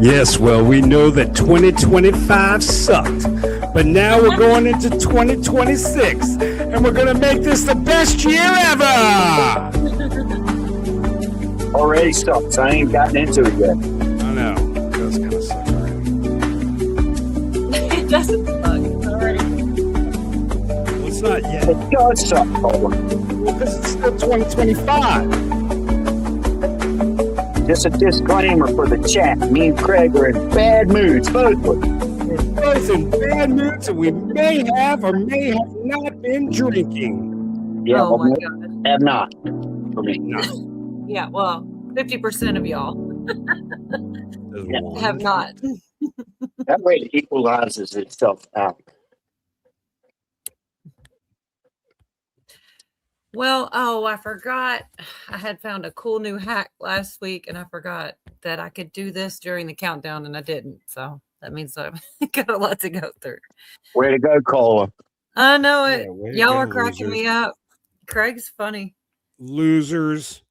Yes, well, we know that 2025 sucked, but now we're going into 2026, and we're going to make this the best year ever! Already sucks. I ain't gotten into it yet. I know. It does kind of suck already. It doesn't suck already. Well, it's not yet. It does suck, Colin. Well, because it's still 2025. Just a disclaimer for the chat. Me and Craig are in bad moods, both of us. We're both in bad moods, and we may have or may have not been drinking. Yeah, Oh well, my God. have not. For me. No. Yeah, well, 50% of y'all There's one. have not. That way it equalizes itself out. Well, I forgot. I had found a cool new hack last week, and I forgot that I could do this during the countdown, and I didn't. So that means I've got a lot to go through. Way to go, Cola. I know it. Yeah, way to Y'all go, are cracking losers. me up. Craig's funny. Losers.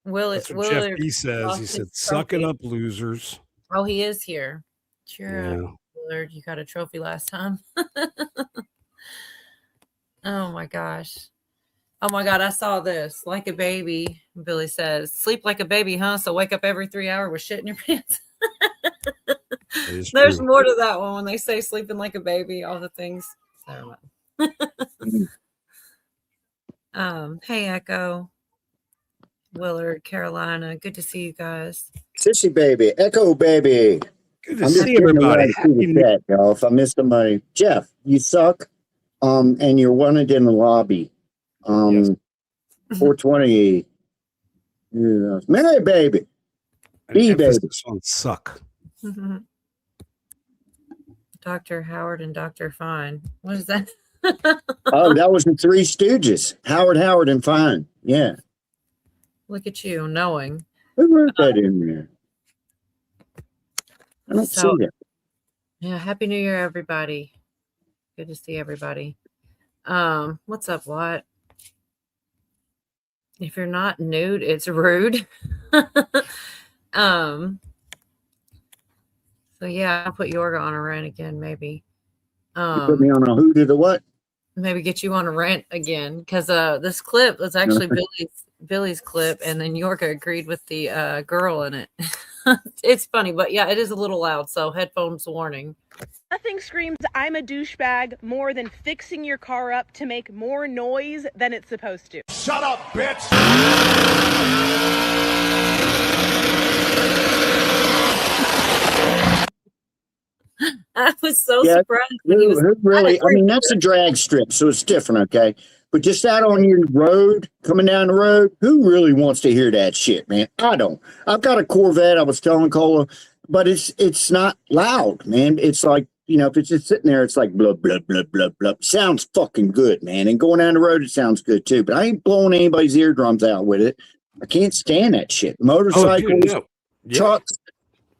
Willard, That's what Jeff Willard B says. He lost said, his suck it trophy. up, losers. Oh, he is here. Cheer Yeah. up, Willard. You got a trophy last time. Oh my gosh. Oh my God, I saw this. Like a baby, Billy says. Sleep like a baby, huh? So wake up every 3 hours with shit in your pants. That is There's true. more to that one when they say sleeping like a baby, all the things. Never mind. Hey, Echo, Willard, Carolina. Good to see you guys. Sissy baby, Echo baby. Good to I'm just see getting everybody. around to Happy the New- chat, y'all. If I missed somebody, Jeff, you suck. And you're wanted in the lobby. Yes. 420. Yeah. Mary baby. An Be emphasis on suck. Dr. Howard and Dr. Fine. What is that? Oh, that was the Three Stooges. Howard, and Fine. Yeah. Look at you knowing. Who wrote that in there? I don't So- see that. Yeah, Happy New Year, everybody. Good to see everybody. What's up, Watt? If you're not nude, it's rude. So yeah, I'll put Yorga on a rant again, maybe. You put me on a who did the what? Maybe get you on a rant again. Because this clip was actually Billy's clip, and then Yorga agreed with the girl in it. It's funny, but yeah, it is a little loud, so headphones warning. Nothing screams I'm a douchebag more than fixing your car up to make more noise than it's supposed to. Shut up, bitch! I was so Yeah, surprised when he was. Who really? I agree. mean, that's a drag strip, so it's different, okay? But just out on your road, coming down the road, who really wants to hear that shit, man? I don't. I've got a Corvette. I was telling Cola, but it's not loud, man. It's like, you know, if it's just sitting there, it's like blah blah blah blah blah. Sounds fucking good, man. And going down the road, it sounds good too. But I ain't blowing anybody's eardrums out with it. I can't stand that shit. Oh, Motorcycles, dude, no. Yeah. trucks,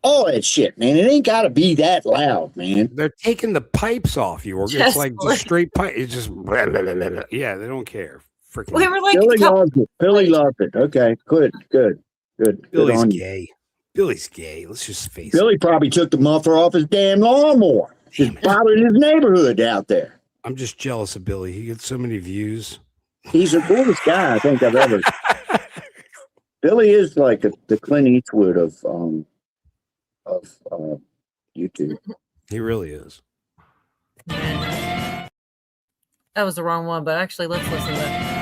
all that shit, man. It ain't got to be that loud, man. They're taking the pipes off you. It's Just like like- just straight pipe. It's just yeah. They don't care. Freaking We were like, Billy a couple- loves it. Billy loved it. Okay, good. Good Billy's on you. gay. Billy's gay. Let's just face it. Billy probably took the muffler off his damn lawnmower. Damn Just it. bothered his neighborhood out there. I'm just jealous of Billy. He gets so many views. He's the coolest guy I think I've ever. Billy is like the Clint Eastwood of YouTube. He really is. That was the wrong one, but actually, let's listen to that.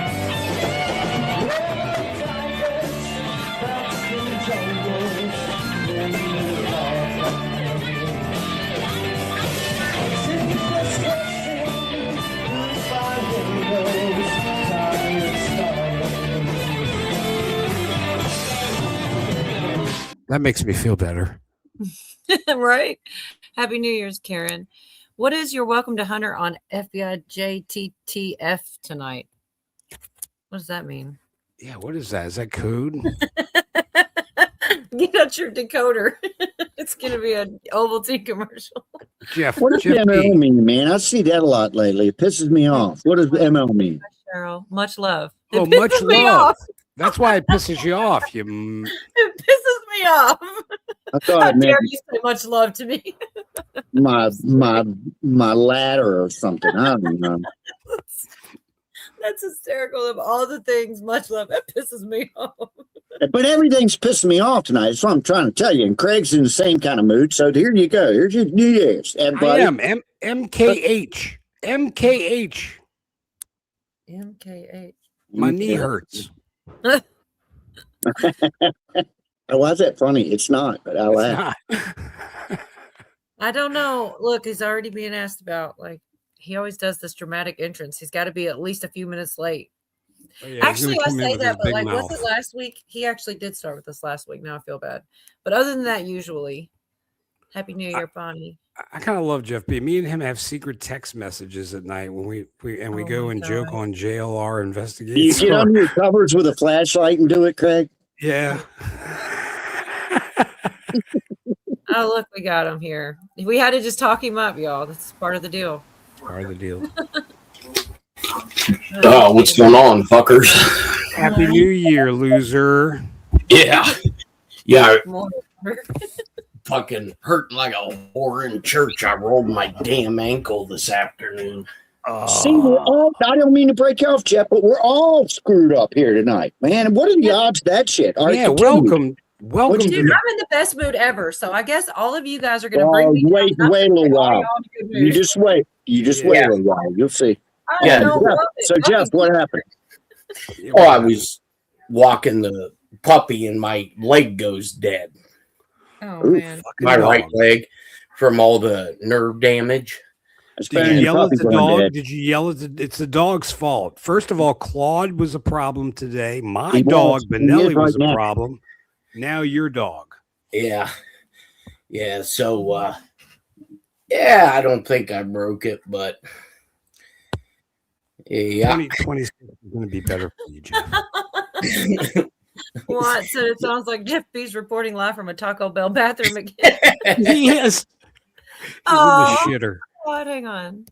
That makes me feel better. Right? Happy New Year's, Karen. What is your welcome to Hunter on FBI JTTF tonight? What does that mean? Yeah, what is that? Is that code? Get out your decoder. It's going to be an Ovaltine commercial. Jeff, What does Jeff ML B. mean, man? I see that a lot lately. It pisses me off. What does ML mean? Cheryl, much love. Oh, It pisses much me love. off. That's why it pisses you off. You It pisses me off. I thought How it meant dare you say much love to me? my ladder or something. I don't know. That's hysterical. Of all the things, much love, that pisses me off. But everything's pissing me off tonight. That's what I'm trying to tell you. And Craig's in the same kind of mood. So here you go. Here's your New Year's, everybody. I am MKH. MKH. MKH. My knee hurts. Why is that funny? It's not, but I It's laugh. not. I don't know. Look, he's already being asked about. Like, he always does this dramatic entrance. He's got to be at least a few minutes late. Oh, yeah, he's Actually, gonna I come in say with that, his but big like, mouth. was it last week? He actually did start with us last week. Now I feel bad. But other than that, usually, Happy New Year, Bonnie. I kind of love Jeff B. Me and him have secret text messages at night when we Oh go my and joke God. on JLR Do you investigates. get under your covers with a flashlight and do it, Craig? Yeah. Oh, look, we got him here. We had to just talk him up, y'all. That's part of the deal. Part of the deal. Oh, what's going on, fuckers? Happy New Year, loser. Yeah. Yeah, More. fucking hurting like a whore in church. I rolled my damn ankle this afternoon. See, we're all, I don't mean to break you off, Jeff, but we're all screwed up here tonight, man. What are the odds of that shit? All right, Yeah, continue. welcome Dude, to I'm the in the best mood ever. So I guess all of you guys are going to bring me Wait down. a little while. All in a good You mood. just wait. You just wait a little while. You'll see. I Yeah, don't Jeff, love it. so, Jeff, what happened? Oh, I was walking the puppy and my leg goes dead. Oh, Ooh, man. fucking My dog. right leg from all the nerve damage. It's Did better you than yell at puppy the going dog? dead. Did you yell at the? It's the dog's fault. First of all, Claude was a problem today. My He dog, was. He is Benelli, was right a now. problem. Now your dog. Yeah. Yeah. So, yeah, I don't think I broke it, but yeah. 2026 is going to be better for you, Jeff. What? So it sounds like Jeff B's reporting live from a Taco Bell bathroom again. Yes. He's Oh. in the shitter. Claude, hang on.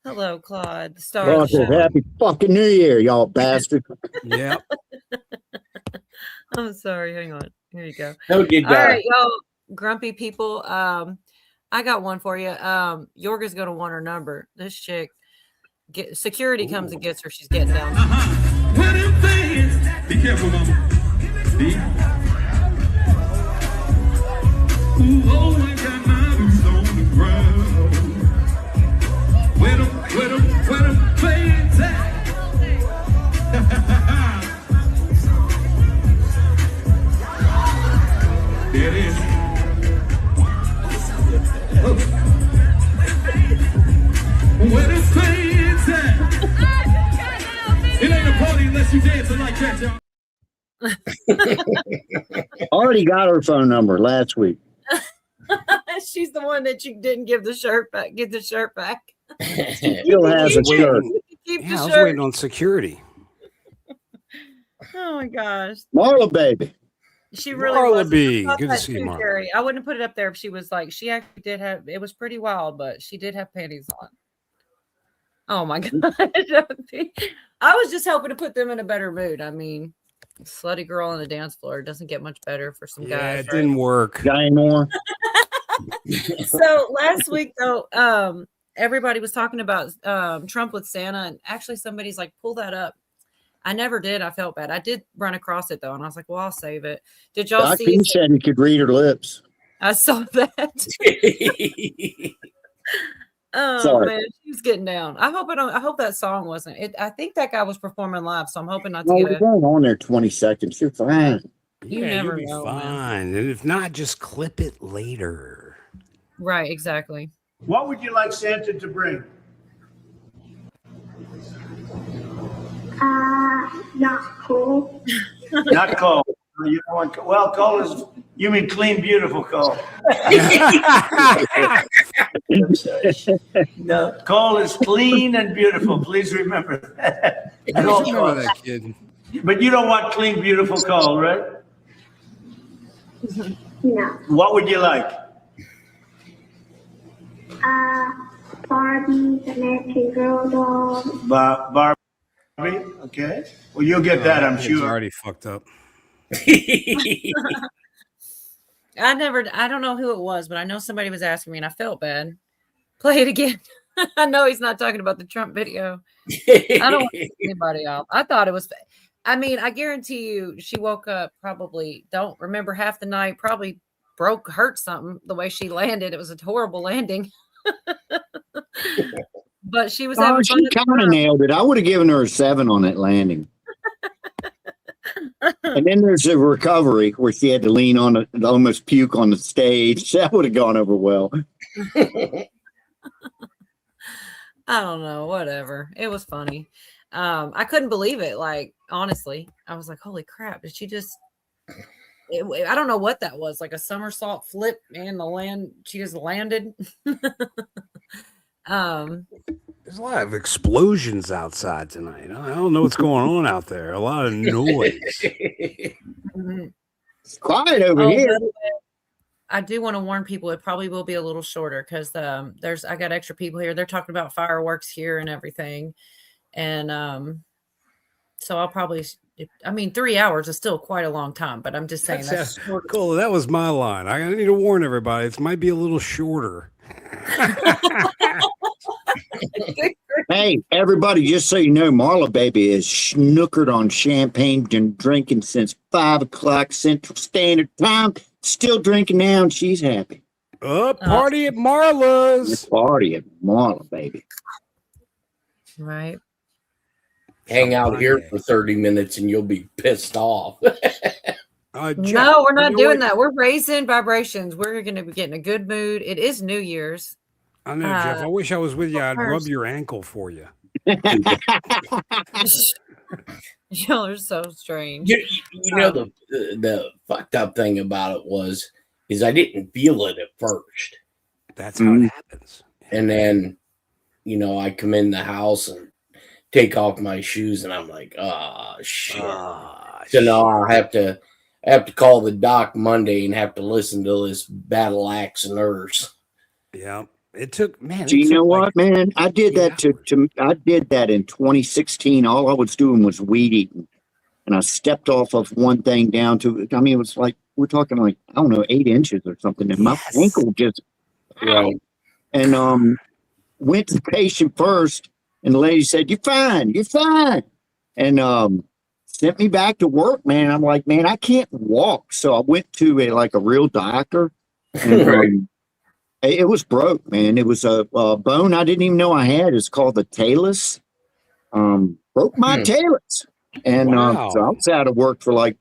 Hello, Claude. The star Well, of the show. happy fucking New Year, y'all bastard. Yeah. I'm sorry. Hang on. Here you go. No, you All got right, y'all grumpy people. I got one for you. Yorga's gonna want her number. This chick security comes and gets her. She's getting down. Be careful, mama. Be. Oh, I got my boots on the ground. Where the players at? There it is. Where the players at? It ain't a party unless you dancing like that, y'all. Already got her phone number last week. She's the one that you didn't give the shirt back. Get the shirt back. Still has a shirt. Keep Yeah, I the was shirt. waiting on security. Oh my gosh. Marla, baby. She really Marla was. B. I thought Good to that see you, too, Marla. Carrie. I wouldn't put it up there if she was like, she actually did have, it was pretty wild, but she did have panties on. Oh my God. I was just hoping to put them in a better mood. I mean, slutty girl on the dance floor doesn't get much better for some Yeah, guys. it right? didn't work. Got any more? So last week though, everybody was talking about Trump with Santa, and actually somebody's like, pull that up. I never did. I felt bad. I did run across it though, and I was like, well, I'll save it. Did y'all Doc see? P said he could read her lips. I saw that. Oh Sorry. man, she was getting down. I hope that song wasn't it. I think that guy was performing live, so I'm hoping not to No, get we're it. going on there 20 seconds. You're fine. You Yeah, never you'll be know, man. fine. And if not, just clip it later. Right, exactly. What would you like Santa to bring? Not cool. Not coal. You don't want coal. Well, coal is, you mean clean, beautiful coal. No, coal is clean and beautiful. Please remember that. I Coal don't remember cost. that kid. But you don't want clean, beautiful coal, right? No. What would you like? Barbie, the American Girl doll. Barbie? Okay. Well, you'll get that, I'm Kid's sure. already fucked up. I don't know who it was, but I know somebody was asking me and I felt bad. Play it again. I know he's not talking about the Trump video. I don't want to piss anybody off. I thought it was, I mean, I guarantee you she woke up, probably don't remember half the night, probably hurt something the way she landed. It was a horrible landing. But she was having fun. She kind of nailed it. I would have given her a 7 on that landing. And then there's a recovery where she had to lean on it and almost puke on the stage. That would have gone over well. I don't know, whatever. It was funny. I couldn't believe it. Like, honestly, I was like, holy crap. Did she just, I don't know what that was, like a somersault flip and she just landed. There's a lot of explosions outside tonight. I don't know what's going on out there. A lot of noise. It's quiet over here. By the way, I do want to warn people it probably will be a little shorter because I got extra people here. They're talking about fireworks here and everything. And so I'll probably 3 hours is still quite a long time, but I'm just saying that's cool. That was my line. I need to warn everybody. It might be a little shorter. Hey, everybody, just so you know, Marla Baby is snookered on champagne, been drinking since 5 o'clock Central Standard Time. Still drinking now, and she's happy. Party at Marla's. Party at Marla Baby. Right. Hang out here for 30 minutes and you'll be pissed off. No, we're not doing that. We're raising vibrations. We're going to be getting a good mood. It is New Year's. I know, Jeff. I wish I was with you. I'd rub your ankle for you. Y'all are so strange. You know, the fucked up thing about it is I didn't feel it at first. That's how it happens. And then, I come in the house and take off my shoes and I'm like, shit. So now I have to call the doc Monday and have to listen to this battle axe nurse. Yeah. It took, man. Do you know what, man? I did that I did that in 2016. All I was doing was weed eating. And I stepped off of one thing down to, it was like, we're talking like, I don't know, 8 inches or something. And my ankle just, right. And went to the patient first. And the lady said, you're fine. And sent me back to work, man. I'm like, man, I can't walk. So I went to a real doctor. And, it was broke, man. It was a bone I didn't even know I had. It's called the talus. Broke my talus. And so I was out of work for like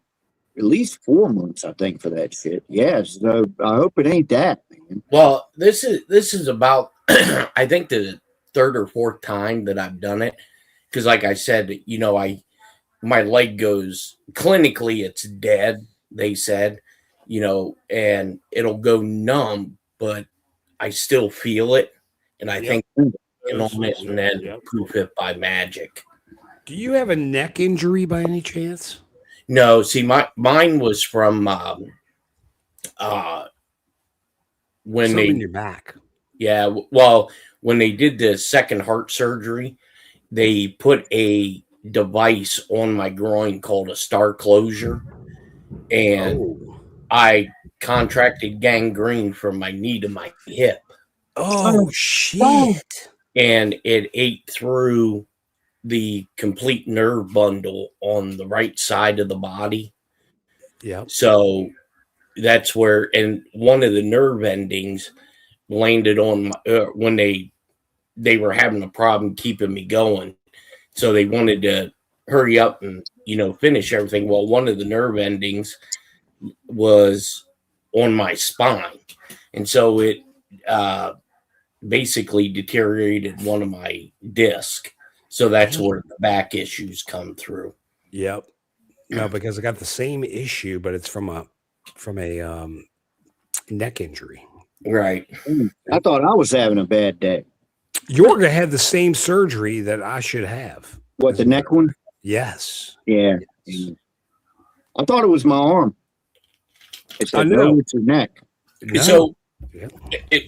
at least 4 months, I think, for that shit. Yeah, so I hope it ain't that, man. Well, this is about, I think, the 3rd or 4th time that I've done it. Because like I said, my leg goes, clinically, it's dead, they said, and it'll go numb, but I still feel it, and I think on it, and then poof it by magic. Do you have a neck injury by any chance? No, see, mine was from when in your back. Yeah, well, when they did the second heart surgery, they put a device on my groin called a star closure, and I contracted gangrene from my knee to my hip. Oh, shit. And it ate through the complete nerve bundle on the right side of the body. Yeah. So that's where, and one of the nerve endings landed on my, when they were having a problem keeping me going. So they wanted to hurry up and, finish everything. Well, one of the nerve endings was on my spine, and so it basically deteriorated one of my discs. So that's where the back issues come through. Yep. No, because I got the same issue, but it's from a neck injury. Right. I thought I was having a bad day. Yorga had the same surgery that I should have. What, the neck one? Yes. Yeah. I thought it was my arm. I know. It's your neck. No.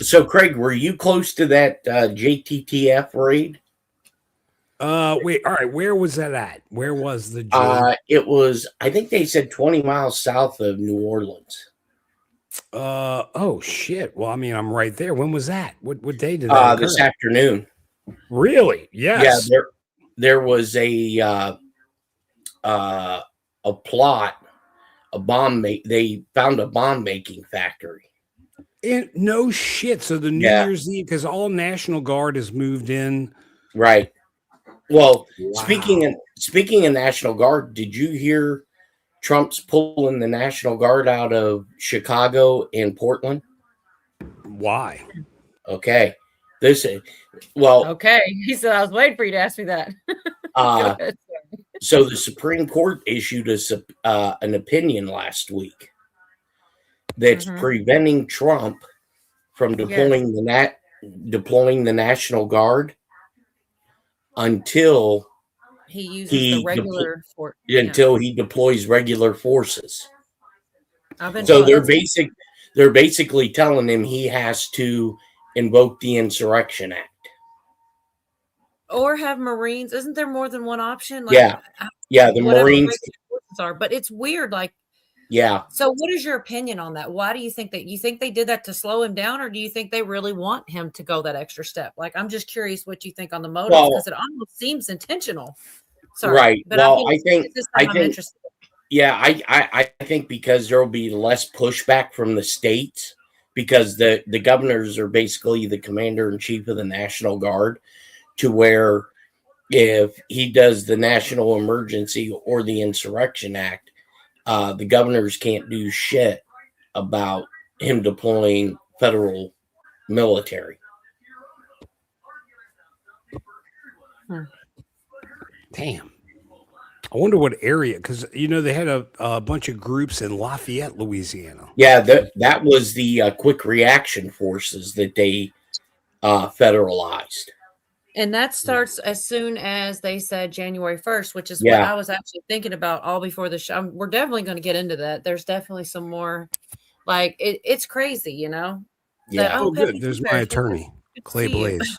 So Craig, were you close to that JTTF raid? Wait, all right. Where was that at? Where was the joint? It was, I think they said 20 miles south of New Orleans. Oh shit. Well, I mean, I'm right there. When was that? What day did that occur? This afternoon. Really? Yes. Yeah, there was a plot, they found a bomb making factory. No shit. So the New Year's Eve, because all National Guard has moved in. Right. Well, Wow. speaking of National Guard, did you hear Trump's pulling the National Guard out of Chicago and Portland? Why? Okay. Okay. He said, I was waiting for you to ask me that. Go ahead. So the Supreme Court issued an opinion last week that's preventing Trump from deploying the National Guard until he uses the regular until he deploys regular forces. So they're basically telling him he has to invoke the Insurrection Act. Or have Marines. Isn't there more than one option? The Marines are, but it's weird. Yeah. So what is your opinion on that? Why do you think that? You think they did that to slow him down, or do you think they really want him to go that extra step? I'm just curious what you think on the motive, because it almost seems intentional. Sorry, right. But I think I'm interested. Yeah, I think because there will be less pushback from the states, because the governors are basically the commander in chief of the National Guard, to where if he does the national emergency or the Insurrection Act, the governors can't do shit about him deploying federal military. Damn. I wonder what area, because they had a bunch of groups in Lafayette, Louisiana. Yeah, that was the quick reaction forces that they federalized. And that starts as soon as they said January 1st, which is what I was actually thinking about all before the show. We're definitely going to get into that. There's definitely some more, it's crazy, Yeah. Oh, good. There's my attorney, Clay Blaze.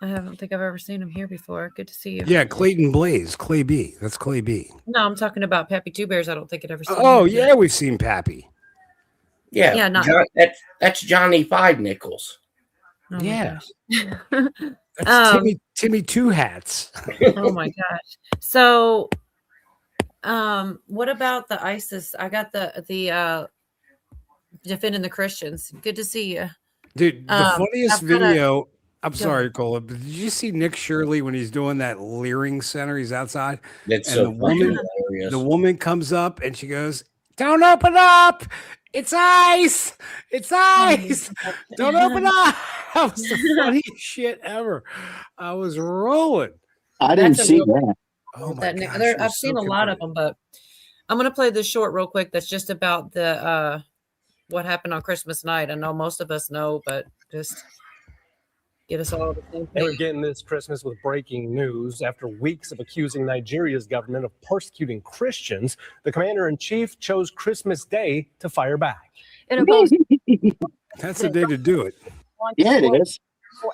I don't think I've ever seen him here before. Good to see you. Yeah, Clayton Blaze, Clay B. That's Clay B. No, I'm talking about Pappy Two Bears. I don't think I'd ever seen him. Oh, yeah, we've seen Pappy. Yeah, yeah, that's Johnny Five Nickels. Oh yeah. That's Timmy Two Hats. Oh my gosh. So what about the ISIS? I got the defending the Christians. Good to see you. Dude, the funniest video. I'm sorry, Cola, but did you see Nick Shirley when he's doing that Leering Center? He's outside. That's and so the woman comes up and she goes, "Don't open up. It's ice. It's ice. Don't open up." That was the funniest shit ever. I was rolling. I didn't see that. Oh my gosh, I've seen a lot of them, but I'm going to play this short real quick. That's just about the what happened on Christmas night. I know most of us know, but just get us all the same We're page. getting this Christmas with breaking news. After weeks of accusing Nigeria's government of persecuting Christians, the commander-in-chief chose Christmas Day to fire back. That's the day to do it. Yeah, it is.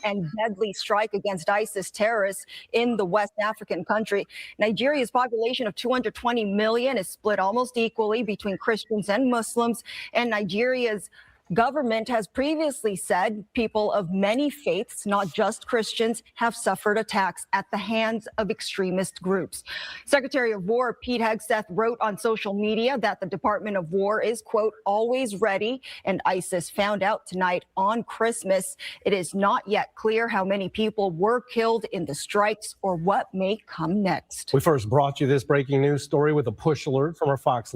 And deadly strike against ISIS terrorists in the West African country. Nigeria's population of 220 million is split almost equally between Christians and Muslims, and Nigeria's government has previously said people of many faiths, not just Christians, have suffered attacks at the hands of extremist groups. Secretary of War Pete Hegseth wrote on social media that the Department of War is, quote, always ready, and ISIS found out tonight on Christmas. It is not yet clear how many people were killed in the strikes or what may come next. We first brought you this breaking news story with a push alert from our Fox.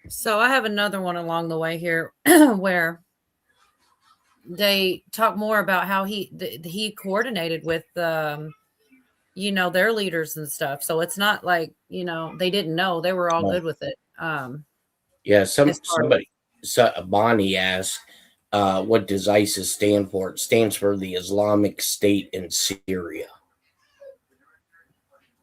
So I have another one along the way here where they talk more about how he coordinated with their leaders and stuff. So it's not like they didn't know, they were all good with it. Yeah, Bonnie asked, what does ISIS stand for? It stands for the Islamic State in Syria.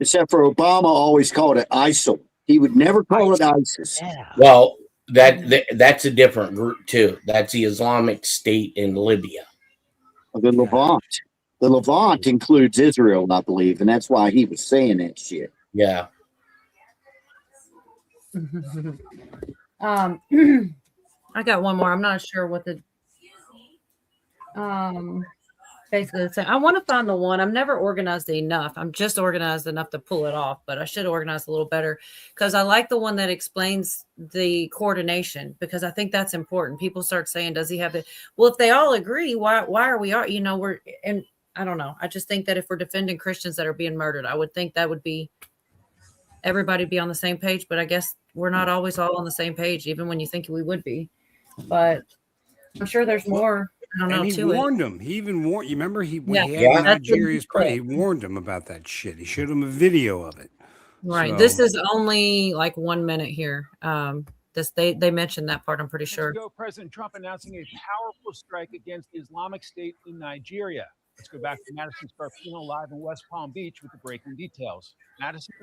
Except for Obama always called it ISIL. He would never call it ISIS. Yeah. Well, that's a different group too. That's the Islamic State in Libya. The Levant. The Levant includes Israel, I believe, and that's why he was saying that shit. Yeah. I got one more. I'm not sure what the basically the same. I want to find the one. I'm never organized enough. I'm just organized enough to pull it off, but I should organize a little better because I like the one that explains the coordination because I think that's important. People start saying, "Does he have it?" Well, if they all agree, why are we are? We're and I don't know. I just think that if we're defending Christians that are being murdered, I would think that would be everybody be on the same page. But I guess we're not always all on the same page, even when you think we would be. But I'm sure there's more. I don't know. And he to warned it. him. He even warned. You remember he Yeah. had That's Nigeria's what president. He warned him about that shit. He showed him a video of it. Right. So- This is only like 1 minute here. They mentioned that part. I'm pretty sure. Ago, President Trump announcing a powerful strike against the Islamic State in Nigeria. Let's go back to Madison Scarpino live in West Palm Beach with the breaking details. Madison.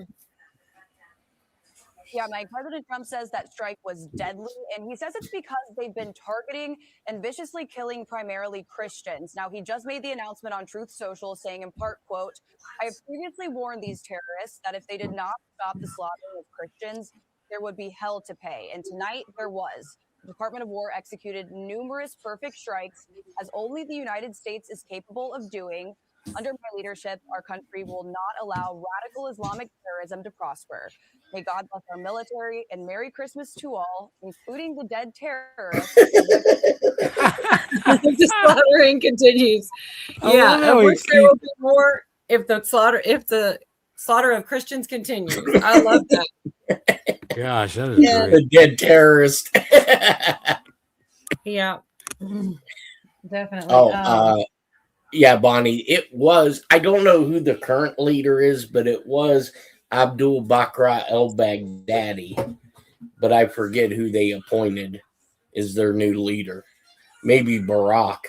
Yeah, Mike, President Trump says that strike was deadly, and he says it's because they've been targeting and viciously killing primarily Christians. Now, he just made the announcement on Truth Social saying in part, quote, "I have previously warned these terrorists that if they did not stop the slaughtering of Christians, there would be hell to pay." And tonight there was. The Department of War executed numerous perfect strikes, as only the United States is capable of doing. Under my leadership, our country will not allow radical Islamic terrorism to prosper. May God bless our military, and Merry Christmas to all, including the dead terrorists. The slaughtering continues. I Yeah, love I how he wish there would be more if the slaughter of Christians continues. I love that. Gosh, that is Yeah. great. The dead terrorist. Yeah, definitely. Yeah, Bonnie, it was, I don't know who the current leader is, but it was Abdul Bakr el-Baghdadi, but I forget who they appointed as their new leader. Maybe Barack.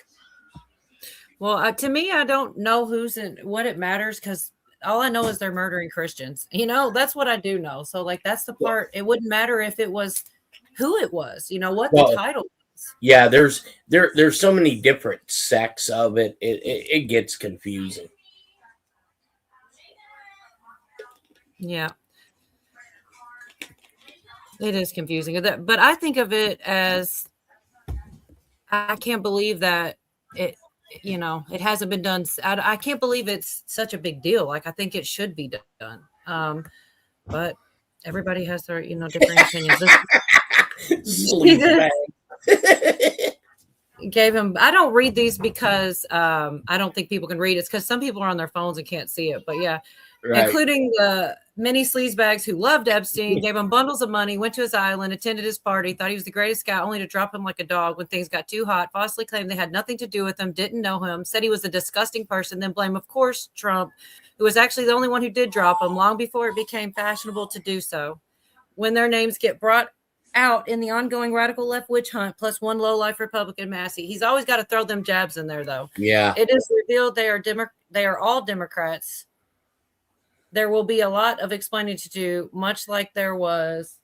Well, to me, I don't know who's in what it matters because all I know is they're murdering Christians. That's what I do know. So, like, that's the part. It wouldn't matter if it was who it was. What the title. Yeah, there's so many different sects of it. It gets confusing. Yeah. It is confusing. But I think of it as I can't believe that it hasn't been done. I can't believe it's such a big deal. Like, I think it should be done. But everybody has their, different opinions. Gave him. I don't read these because I don't think people can read it. It's because some people are on their phones and can't see it. But yeah, Right. including the many sleazebags who loved Epstein, gave him bundles of money, went to his island, attended his party, thought he was the greatest guy, only to drop him like a dog when things got too hot. Falsely claimed they had nothing to do with him, didn't know him, said he was a disgusting person, then blame, of course, Trump, who was actually the only one who did drop him long before it became fashionable to do so. When their names get brought out in the ongoing radical left witch hunt, plus one low-life Republican Massey. He's always got to throw them jabs in there, though. Yeah. It is revealed they are all Democrats. There will be a lot of explaining to do, much like there was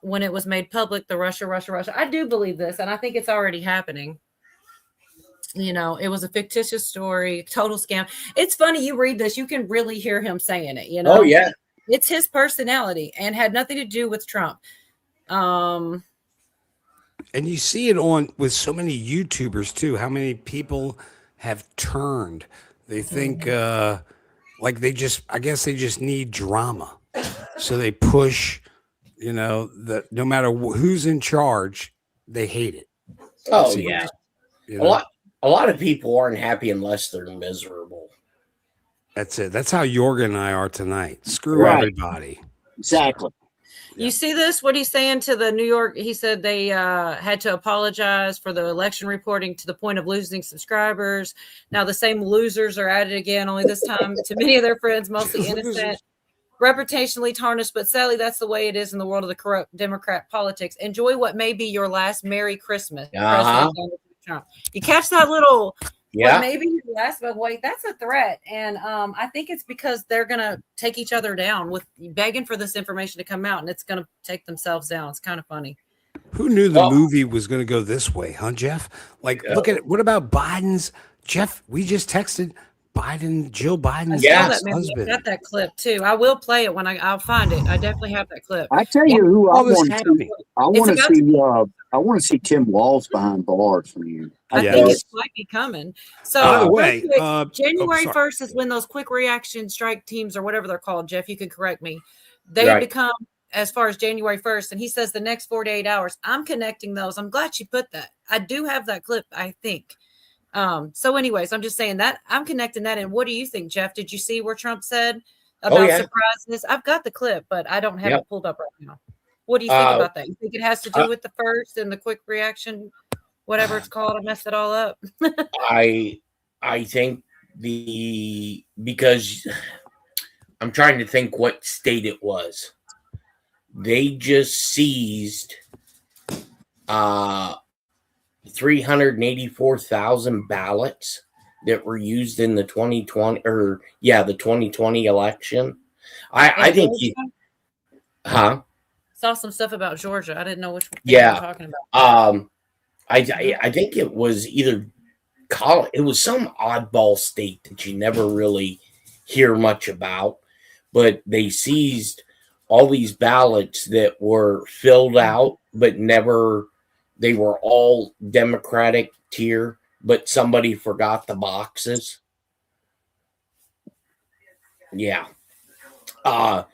when it was made public, the Russia. I do believe this, and I think it's already happening. It was a fictitious story, total scam. It's funny, you read this, you can really hear him saying it, Oh, yeah. It's his personality and had nothing to do with Trump. And you see it with so many YouTubers too. How many people have turned? They think I guess they just need drama. So they push, that no matter who's in charge, they hate it. Oh, So, yeah. you A know, lot of people aren't happy unless they're miserable. That's it. That's how Jorgen and I are tonight. Screw Right. everybody. Exactly. You see this? What he's saying to the New York, he said they had to apologize for the election reporting to the point of losing subscribers. Now the same losers are at it again, only this time to many of their friends, mostly innocent, reputationally tarnished. But sadly, that's the way it is in the world of the corrupt Democrat politics. Enjoy what may be your last Merry Christmas. President Donald Trump. You catch that little... Yeah. Well, maybe you ask, but wait, that's a threat. And I think it's because they're going to take each other down with begging for this information to come out, and it's going to take themselves down. It's kind of funny. Who knew the movie was going to go this way, huh, Jeff? Like, look at it. What about Biden's? Jeff, we just texted Jill Biden's I saw that, man. I husband. got that clip too. I will play it when I'll find it. I definitely have that clip. I tell you who I All this want to happening. see. I want to see Tim Walz behind bars, man. I think it might be coming. So, By the real way, quick, January sorry. 1st is when those quick reaction strike teams or whatever they're called, Jeff, you can correct me. They Right. become as far as January 1st. And he says the next 48 hours. I'm connecting those. I'm glad you put that. I do have that clip, I think. So anyways, I'm just saying that I'm connecting that. And what do you think, Jeff? Did you see where Trump said about surprises? I've got the clip, but I don't have it pulled up right now. What do you think about that? You think it has to do with the first and the quick reaction, whatever it's called? I messed it all up. I think because I'm trying to think what state it was. They just seized 384,000 ballots that were used in the 2020 election. I think saw some stuff about Georgia. I didn't know which one you were talking about. I think it was either it was some oddball state that you never really hear much about, but they seized all these ballots that were filled out, but never, they were all Democratic tier, but somebody forgot the boxes. Yeah. I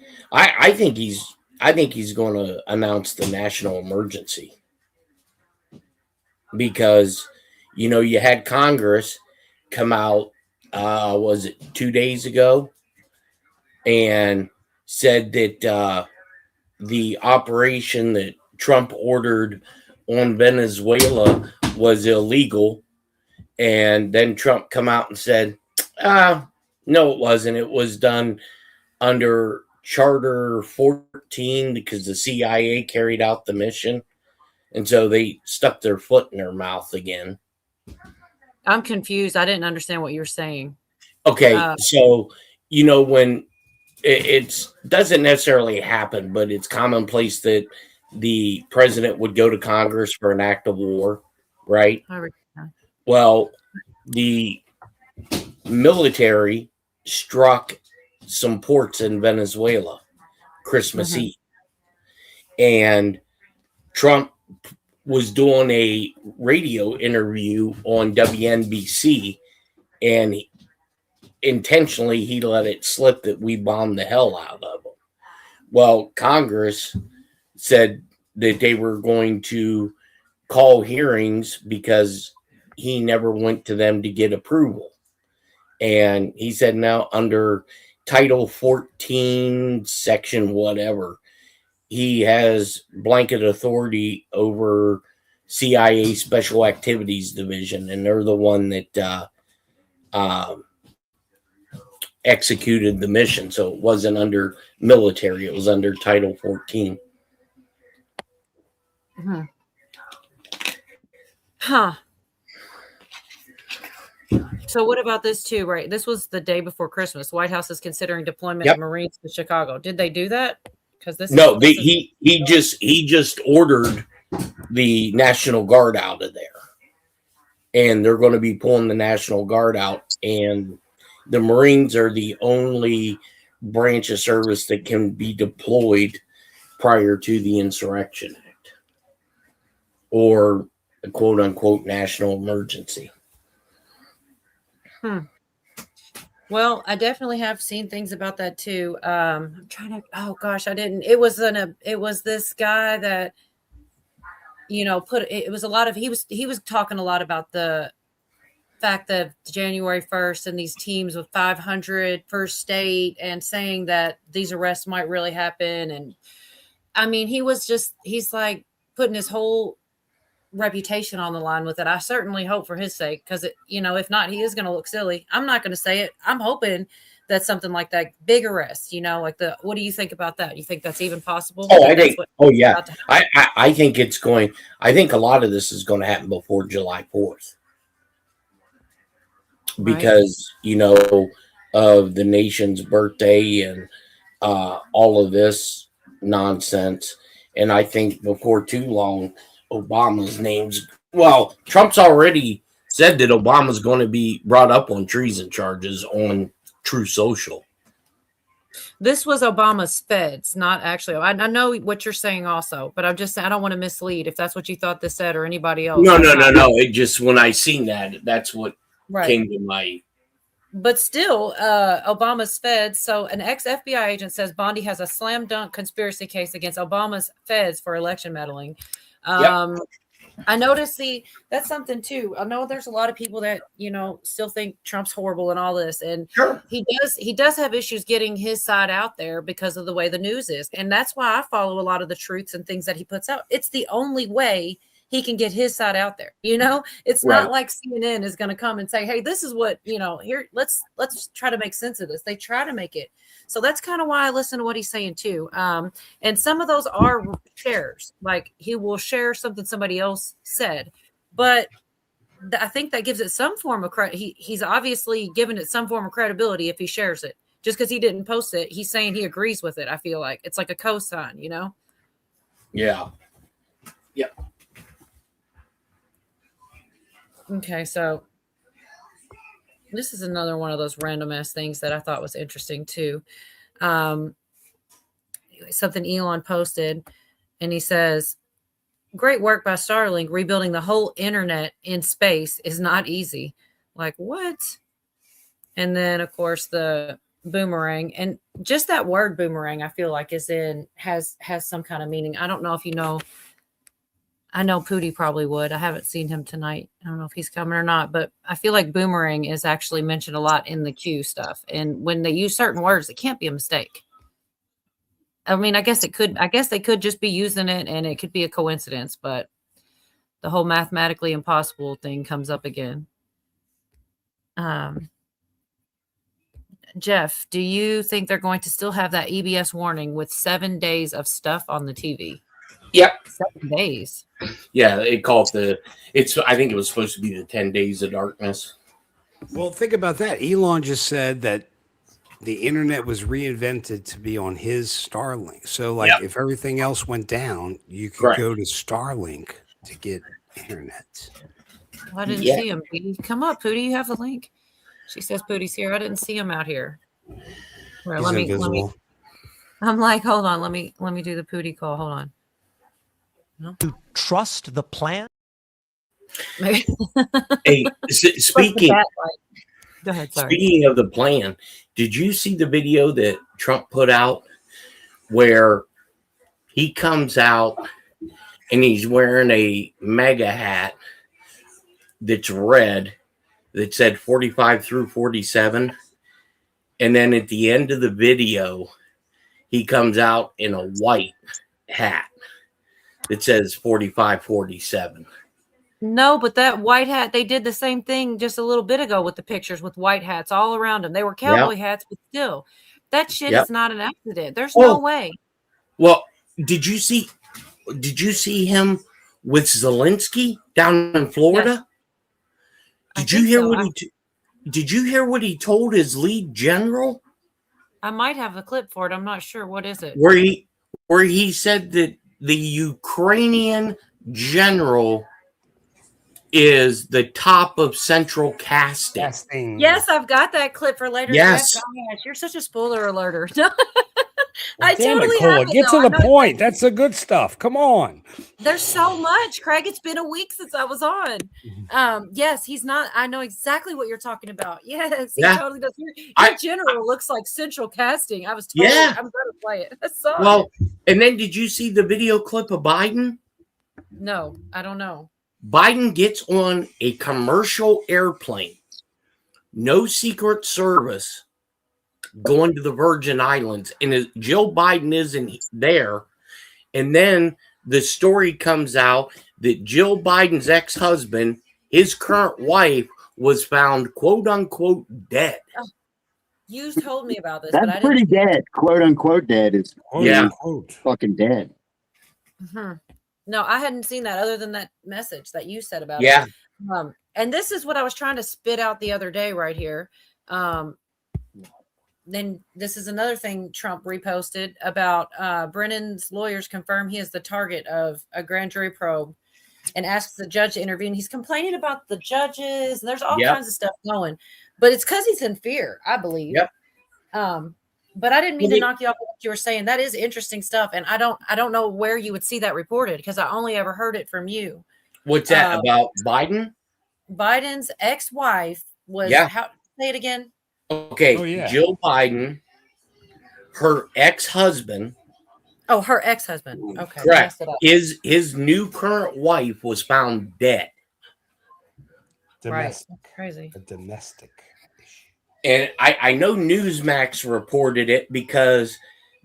think he's going to announce the national emergency because, you had Congress come out, was it 2 days ago, and said that the operation that Trump ordered on Venezuela was illegal. And then Trump come out and said, no, it wasn't. It was done under Charter 14 because the CIA carried out the mission. And so they stuck their foot in their mouth again. I'm confused. I didn't understand what you were saying. Okay. So, when it doesn't necessarily happen, but it's commonplace that the president would go to Congress for an act of war, right? Well, the military struck some ports in Venezuela Christmas Eve. And Trump was doing a radio interview on WNBC, and intentionally he let it slip that we bombed the hell out of them. Well, Congress said that they were going to call hearings because he never went to them to get approval. And he said now under Title 14, section whatever, he has blanket authority over CIA Special Activities Division, and they're the one that executed the mission. So it wasn't under military, it was under Title 14. So what about this too, right? This was the day before Christmas. White House is considering deployment of Marines to Chicago. Did they do that? Because he just ordered the National Guard out of there. And they're going to be pulling the National Guard out, and the Marines are the only branch of service that can be deployed prior to the Insurrection Act or a quote unquote national emergency. Well, I definitely have seen things about that too. I'm trying to, it was this guy that, it was a lot of, he was talking a lot about the fact that January 1st and these teams with 500 per state and saying that these arrests might really happen. And I mean, he's like putting his whole reputation on the line with it. I certainly hope for his sake, because if not, he is going to look silly. I'm not going to say it. I'm hoping that something like that, big arrest, what do you think about that? You think that's even possible? I think I think a lot of this is going to happen before July 4th because, of the nation's birthday and all of this nonsense. And I think before too long, Trump's already said that Obama's going to be brought up on treason charges on True Social. This was Obama's feds, not actually. I know what you're saying also, but I'm just saying I don't want to mislead if that's what you thought this said or anybody else. No. It just, when I seen that, that's what came to my. But still, Obama's feds. So an ex-FBI agent says Bondi has a slam dunk conspiracy case against Obama's feds for election meddling. I noticed that's something too. I know there's a lot of people that, still think Trump's horrible and all this. And he does have issues getting his side out there because of the way the news is. And that's why I follow a lot of the truths and things that he puts out. It's the only way he can get his side out there. It's not like CNN is going to come and say, hey, this is what, here, let's try to make sense of this. They try to make it. So that's kind of why I listen to what he's saying too. And some of those are shares, like he will share something somebody else said, but I think that gives it some form of credit. He's obviously given it some form of credibility if he shares it. Just because he didn't post it, he's saying he agrees with it. I feel like it's like a cosign, Yeah. Yep. Okay, so this is another one of those random ass things that I thought was interesting too. Something Elon posted, and he says, "Great work by Starlink. Rebuilding the whole internet in space is not easy." Like, what? And then, of course, the boomerang, and just that word boomerang, I feel like has some kind of meaning. I don't know if you know. I know Pootie probably would. I haven't seen him tonight. I don't know if he's coming or not, but I feel like boomerang is actually mentioned a lot in the Q stuff. And when they use certain words, it can't be a mistake. I mean, I guess they could just be using it and it could be a coincidence, but the whole mathematically impossible thing comes up again. Jeff, do you think they're going to still have that EBS warning with 7 days of stuff on the TV? Yep. 7 days. Yeah, they call it I think it was supposed to be the 10 days of darkness. Well, think about that. Elon just said that the internet was reinvented to be on his Starlink. So, if everything else went down, you could go to Starlink to get internet. Well, I didn't see him. Pootie. Come up, Pootie. You have the link. She says Pootie's here. I didn't see him out here. Where, let me. I'm like, hold on. Let me do the Pootie call. Hold on. No? To trust the plan. Hey, speaking. Go ahead. Sorry. Speaking of the plan, did you see the video that Trump put out where he comes out and he's wearing a MAGA hat that's red that said 45 through 47, and then at the end of the video, he comes out in a white hat that says 45, 47. No, but that white hat, they did the same thing just a little bit ago with the pictures with white hats all around them. They were cowboy hats, but still, that shit is not an accident. There's no way. Well, did you see him with Zelensky down in Florida? Yes. Did you hear what he told his lead general? I might have a clip for it. I'm not sure. What is it? Where he said that the Ukrainian general is the top of central casting. Yes, I've got that clip for later. Yes. Gosh, you're such a spoiler alerter. I Damn totally it, Cola. have it, Get though. to the point. That's the good stuff. Come on. There's so much, Craig. It's been a week since I was on. Yes, he's not. I know exactly what you're talking about. Yes, he totally does. Your general looks like central casting. I was totally. I'm going to play it. I saw it. Well, and then did you see the video clip of Biden? No, I don't know. Biden gets on a commercial airplane, no Secret Service, going to the Virgin Islands, and Jill Biden isn't there. And then the story comes out that Jill Biden's ex-husband, his current wife, was found quote unquote dead. Oh, you told me about this. That's pretty dead. Quote unquote dead is fucking dead. Mm-hmm. No, I hadn't seen that other than that message that you said about it. And this is what I was trying to spit out the other day right here. Then this is another thing Trump reposted about Brennan's lawyers confirm he is the target of a grand jury probe. and asks the judge to intervene. He's complaining about the judges, and there's all Yep. kinds of stuff going. But it's because he's in fear, I believe. Yep. But I didn't mean Well, to knock you off what you were saying. That is interesting stuff, and I don't know where you would see that reported because I only ever heard it from you. What's that about Biden? Biden's ex-wife was how say it again? Okay, Oh, yeah. Jill Biden, her ex-husband, Her ex-husband. Okay, correct, messed it up. his new current wife was found dead. Domestic. Right. Crazy. A domestic. And I know Newsmax reported it because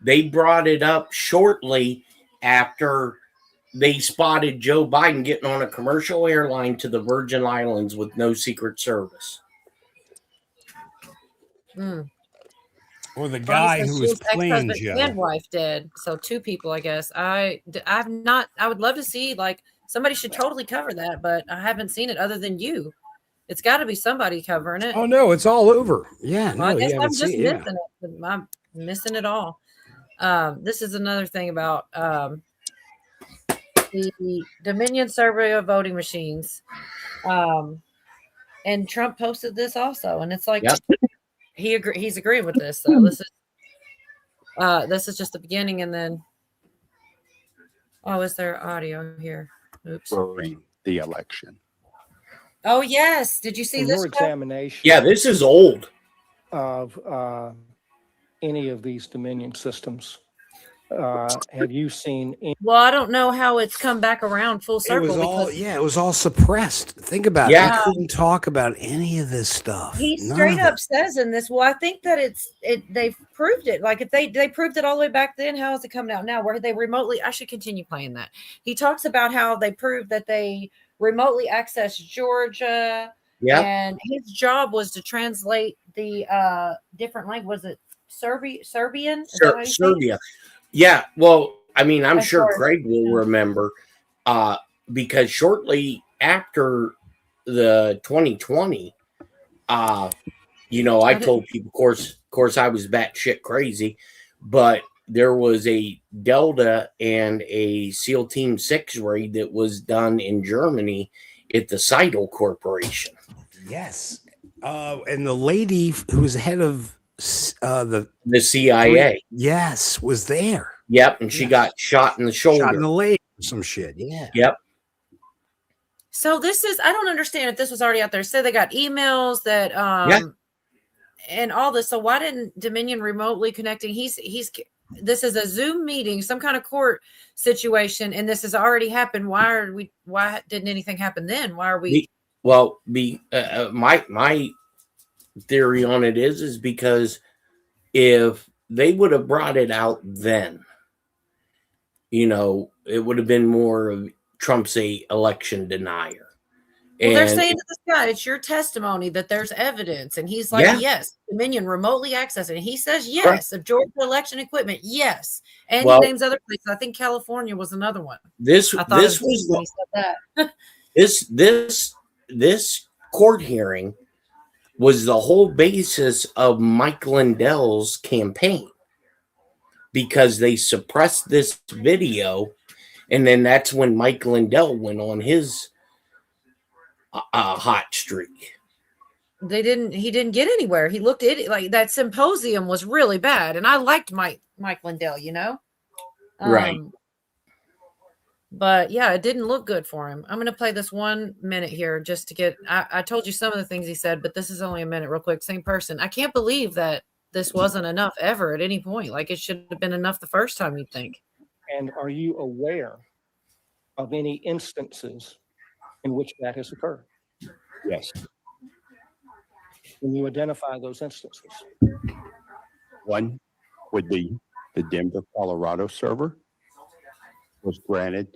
they brought it up shortly after they spotted Joe Biden getting on a commercial airline to the Virgin Islands with no Secret Service. Or the guy who was playing ex-husband Joe. and wife dead. So 2 people, I guess. I've not. I would love to see somebody should totally cover that, but I haven't seen it other than you. It's got to be somebody covering it. Oh no, it's all over. Yeah, Well, I no, guess you I'm haven't just seen missing it. it. I'm missing it all. This is another thing about the Dominion survey of voting machines. And Trump posted this also, and it's like he's agreeing with this. So this is just the beginning, and then is there audio here? Oops. During the election. Oh yes, did you see In this? your Joe? examination Yeah, this is old. of any of these Dominion systems, have you seen any? Well, I don't know how it's come back around full It circle. was all because it was all suppressed. Think about it. Yeah. He couldn't talk about any of this stuff. he None straight of up it. says in this. Well, I think that they've proved it. Like if they proved it all the way back then, how is it coming out now? Where they remotely? I should continue playing that. He talks about how they proved that they remotely accessed Georgia. Yeah. And his job was to translate the different language. Was it Serbian? Is that how you say it? Serbia. Yeah, well, I mean, I'm Of sure course. Craig will remember because shortly after the 2020, I told people, of course, I was batshit crazy, but there was a Delta and a SEAL Team 6 raid that was done in Germany at the Seidel Corporation. Yes. And the lady who was head of the CIA. Yes, was there. Yep, and she got shot in the shoulder. Shot in the leg or some shit. Yeah. Yep. So this is, I don't understand if this was already out there. Say they got emails that and all this. So why didn't Dominion remotely connecting? This is a Zoom meeting, some kind of court situation, and this has already happened. Why didn't anything happen then? Why are we my theory on it is because if they would have brought it out then, it would have been more of Trump's a election denier. Well, they're And saying to this guy, it's your testimony that there's evidence. And he's like, yes, Dominion remotely accessing. And he says, yes, of Georgia election equipment. Yes. And Well, he names other places. I think California was another one. this I thought this it was was when he said that. this court hearing was the whole basis of Mike Lindell's campaign because they suppressed this video, and then that's when Mike Lindell went on his hot streak. He didn't get anywhere. He looked at it like that symposium was really bad. And I liked Mike Lindell, Right. But yeah, it didn't look good for him. I'm going to play this 1 minute here just to get, I told you some of the things he said, but this is only a minute real quick. Same person. I can't believe that this wasn't enough ever at any point. Like it should have been enough the first time, you'd think. And are you aware of any instances in which that has occurred? Yes. Can you identify those instances? One would be the Denver, Colorado server was granted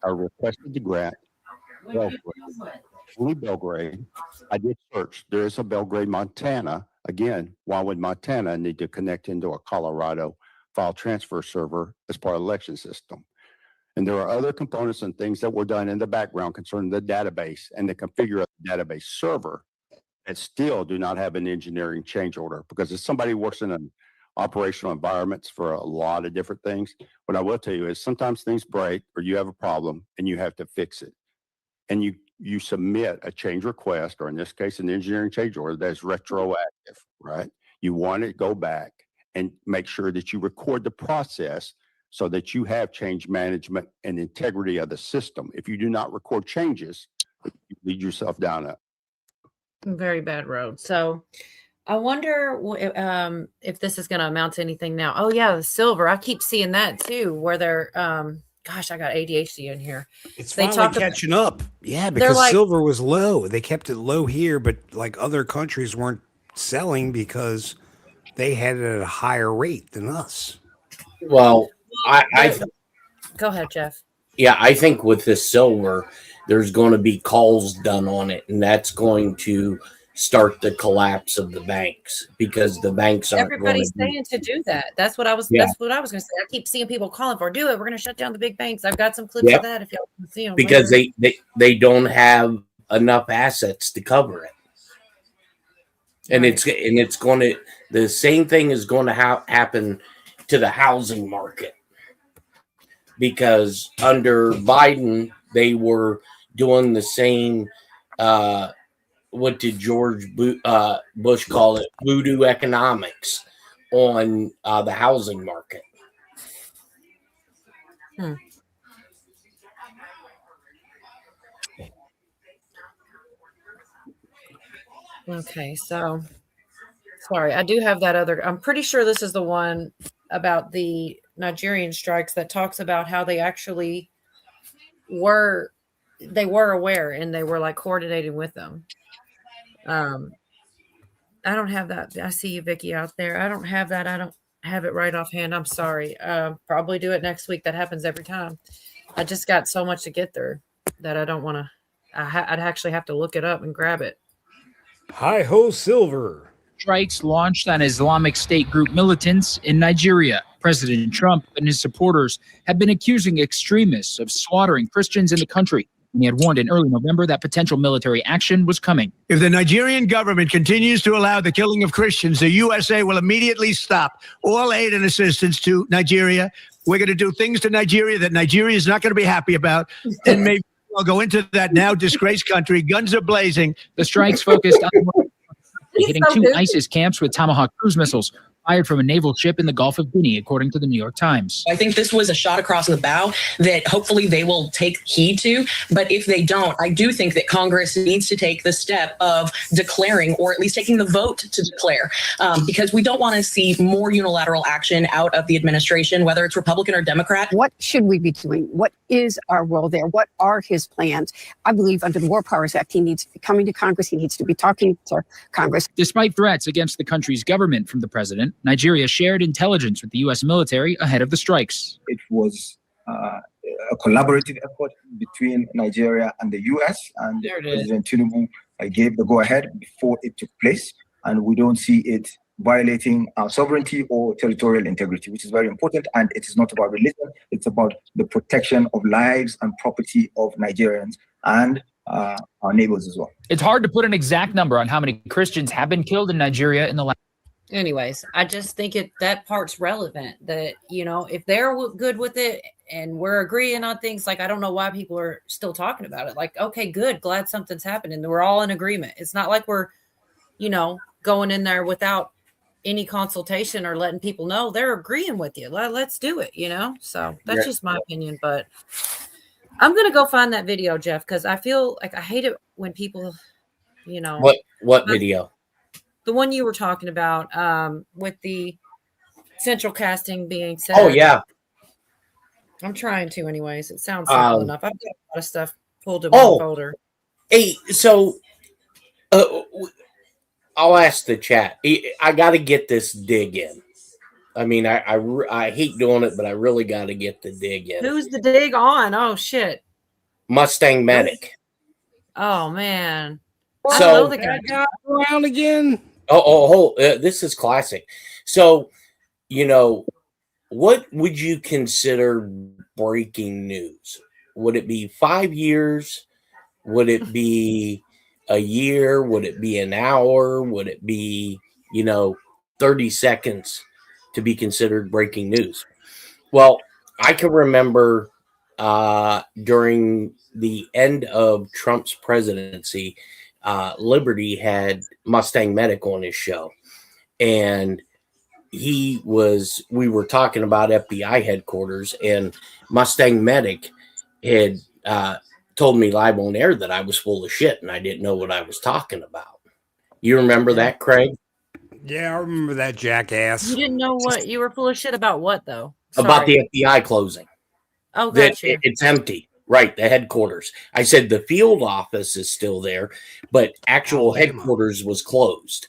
or requested to grant Belgrade. Only Belgrade. I did search. There is a Belgrade, Montana. Again, why would Montana need to connect into a Colorado file transfer server as part of the election system? And there are other components and things that were done in the background concerning the database and the configure of the database server that still do not have an engineering change order. Because if somebody works in an operational environments for a lot of different things, what I will tell you is sometimes things break or you have a problem and you have to fix it. and you submit a change request, or in this case, an engineering change order that's retroactive, right? You want to go back and make sure that you record the process so that you have change management and integrity of the system. If you do not record changes, you lead yourself down a very bad road. So I wonder if this is going to amount to anything now. Oh yeah, the silver. I keep seeing that too, where they're gosh, I got ADHD in here. It's They finally talk about- catching up. Yeah, They're because like- silver was low. They kept it low here, but like other countries weren't selling because they had it at a higher rate than us. Well, I Go ahead, Jeff. yeah, I think with this silver, there's going to be calls done on it, and that's going to start the collapse of the banks because the banks aren't Everybody's going to saying to do that. That's what I was. Yeah. That's what I was going to say. I keep seeing people calling for do it. We're going to shut down the big banks. I've got some clips Yep. of that if y'all can see them. because later. they don't have enough assets to cover it, and it's going to the same thing is going to happen to the housing market because under Biden they were doing the same. What did George Bush call it? Voodoo economics on the housing market. Okay, so sorry, I do have that other. I'm pretty sure this is the one about the Nigerian strikes that talks about how they actually were aware and they were like coordinating with them. I don't have that. I see you, Vicky, out there. I don't have that. I don't have it right offhand. I'm sorry. Probably do it next week. That happens every time. I just got so much to get through that I don't want to. I'd actually have to look it up and grab it. Hi ho, silver. Strikes launched on Islamic State group militants in Nigeria. President Trump and his supporters have been accusing extremists of slaughtering Christians in the country. And he had warned in early November that potential military action was coming. If the Nigerian government continues to allow the killing of Christians, the USA will immediately stop all aid and assistance to Nigeria. We're going to do things to Nigeria that Nigeria is not going to be happy about. And maybe we'll go into that now disgraced country. Guns are blazing. The strikes focused on hitting so two good. ISIS camps with Tomahawk cruise missiles fired from a naval ship in the Gulf of Guinea, according to the New York Times. I think this was a shot across the bow that hopefully they will take heed to. But if they don't, I do think that Congress needs to take the step of declaring, or at least taking the vote to declare, because we don't want to see more unilateral action out of the administration, whether it's Republican or Democrat. What should we be doing? What is our role there? What are his plans? I believe under the War Powers Act, he needs to be coming to Congress. He needs to be talking to Congress. Despite threats against the country's government from the president, Nigeria shared intelligence with the U.S. military ahead of the strikes. It was a collaborative effort between Nigeria and the U.S. and There it is. President Tinubu gave the go-ahead before it took place, and we don't see it violating our sovereignty or territorial integrity, which is very important. And it is not about religion; it's about the protection of lives and property of Nigerians and our neighbors as well. It's hard to put an exact number on how many Christians have been killed in Nigeria in the last. Anyways, I just think that part's relevant. That if they're good with it and we're agreeing on things, like I don't know why people are still talking about it. Like, okay, good, glad something's happening. We're all in agreement. It's not like we're, going in there without any consultation or letting people know they're agreeing with you. Let's do it. So that's Yeah. just my opinion. But I'm gonna go find that video, Jeff, because I feel like I hate it when people, What video? the one you were talking about with the central casting being said. Oh yeah. I'm trying to anyways. It sounds simple enough. I've got a lot of stuff pulled in Oh. one folder. Hey, so I'll ask the chat. I got to get this dig in. I mean, I hate doing it, but I really got to get the dig in. Who's the dig on? Oh shit. Mustang Medic. Oh man. So- I don't know the guy. That guy around again. This is classic. So, what would you consider breaking news? Would it be 5 years? Would it be a year? Would it be an hour? Would it be, 30 seconds to be considered breaking news? Well, I can remember during the end of Trump's presidency, Liberty had Mustang Medic on his show, and we were talking about FBI headquarters, and Mustang Medic had told me live on air that I was full of shit and I didn't know what I was talking about. You remember that, Craig? Yeah, I remember that jackass. You didn't know what you were full of shit about. What though? About Sorry. the FBI closing. Oh, That gotcha. it's empty. Right, the headquarters. I said the field office is still there, but actual headquarters was closed.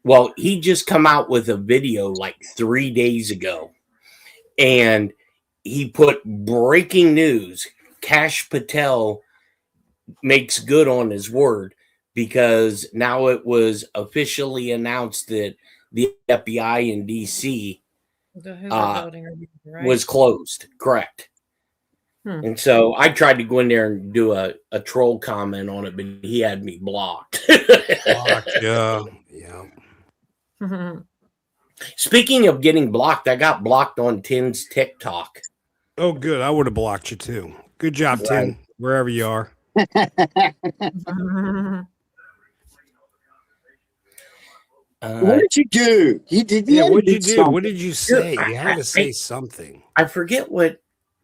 Well, he just come out with a video like 3 days ago, and he put breaking news. Kash Patel makes good on his word, because now it was officially announced that the FBI in DC was closed. Correct. And so I tried to go in there and do a troll comment on it, but he had me blocked. Yeah. Speaking of getting blocked, I got blocked on Tim's TikTok. Oh, good. I would have blocked you too. Good job, Tim, Right. wherever you are. What did you do? You did. Yeah, had to what did you do? something. What did you say? You had to say something. I forget what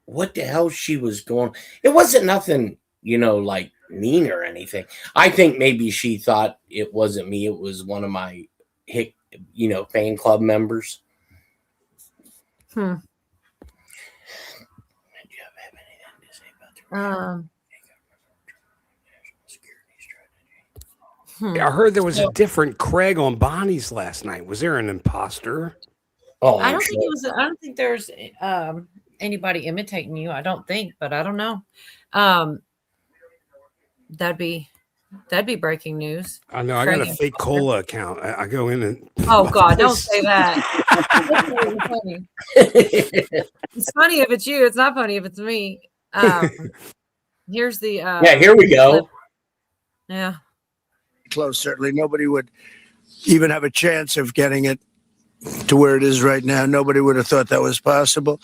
the hell she was going. It wasn't nothing, like mean or anything. I think maybe she thought it wasn't me. It was one of my fan club members. I heard there was a different Craig on Bonnie's last night. Was there an imposter? Oh, I don't think it was. I don't think there's anybody imitating you. I don't think, but I don't know. That'd be breaking news. I know. I got a fake cola account. I go in and. Oh God! Don't say that. It's funny. It's funny if it's you. It's not funny if it's me. Here's the. Yeah, here we go. clip. Yeah. Close, certainly. Nobody would even have a chance of getting it to where it is right now. Nobody would have thought that was possible.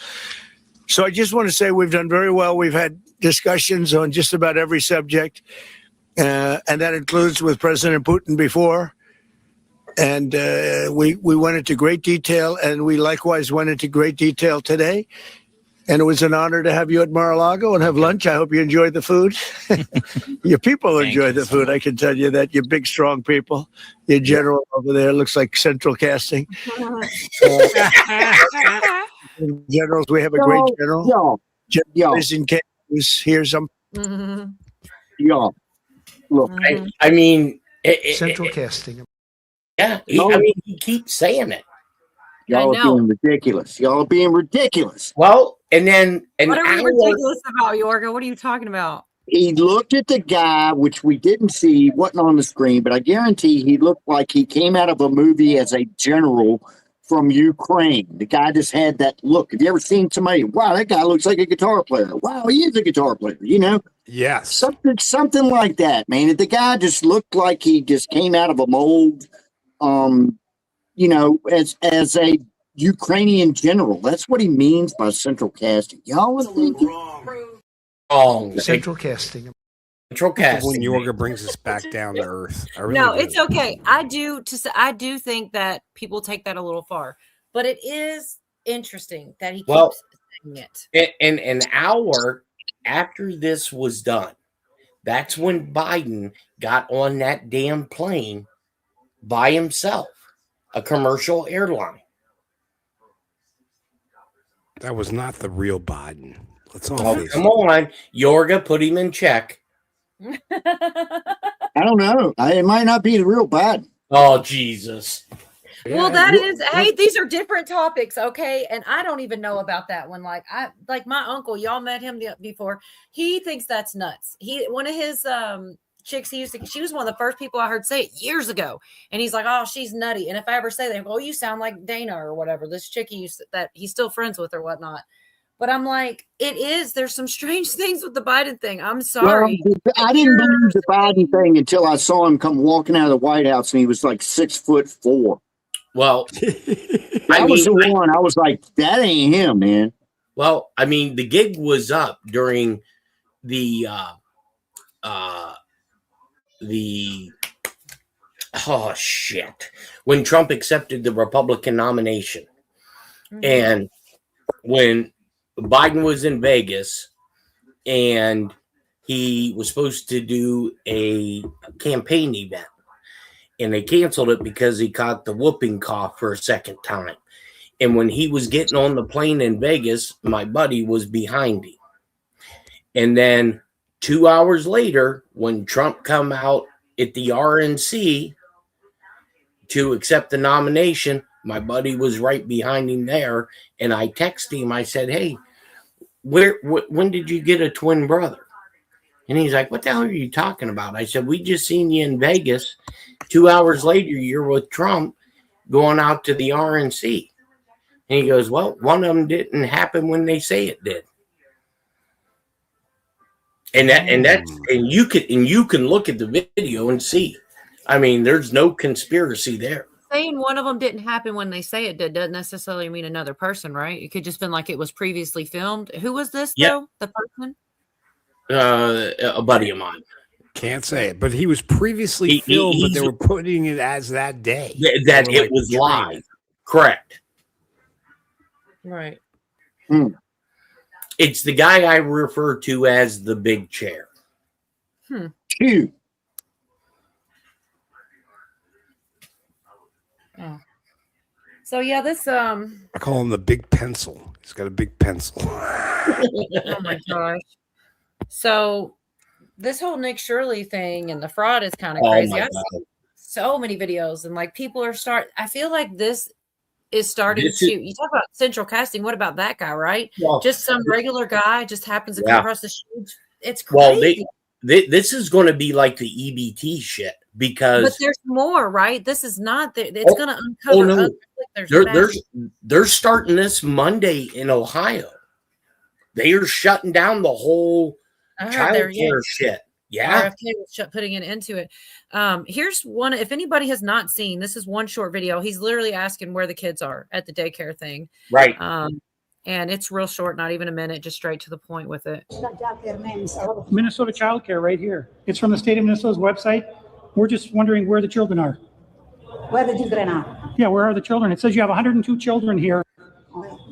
So I just want to say we've done very well. We've had discussions on just about every subject, and that includes with President Putin before. And we went into great detail, and we likewise went into great detail today. And it was an honor to have you at Mar-a-Lago and have lunch. I hope you enjoyed the food. Your people enjoyed the food. I can tell you that. You're big, strong people. Your general over there looks like Central Casting. Generals, we have a great general. Generals in case here's some. Y'all, look. I mean, Central Casting. Yeah, he keeps saying it. Y'all are being ridiculous. Y'all are being ridiculous. Well, and then What are we ridiculous about, Yorga? What are you talking about? He looked at the guy, which we didn't see, wasn't on the screen, but I guarantee he looked like he came out of a movie as a general from Ukraine. The guy just had that look. Have you ever seen somebody? Wow, that guy looks like a guitar player. Wow, he is a guitar player. Yes, something like that, man. The guy just looked like he just came out of a mold. As a Ukrainian general. That's what he means by Central Casting. Y'all are thinking wrong. Central Casting. Central Casting. When Yorga brings us back down to earth. No, it's okay. I do think that people take that a little far, but it is interesting that he keeps saying it. And an hour after this was done, that's when Biden got on that damn plane by himself, a commercial airline. That was not the real Biden. Let's all face Come on, Yorga, put him in check. I don't know. It might not be the real Biden. Oh, Jesus. Well, that is, hey, these are different topics, okay? And I don't even know about that one. Like my uncle, y'all met him before. He thinks that's nuts. One of his chicks, she was one of the first people I heard say it years ago. And he's like, oh, she's nutty. And if I ever say that, oh, you sound like Dana or whatever, this chick that he's still friends with or whatnot. But I'm like, there's some strange things with the Biden thing. I'm sorry. Well, I didn't believe the Biden thing until I saw him come walking out of the White House and he was like 6'4". Well, I was the one. I was like, that ain't him, man. Well, I mean, the gig was up during the oh shit, when Trump accepted the Republican nomination. And when Biden was in Vegas and he was supposed to do a campaign event, and they canceled it because he caught the whooping cough for a second time. And when he was getting on the plane in Vegas, my buddy was behind him. And then 2 hours later, when Trump come out at the RNC to accept the nomination, my buddy was right behind him there. And I texted him. I said, hey, when did you get a twin brother? And he's like, what the hell are you talking about? I said, we just seen you in Vegas. 2 hours later, you're with Trump going out to the RNC. And he goes, well, one of them didn't happen when they say it did. And you can look at the video and see. I mean, there's no conspiracy there. Saying one of them didn't happen when they say it did doesn't necessarily mean another person, right? It could just been like it was previously filmed. Who was this though? The person? A buddy of mine. Can't say it, but he was previously filmed, but they were putting it as that day. That it was live. Correct. Right. It's the guy I refer to as the big chair. Cute. Oh. So yeah, this I call him the big pencil. He's got a big pencil. Oh my gosh. So this whole Nick Shirley thing and the fraud is kind of crazy. I've seen so many videos and like people are I feel like this is starting you talk about central casting. What about that guy, right? Well, just some regular guy just happens to come across the street. It's crazy. Well, this is going to be like the EBT shit because but there's more, right? This is not it's going to uncover. They're starting this Monday in Ohio. They are shutting down the whole child care shit. Yeah. RFK was putting it into it. Here's one. If anybody has not seen, this is one short video. He's literally asking where the kids are at the daycare thing. Right. And it's real short, not even a minute, just straight to the point with it. Minnesota Child Care right here. It's from the state of Minnesota's website. We're just wondering where the children are. Where the children are? Yeah, where are the children? It says you have 102 children here,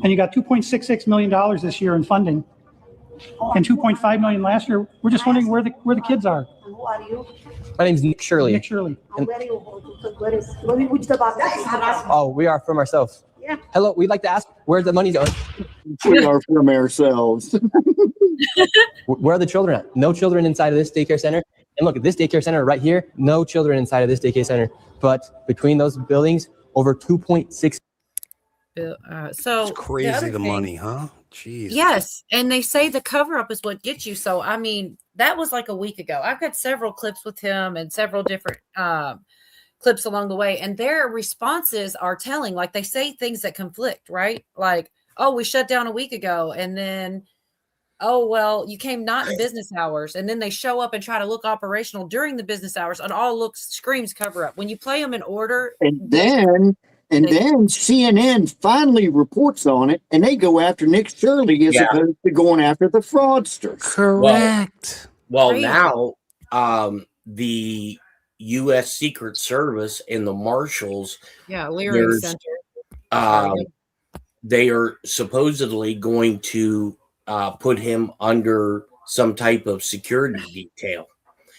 and you got $2.66 million this year in funding, and $2.5 million last year. We're just wondering where the kids are. And who are you? My name's Nick Shirley. Nick Shirley. And where are you? Which department? Oh, we are from ourselves. Yeah. Hello, we'd like to ask where's the money going? We are from ourselves. Where are the children at? No children inside of this daycare center. And look at this daycare center right here. No children inside of this daycare center. But between those buildings, over 2.6. So it's crazy the money, huh? Jeez. Yes, and they say the cover up is what gets you. So I mean, that was like a week ago. I've got several clips with him and several different clips along the way, and their responses are telling. Like they say things that conflict, right? Like, oh, we shut down a week ago, and then, oh well, you came not in business hours, and then they show up and try to look operational during the business hours, and all screams cover up. When you play them in order, and then CNN finally reports on it, and they go after Nick Shirley as opposed to going after the fraudsters. Correct. Well, now the U.S. Secret Service and the Marshals, Leary Center, they are supposedly going to put him under some type of security detail.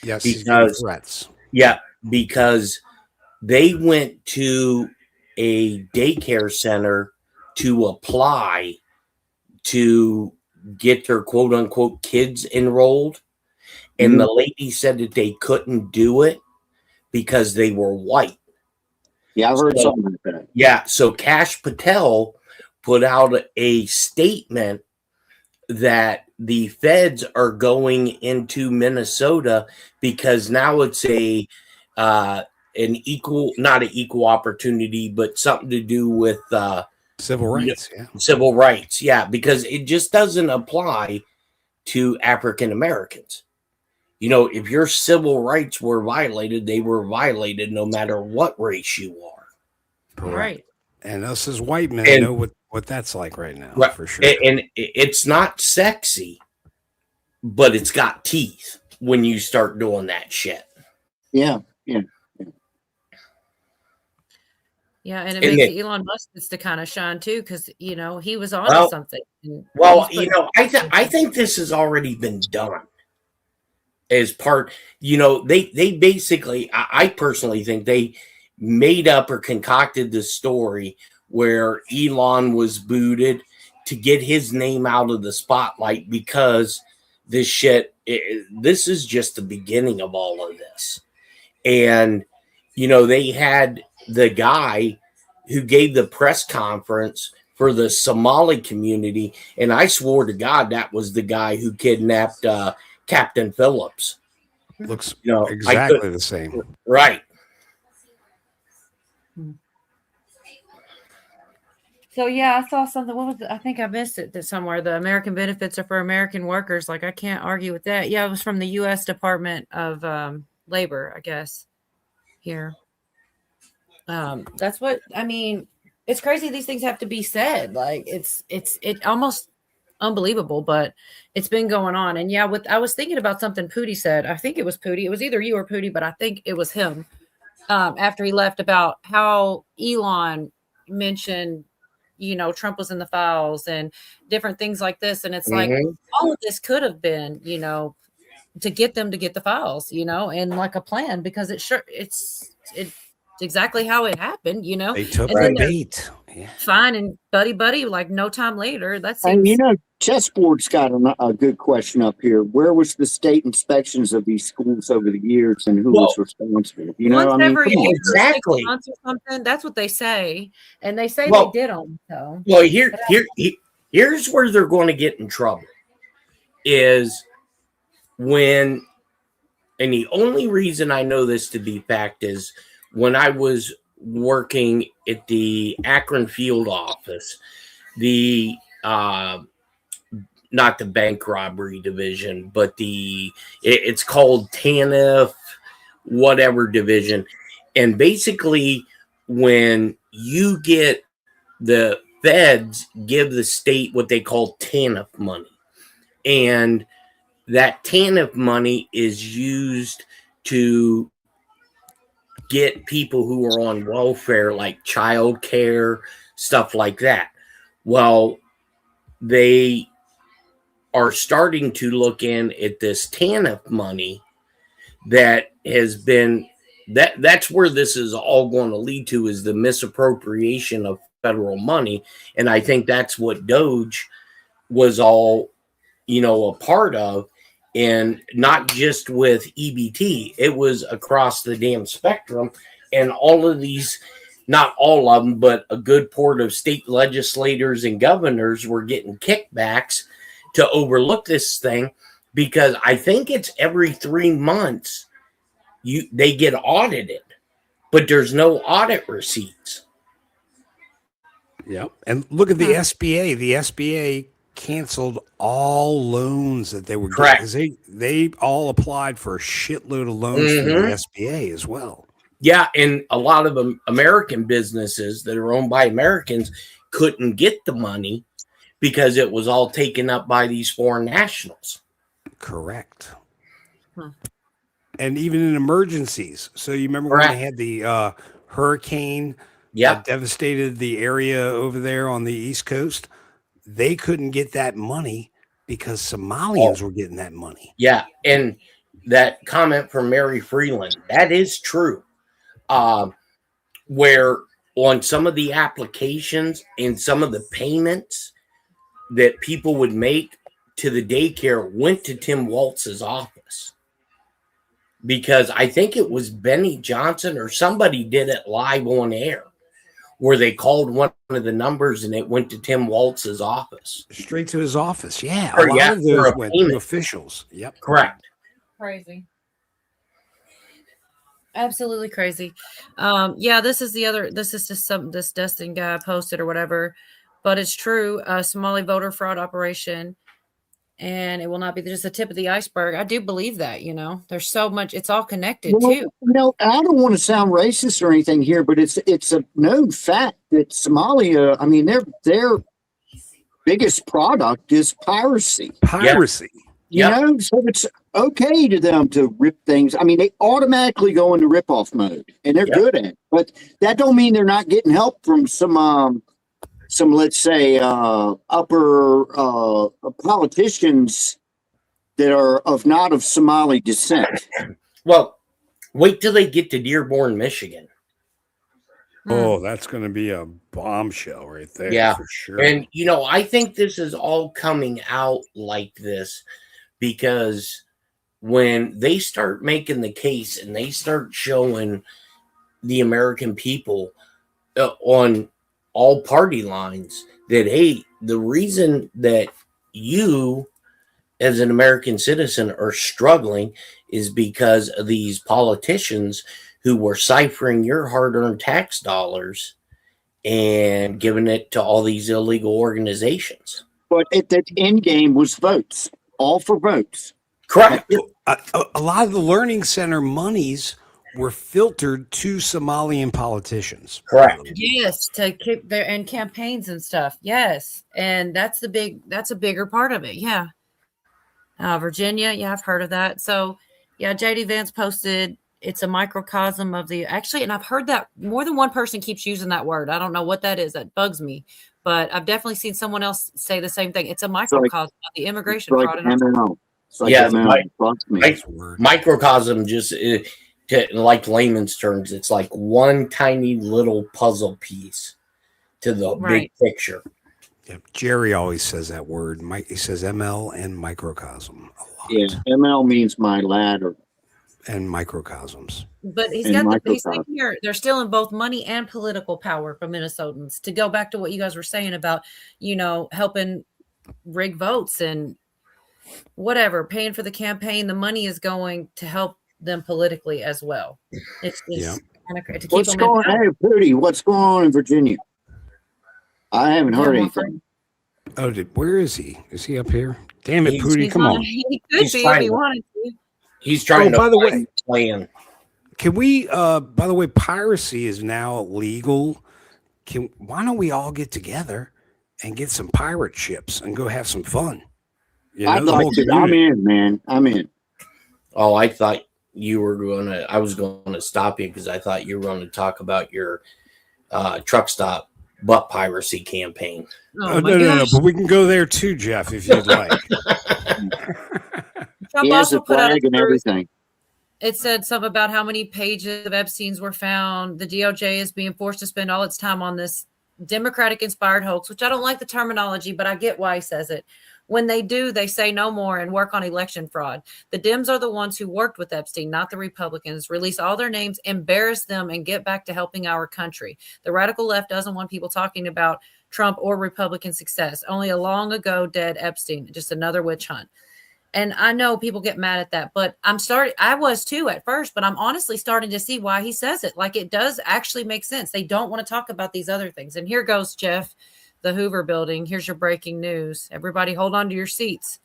Yes, because threats. Yeah, because they went to a daycare center to apply to get their quote unquote kids enrolled. And the lady said that they couldn't do it because they were white. Yeah, I've heard something like that. Yeah. So Kash Patel put out a statement that the feds are going into Minnesota because now it's not an equal opportunity, but something to do with civil rights. Yeah. Civil rights. Yeah. Because it just doesn't apply to African Americans. You know, if your civil rights were violated, they were violated no matter what race you are. Right. And us as white men know what what that's like right now, Right. for sure. And it's not sexy, but it's got teeth when you start doing that shit. Yeah, yeah. Yeah, and it And makes it- Elon Musk to kind of shine too, because he was on Well- something. And Well, he's putting- I think this has already been done as part. They basically, I personally think they made up or concocted the story where Elon was booted to get his name out of the spotlight because this shit. This is just the beginning of all of this, and they had the guy who gave the press conference for the Somali community, and I swore to God that was the guy who kidnapped Captain Phillips. Looks I exactly could- the same. Right. So yeah, I saw something. What was it? I think I missed it somewhere. The American benefits are for American workers. Like I can't argue with that. Yeah, it was from the U.S. Department of Labor, I guess. Here. That's what I mean. It's crazy these things have to be said. Like it's almost unbelievable, but it's been going on. And yeah, I was thinking about something Pooty said. I think it was Pooty. It was either you or Pooty, but I think it was him. After he left, about how Elon mentioned, Trump was in the files and different things like this. And it's like Mhm. all of this could have been, to get them to get the files, and like a plan, because it's exactly how it happened, They took and the then they're bait. Yeah. fine and buddy, like no time later. That And seems Chessboard's got a good question up here. Where was the state inspections of these schools over the years, and who was responsible? once every year, exactly. 6 months or something. That's what they say, and they say Well- they did them. So Well, here's where they're going to get in trouble. Is when, and the only reason I know this to be fact is when I was working at the Akron field office, the not the bank robbery division, but it's called TANF whatever division. And basically when you get the feds give the state what they call TANF money, and that TANF money is used to get people who are on welfare, like child care, stuff like that. Well, they are starting to look in at this TANF money that has been, that's where this is all going to lead to, is the misappropriation of federal money. And I think that's what Doge was all, a part of. And not just with EBT, it was across the damn spectrum. And all of these, not all of them, but a good port of state legislators and governors were getting kickbacks to overlook this thing, because I think it's every 3 months they get audited, but there's no audit receipts. Yep. And look at the SBA. The SBA canceled all loans that they were Correct. getting, 'cause they all applied for a shitload of loans from the SBA as well. Yeah, and a lot of them American businesses that are owned by Americans couldn't get the money because it was all taken up by these foreign nationals. Correct. And even in emergencies. So you remember when Correct. they had the hurricane Yep. that devastated the area over there on the East Coast? They couldn't get that money because Somalians were getting that money. Yeah, and that comment from Mary Freeland, that is true. Where on some of the applications and some of the payments that people would make to the daycare went to Tim Waltz's office. Because I think it was Benny Johnson or somebody did it live on air, where they called one of the numbers and it went to Tim Waltz's office. Straight to his office. Yeah. Or, A lot yeah, of for those a went to payment. officials. Yep. Correct. crazy. Absolutely crazy. Yeah, this is just something this Dustin guy posted or whatever, but it's true. Somali voter fraud operation. and it will not be just the tip of the iceberg. I do believe that, there's so much, it's all connected Well, too. I don't want to sound racist or anything here, but it's a known fact that Somalia, I mean, their biggest product is piracy. Piracy. So it's okay to them to rip things. I mean, they automatically go into rip-off mode, and they're good at it. But that don't mean they're not getting help from some let's say upper politicians that are not of Somali descent. Well, wait till they get to Dearborn, Michigan. Oh, that's going to be a bombshell right there. Yeah, for sure. And I think this is all coming out like this because when they start making the case and they start showing the American people on all party lines that, hey, the reason that you as an American citizen are struggling is because of these politicians who were ciphering your hard-earned tax dollars and giving it to all these illegal organizations. But that end game was votes, all for votes. Correct. A lot of the Learning Center monies were filtered to Somalian politicians. Correct. Yes, to keep their and campaigns and stuff. Yes, and that's a bigger part of it. Yeah. Virginia, yeah, I've heard of that. So, yeah, JD Vance posted, it's a microcosm of and I've heard that more than one person keeps using that word. I don't know what that is. That bugs me. But I've definitely seen someone else say the same thing. It's a microcosm of the immigration fraud. Microcosm just, like layman's terms, it's like one tiny little puzzle piece to the big picture. Yeah, Jerry always says that word. He says ML and microcosm a lot. Yeah, ML means my ladder. And microcosms. But he's saying here, they're still in both money and political power for Minnesotans. To go back to what you guys were saying about, helping rig votes and whatever, paying for the campaign, the money is going to help them politically as well. It's kind of to keep What's them going on? Hey, Pooty, what's going on in Virginia? I haven't heard anything. Oh, where is he? Is he up here? Damn it, Pooty, come on. He could be if he wanted to. He's trying to by the way, plan. Can we by the way, piracy is now legal. Why don't we all get together and get some pirate ships and go have some fun? I'd like to. I'm in, man. I'm in. Oh, I thought you were I was going to stop you because I thought you were going to talk about your truck stop butt piracy campaign. No, but we can go there too, Jeff, if you'd like. Trump also put out and everything. It said something about how many pages of Epstein's were found. The DOJ is being forced to spend all its time on this Democratic-inspired hoax, which I don't like the terminology, but I get why he says it. When they do, they say no more and work on election fraud. The Dems are the ones who worked with Epstein, not the Republicans. Release all their names, embarrass them, and get back to helping our country. The radical left doesn't want people talking about Trump or Republican success. Only a long ago dead Epstein, just another witch hunt. And I know people get mad at that, but I was too at first, but I'm honestly starting to see why he says it. Like, it does actually make sense. They don't want to talk about these other things. And here goes, Jeff, the Hoover building. Here's your breaking news. Everybody hold on to your seats.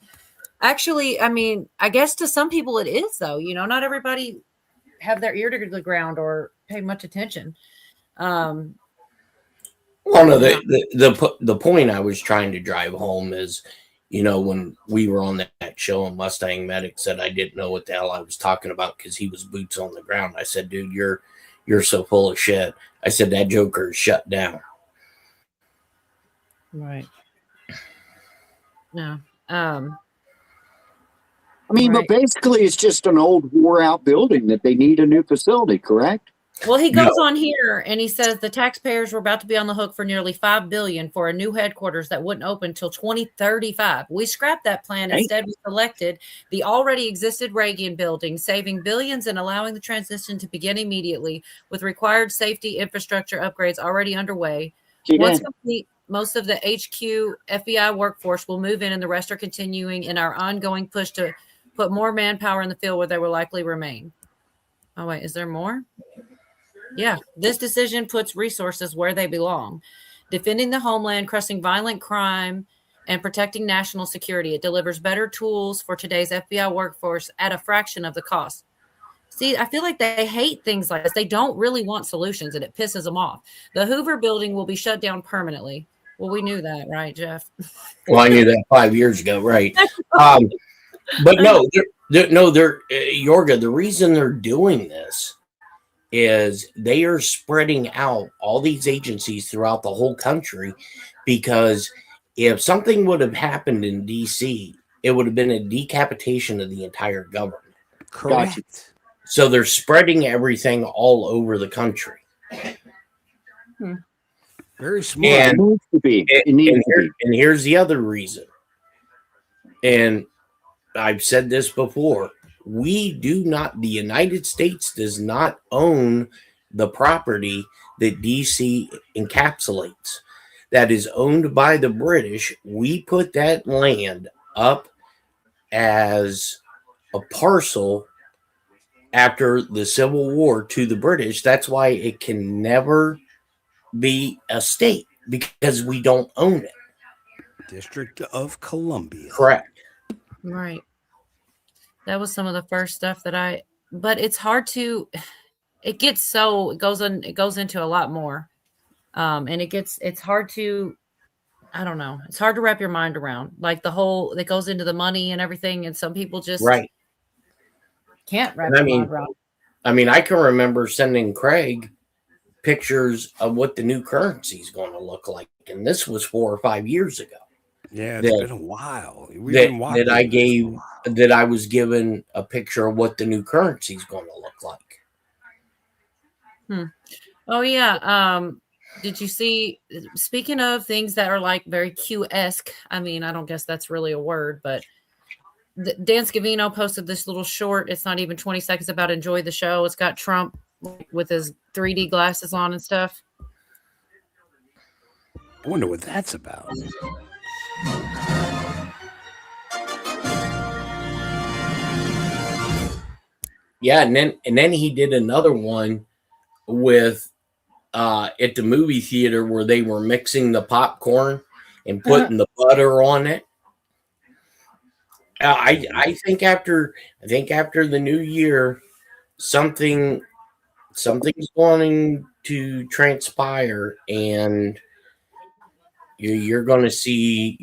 Actually, I mean, I guess to some people it is, though. Not everybody have their ear to the ground or pay much attention. Well, no, the point I was trying to drive home is, when we were on that show and Mustang Medic said I didn't know what the hell I was talking about because he was boots on the ground. I said, dude, you're so full of shit. I said, that Joker is shut down. Right. No. But basically it's just an old wore out building that they need a new facility, correct? Well, he goes on here and he says the taxpayers were about to be on the hook for nearly $5 billion for a new headquarters that wouldn't open until 2035. We scrapped that plan. Instead, we selected the already existed Reagan building, saving billions and allowing the transition to begin immediately with required safety infrastructure upgrades already underway. Once complete, most of the HQ FBI workforce will move in and the rest are continuing in our ongoing push to put more manpower in the field where they will likely remain. Oh, wait, is there more? Yeah, this decision puts resources where they belong. Defending the homeland, crushing violent crime, and protecting national security. It delivers better tools for today's FBI workforce at a fraction of the cost. See, I feel like they hate things like this. They don't really want solutions, and it pisses them off. The Hoover building will be shut down permanently. Well, we knew that, right, Jeff? Well, I knew that 5 years ago, right? But no, Yorga, the reason they're doing this is they are spreading out all these agencies throughout the whole country, because if something would have happened in DC, it would have been a decapitation of the entire government. Correct. Gotcha. So they're spreading everything all over the country. Very smart. And, It needs to be. It needs to be. and here's the other reason. And I've said this before. The United States does not own the property that DC encapsulates. That is owned by the British. We put that land up as a parcel after the Civil War to the British. That's why it can never be a state, because we don't own it. District of Columbia. Correct. Right. That was some of the first stuff that but it's hard to, it goes into a lot more. And it's hard to, I don't know. It's hard to wrap your mind around, like that goes into the money and everything. And some people just can't wrap their mind around. I mean, I can remember sending Craig pictures of what the new currency is going to look like. And this was 4 or 5 years ago. Yeah, it's been a while. That I was given a picture of what the new currency is going to look like. Oh yeah. Did you see, speaking of things that are like very Q-esque, I mean, I don't guess that's really a word, but Dan Scavino posted this little short. It's not even 20 seconds, about enjoy the show. It's got Trump with his 3D glasses on and stuff. I wonder what that's about. Yeah, and then he did another one with at the movie theater where they were mixing the popcorn and putting the butter on it. I think after the new year, something's going to transpire, and you're going to see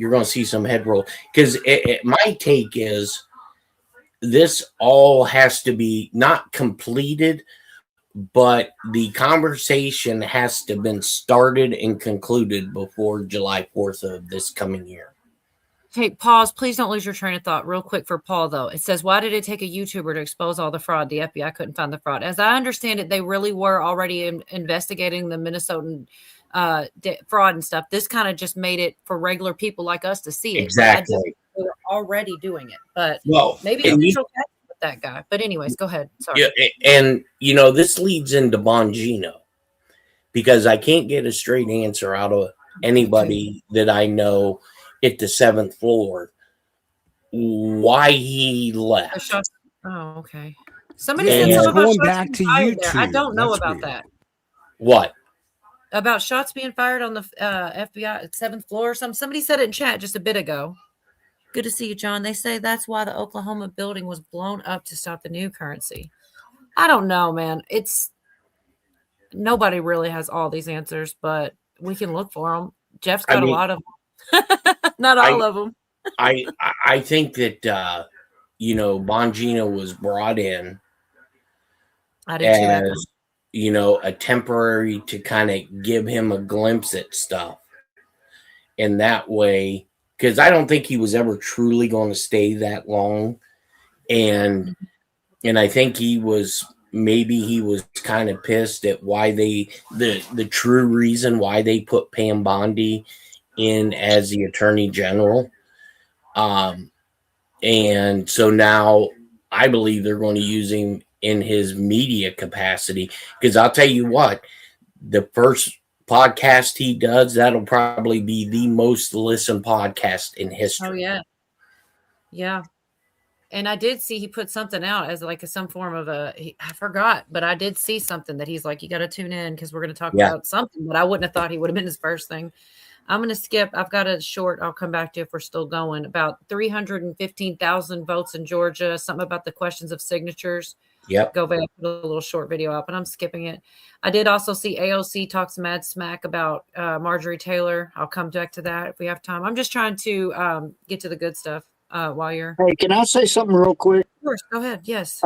some head roll. Because my take is this all has to be not completed, but the conversation has to have been started and concluded before July 4th of this coming year. Hey, pause. Please don't lose your train of thought. Real quick for Paul, though. It says, why did it take a YouTuber to expose all the fraud? The FBI couldn't find the fraud. As I understand it, they really were already investigating the Minnesotan fraud and stuff. This kind of just made it for regular people like us to see it. Exactly. They were already doing it. But maybe and it's okay with that guy. But anyways, go ahead. Sorry. Yeah, and this leads into Bongino, because I can't get a straight answer out of anybody that I know at the 7th floor why he left. Oh, okay. Somebody said something about going shots back being to fired there. I YouTube. don't know That's about weird. that. What? About shots being fired on the FBI at 7th floor or something. Somebody said it in chat just a bit ago. Good to see you, John. They say that's why the Oklahoma building was blown up to stop the new currency. I don't know, man. Nobody really has all these answers, but we can look for them. Jeff's got a lot of them. Not all of them. I think that Bongino was brought in as a temporary to kind of give him a glimpse at stuff, and that way, because I don't think he was ever truly going to stay that long, and I think he was kind of pissed at why the true reason why they put Pam Bondi in as the attorney general. And so now I believe they're going to use him in his media capacity, because I'll tell you what, the first podcast he does, that'll probably be the most listened podcast in history. Oh, yeah. Yeah. And I did see he put something out as like some form of I forgot, but I did see something that he's like, you got to tune in because we're going to talk about something, but I wouldn't have thought he would have been his first thing. I'm going to skip. I've got a short. I'll come back to if we're still going. About 315,000 votes in Georgia. Something about the questions of signatures. Yep. Go back, put a little short video up, and I'm skipping it. I did also see AOC talks mad smack about Marjorie Taylor. I'll come back to that if we have time. I'm just trying to get to the good stuff while you're. Hey, can I say something real quick? Of course, go ahead. Yes.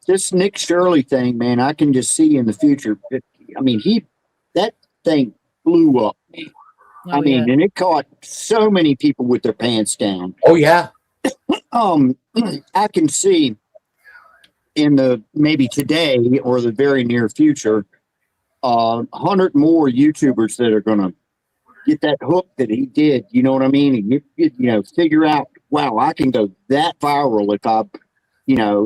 This Nick Shirley thing, man, I can just see in the future. That thing blew up. Oh, and it caught so many people with their pants down. Oh yeah. I can see in the maybe today or the very near future, 100 more YouTubers that are going to get that hook that he did. You know what I mean? And you figure out, wow, I can go that viral if I,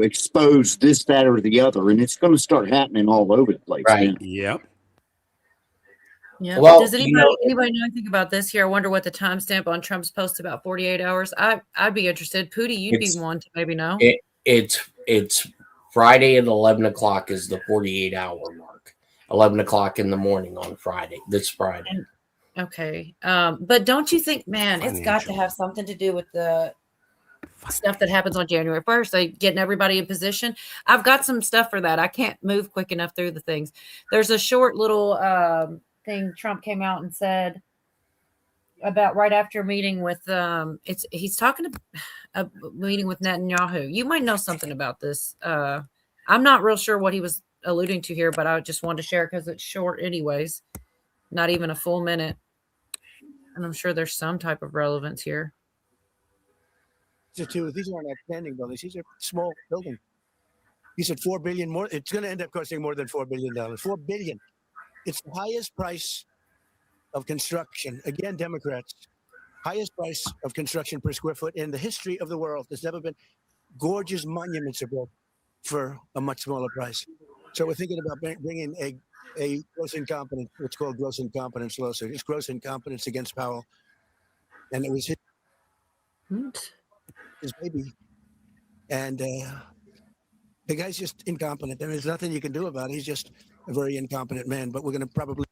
expose this, that, or the other, and it's going to start happening all over the place. Right. Man. Yep. Yeah. Well, Does anybody know anything about this here? I wonder what the timestamp on Trump's post about 48 hours. I'd be interested. Pootie, you'd be one to maybe know. It's Friday at 11 o'clock is the 48-hour mark. 11 o'clock in the morning on Friday. This Friday. Okay. But don't you think, man, it's got to have something to do with the stuff that happens on January 1st, like getting everybody in position. I've got some stuff for that. I can't move quick enough through the things. There's a short little thing Trump came out and said about right after a meeting with he's talking about a meeting with Netanyahu. You might know something about this. I'm not real sure what he was alluding to here, but I just wanted to share because it's short anyways, not even a full minute, and I'm sure there's some type of relevance here. These aren't outstanding buildings. These are small buildings. He said $4 billion more. It's going to end up costing more than $4 billion. $4 billion. It's the highest price of construction. Again, Democrats, highest price of construction per square foot in the history of the world. There's never been. Gorgeous monuments are built for a much smaller price. So we're thinking about bringing a gross incompetence, what's called gross incompetence lawsuit. It's gross incompetence against Powell, and it was his baby, and the guy's just incompetent. There's nothing you can do about it. He's just a very incompetent man. But we're going to probably.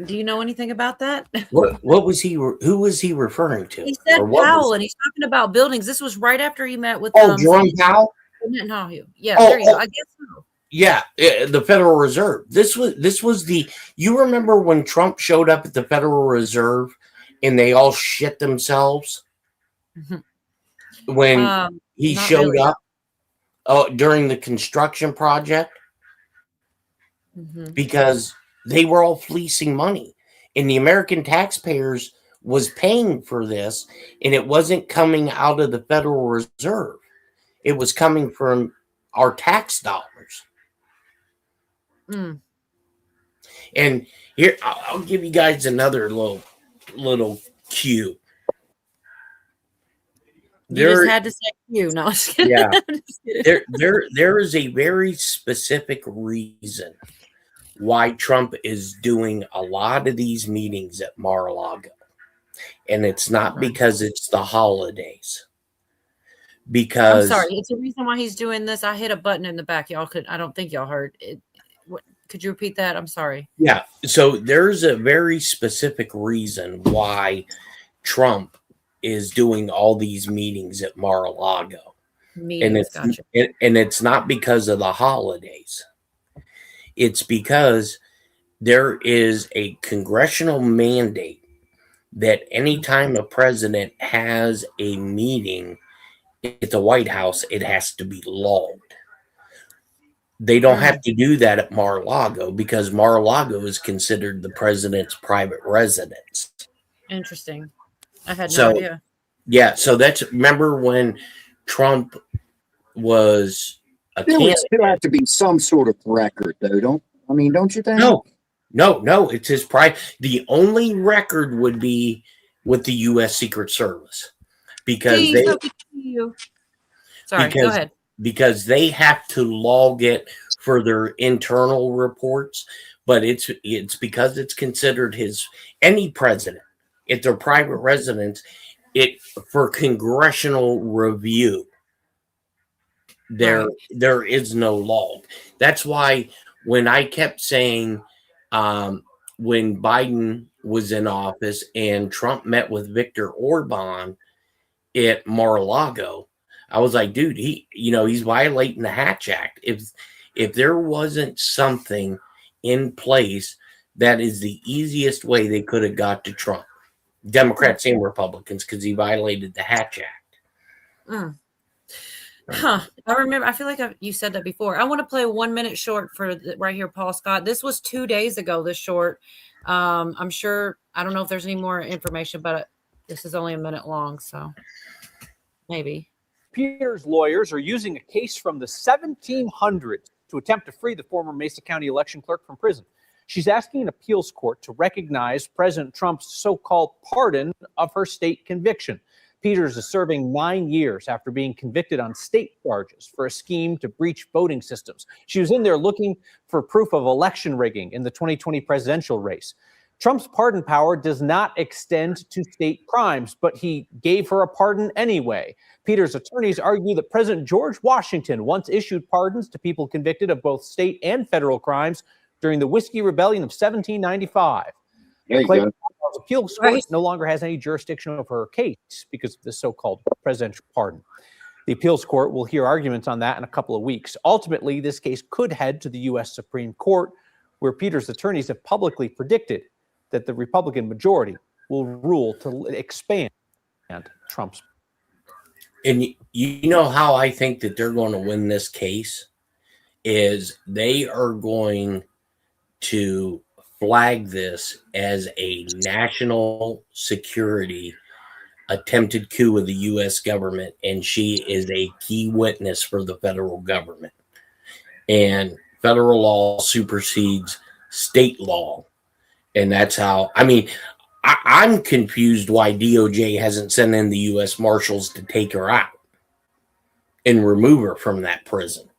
Do you know anything about that? What was he? Who was he referring to? He said Powell, and he's talking about buildings. This was right after he met with Jerome Powell. Netanyahu. Yeah, there you go. I guess so. Yeah, the Federal Reserve. This was the. You remember when Trump showed up at the Federal Reserve, and they all shit themselves when he showed up during the construction project because they were all fleecing money, and the American taxpayers was paying for this, and it wasn't coming out of the Federal Reserve. It was coming from our tax dollars. And here, I'll give you guys another little cue. You just had to say you. No, yeah. There is a very specific reason why Trump is doing a lot of these meetings at Mar-a-Lago. And it's not because it's the holidays. Because I'm sorry, it's a reason why he's doing this. I hit a button in the back. I don't think y'all heard it. Could you repeat that? I'm sorry. Yeah. So there's a very specific reason why Trump is doing all these meetings at Mar-a-Lago. And it's not because of the holidays. It's because there is a congressional mandate that anytime a president has a meeting at the White House, it has to be logged. They don't have to do that at Mar-a-Lago because Mar-a-Lago is considered the president's private residence. Interesting. I had no idea. Yeah, so remember when Trump was a candidate? There still have to be some sort of record, though. Don't you think? No, it's his private. The only record would be with the U.S. Secret Service because go ahead. Because they have to log it for their internal reports, but it's because it's considered any president at their private residence, for congressional review. There is no log. That's why when I kept saying when Biden was in office and Trump met with Viktor Orban at Mar-a-Lago, I was like, dude, he's violating the Hatch Act. If there wasn't something in place, that is the easiest way they could have got to Trump, Democrats and Republicans, because he violated the Hatch Act. Mm. Huh. I feel like you said that before. I want to play a 1 minute short for right here, Paul Scott. This was 2 days ago, this short. I'm sure, I don't know if there's any more information, but this is only a minute long, so maybe. Peter's lawyers are using a case from the 1700s to attempt to free the former Mesa County election clerk from prison. She's asking an appeals court to recognize President Trump's so-called pardon of her state conviction. Peters is serving 9 years after being convicted on state charges for a scheme to breach voting systems. She was in there looking for proof of election rigging in the 2020 presidential race. Trump's pardon power does not extend to state crimes, but he gave her a pardon anyway. Peters' attorneys argue that President George Washington once issued pardons to people convicted of both state and federal crimes during the Whiskey Rebellion of 1795. There you go. The appeals court no longer has any jurisdiction over her case because of the so-called presidential pardon. The appeals court will hear arguments on that in a couple of weeks. Ultimately, this case could head to the U.S. Supreme Court, where Peters' attorneys have publicly predicted that the Republican majority will rule to expand Trump's. And you know how I think that they're going to win this case is they are going to flag this as a national security attempted coup of the U.S. government, and she is a key witness for the federal government. And federal law supersedes state law. And that's how, I'm confused why DOJ hasn't sent in the U.S. Marshals to take her out and remove her from that prison.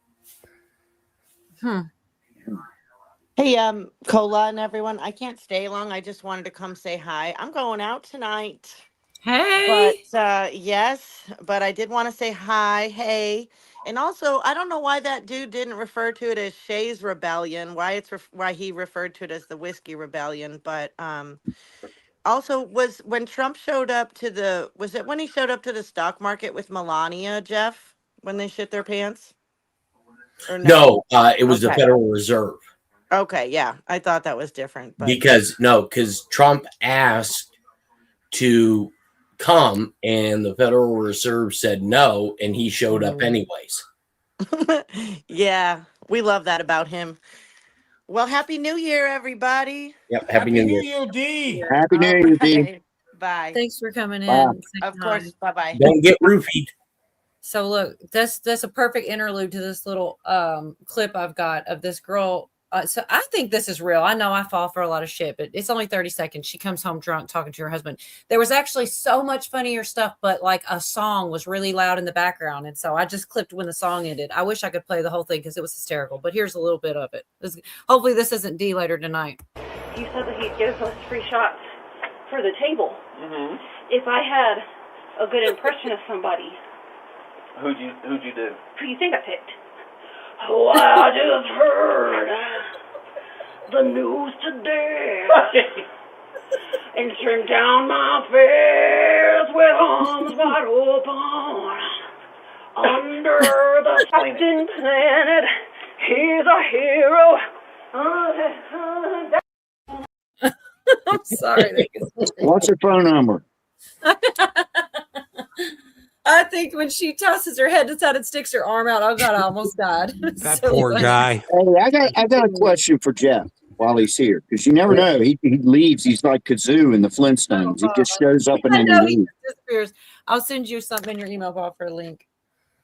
Hey, Cola and everyone. I can't stay long. I just wanted to come say hi. I'm going out tonight. Hey. But yes, but I did want to say hi. Hey. And also, I don't know why that dude didn't refer to it as Shay's Rebellion, why he referred to it as the Whiskey Rebellion. But also, was when Trump showed up to was it when he showed up to the stock market with Melania, Jeff, when they shit their pants? Or No, it was the Okay. Federal Reserve. Okay, yeah, I thought that was different. But Because Trump asked to come and the Federal Reserve said no, and he showed up anyways. yeah, we love that about him. Well, Happy New Year, everybody. Yep, Happy New Year. D. Happy New Year, D. Bye. Thanks for coming in. Bye. Of course. Bye-bye. Don't get roofied. So look, that's a perfect interlude to this little clip I've got of this girl. So I think this is real. I know I fall for a lot of shit, but it's only 30 seconds. She comes home drunk talking to her husband. There was actually so much funnier stuff, but like a song was really loud in the background. And so I just clipped when the song ended. I wish I could play the whole thing because it was hysterical, but here's a little bit of it. Hopefully this isn't D later tonight. He said that he'd give us free shots for the table. Mm-hmm. If I had a good impression of somebody, Who'd you do? who do you think I picked? Oh, I just heard the news today and turned down my face with arms wide open. Under the Captain Planet, he's a hero. I'm sorry. What's her phone number? I think when she tosses her head to the side and sticks her arm out, oh God, I almost died. That poor guy. Hey, I got a question for Jeff while he's here, because you never know. He leaves. He's like Kazoo in the Flintstones. He just shows up and I then know he he leaves. disappears. I'll send you something in your email box for a link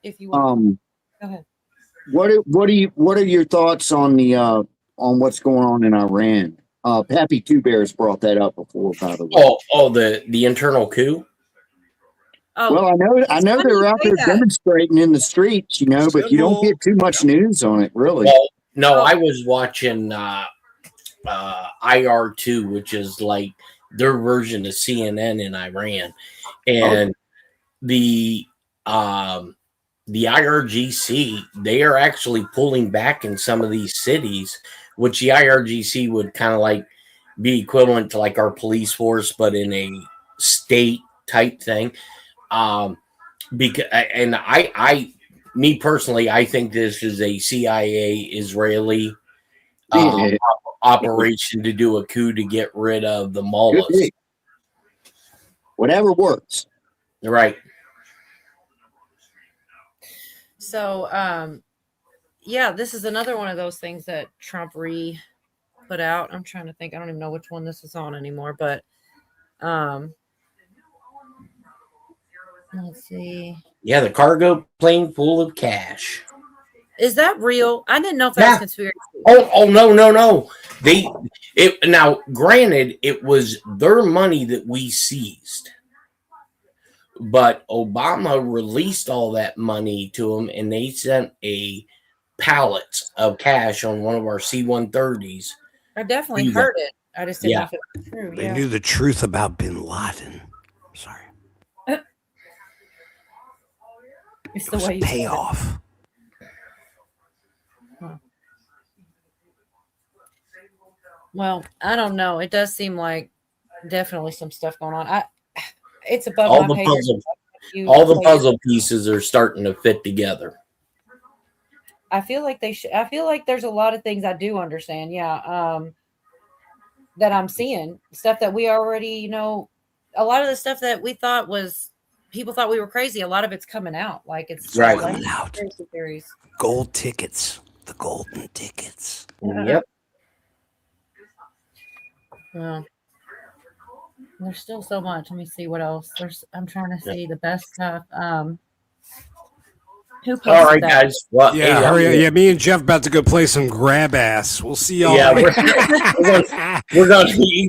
if you want. Go ahead. What are your thoughts on the on what's going on in Iran? Pappy Two Bears brought that up before, by the way. The internal coup. Oh, well, I know they're out there demonstrating in the streets, but you don't get too much news on it, really. Well, no, I was watching IR2, which is like their version of CNN in Iran, and the IRGC, they are actually pulling back in some of these cities, which the IRGC would kind of like be equivalent to like our police force, but in a state type thing. Because and me personally, I think this is a CIA Israeli operation to do a coup to get rid of the mullahs. Whatever works. Right. So, yeah, this is another one of those things that Trump put out. I'm trying to think. I don't even know which one this is on anymore, but let's see. Yeah, the cargo plane full of cash. Is that real? I didn't know if that was conspiracy. Oh, no. Now, granted, it was their money that we seized. But Obama released all that money to them, and they sent a pallet of cash on one of our C-130s. I definitely heard it. I just didn't know if it was true. They knew the truth about Bin Laden. Sorry. It's the way you payoff. Well, I don't know. It does seem like definitely some stuff going on. It's above All my the pay puzzle, grade. all the puzzle pieces are starting to fit together. I feel like they should. I feel like there's a lot of things I do understand. Yeah. That I'm seeing stuff that we already know. A lot of the stuff that we thought people thought we were crazy. A lot of it's coming out. Like it's Right. like Coming out. conspiracy theories. Gold tickets. The golden tickets. Yep. Well, there's still so much. Let me see what else. I'm trying to see the best stuff. Who posted All right, that? guys. Well, Yeah, hey, hurry up. Yeah, me and Jeff about to go play some grab ass. We'll see y'all. Yeah, later. we're gonna. He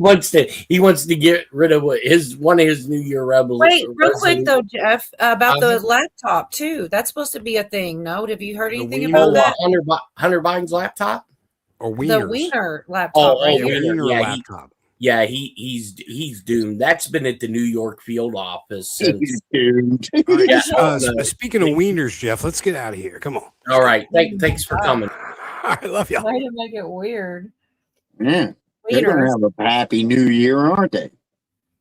wants to get rid of one of his New Year rebels. Wait, real quick though, Jeff, about the laptop too. That's supposed to be a thing. No, have you heard anything about that? Hunter Biden's laptop or The Wiener laptop. right here. Wiener yeah, laptop. He's doomed. That's been at the New York field office since. He's doomed. All right, Yeah. speaking of wieners, Jeff, let's get out of here. Come on. All right. Thanks for coming. I love you. Way to make it weird. Yeah. They're going to have a happy new year, aren't they?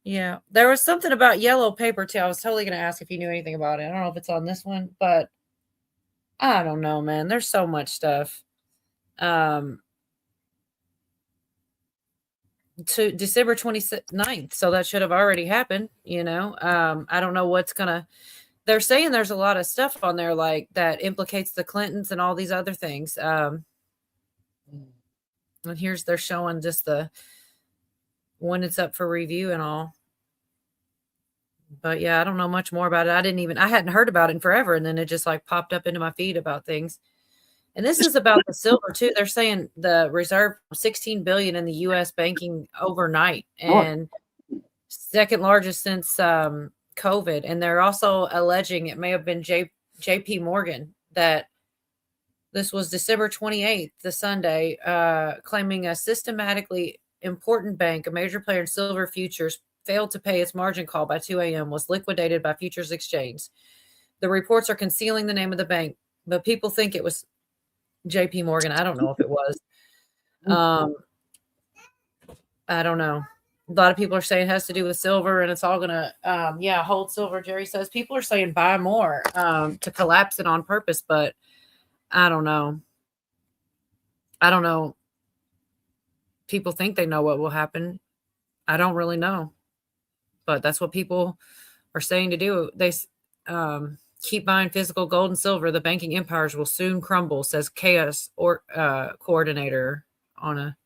Yeah, there was something about yellow paper too. I was totally going to ask if you knew anything about it. I don't know if it's on this one, but I don't know, man. There's so much stuff. To December 29th, so that should have already happened. I don't know what's gonna. They're saying there's a lot of stuff on there like that implicates the Clintons and all these other things. And they're showing just when it's up for review and all. But yeah, I don't know much more about it. I hadn't heard about it in forever, and then it just like popped up into my feed about things. And this is about the silver too. They're saying the reserve $16 billion in the U.S. banking overnight, and second largest since COVID. And they're also alleging it may have been J.P. Morgan that this was December 28th, the Sunday, claiming a systematically important bank, a major player in silver futures, failed to pay its margin call by 2 a.m. was liquidated by Futures Exchange. The reports are concealing the name of the bank, but people think it was JP Morgan. I don't know if it was. I don't know. A lot of people are saying it has to do with silver and it's all going to, hold silver. Jerry says people are saying buy more to collapse it on purpose, but I don't know. People think they know what will happen. I don't really know, but that's what people are saying to do. They, keep buying physical gold and silver. The banking empires will soon crumble, says chaos coordinator on a.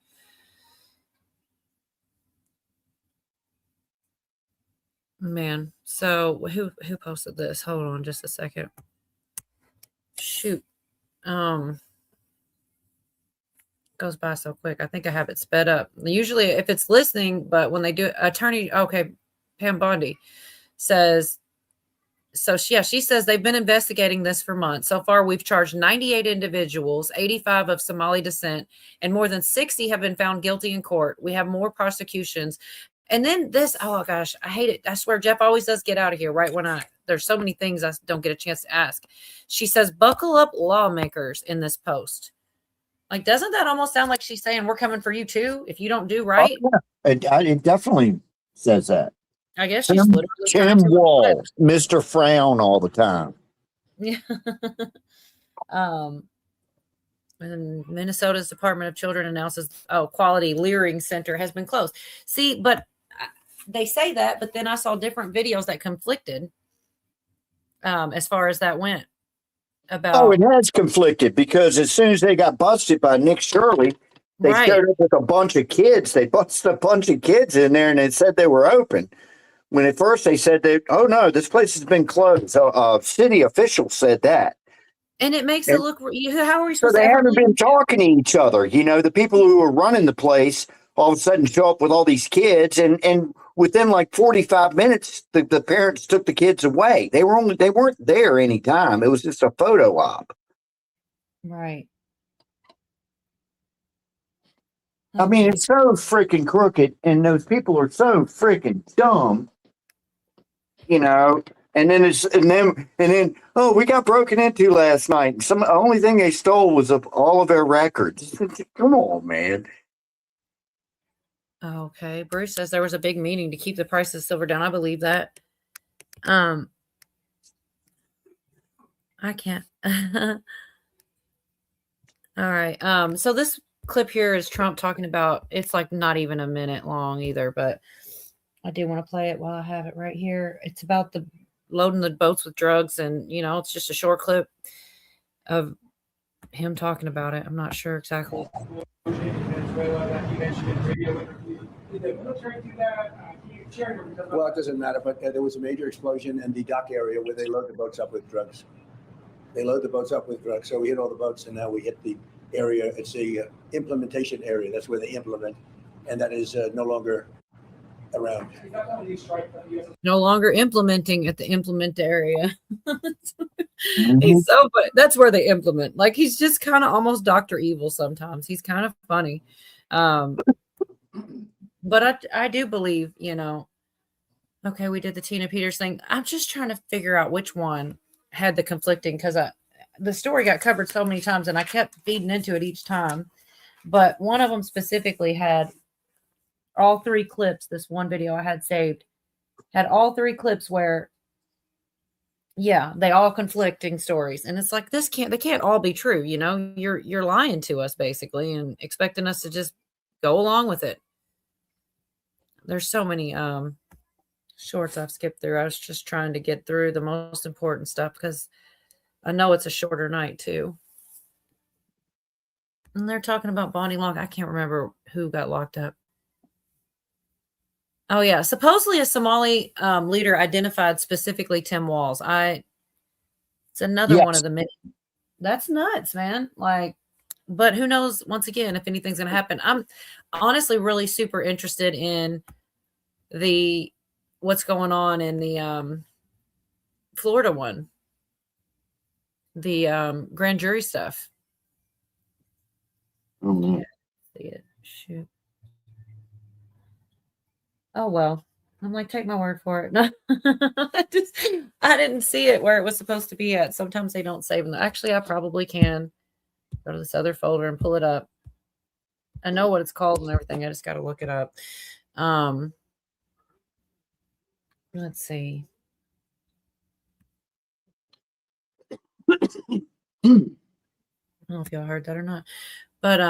Man, so who posted this? Hold on just a second. Shoot. Goes by so quick. I think I have it sped up. Usually if it's listening, but when they do Pam Bondi says. So she says they've been investigating this for months. So far, we've charged 98 individuals, 85 of Somali descent, and more than 60 have been found guilty in court. We have more prosecutions. And then this, oh gosh, I hate it. I swear, Jeff always does get out of here right when there's so many things I don't get a chance to ask. She says, buckle up lawmakers in this post. Like, doesn't that almost sound like she's saying we're coming for you too if you don't do right? Oh, yeah. It definitely says that. I guess she's literally Tim Wall, Mr. Frown all the time. Yeah. And Minnesota's Department of Children announces, Quality Leering Center has been closed. See, but they say that, but then I saw different videos that conflicted as far as that went. Oh, it has conflicted because as soon as they got busted by Nick Shirley, they Right. showed up with a bunch of kids. They busted a bunch of kids in there and they said they were open. When at first they said oh no, this place has been closed. So city officials said that. And it makes And- it look, how are we So supposed they to ever haven't been talking to each other. You know, the people who were running the place all of a sudden show up with all these kids, and within like 45 minutes, the parents took the kids away. They weren't there any time. It was just a photo op. Right. I mean, it's so freaking crooked, and those people are so freaking dumb. You know, and then oh, we got broken into last night. The only thing they stole was all of our records. Come on, man. Okay. Bruce says there was a big meeting to keep the price of silver down. I believe that. I can't. All right. So this clip here is Trump talking about, it's like not even a minute long either, but I do want to play it while I have it right here. It's about the loading the boats with drugs, and it's just a short clip of him talking about it. I'm not sure exactly. Well, it doesn't matter, but there was a major explosion in the dock area where they load the boats up with drugs. They load the boats up with drugs. So we hit all the boats, and now we hit the area. It's the implementation area. That's where they implement, and that is no longer around. No longer implementing at the implement area. He's so, but that's where they implement. Like, he's just kind of almost Dr. Evil sometimes. He's kind of funny. But I do believe, okay, we did the Tina Peters thing. I'm just trying to figure out which one had the conflicting, because the story got covered so many times and I kept feeding into it each time. But one of them specifically had all three clips. This one video I had saved had all three clips where, yeah, they all conflicting stories. And it's like, they can't all be true. You're lying to us basically and expecting us to just go along with it. There's so many shorts I've skipped through. I was just trying to get through the most important stuff because I know it's a shorter night too. And they're talking about Bonnie Long. I can't remember who got locked up. Oh yeah, supposedly a Somali leader identified specifically Tim Walz. It's another one of the many. That's nuts, man. Like, but who knows? Once again, if anything's going to happen, I'm honestly really super interested in what's going on in the Florida one, the grand jury stuff. Mm-hmm. See it. Shoot. Oh well, I'm like, take my word for it. No, I didn't see it where it was supposed to be at. Sometimes they don't save them. Actually, I probably can go to this other folder and pull it up. I know what it's called and everything. I just got to look it up. Let's see. I don't know if y'all heard that or not, but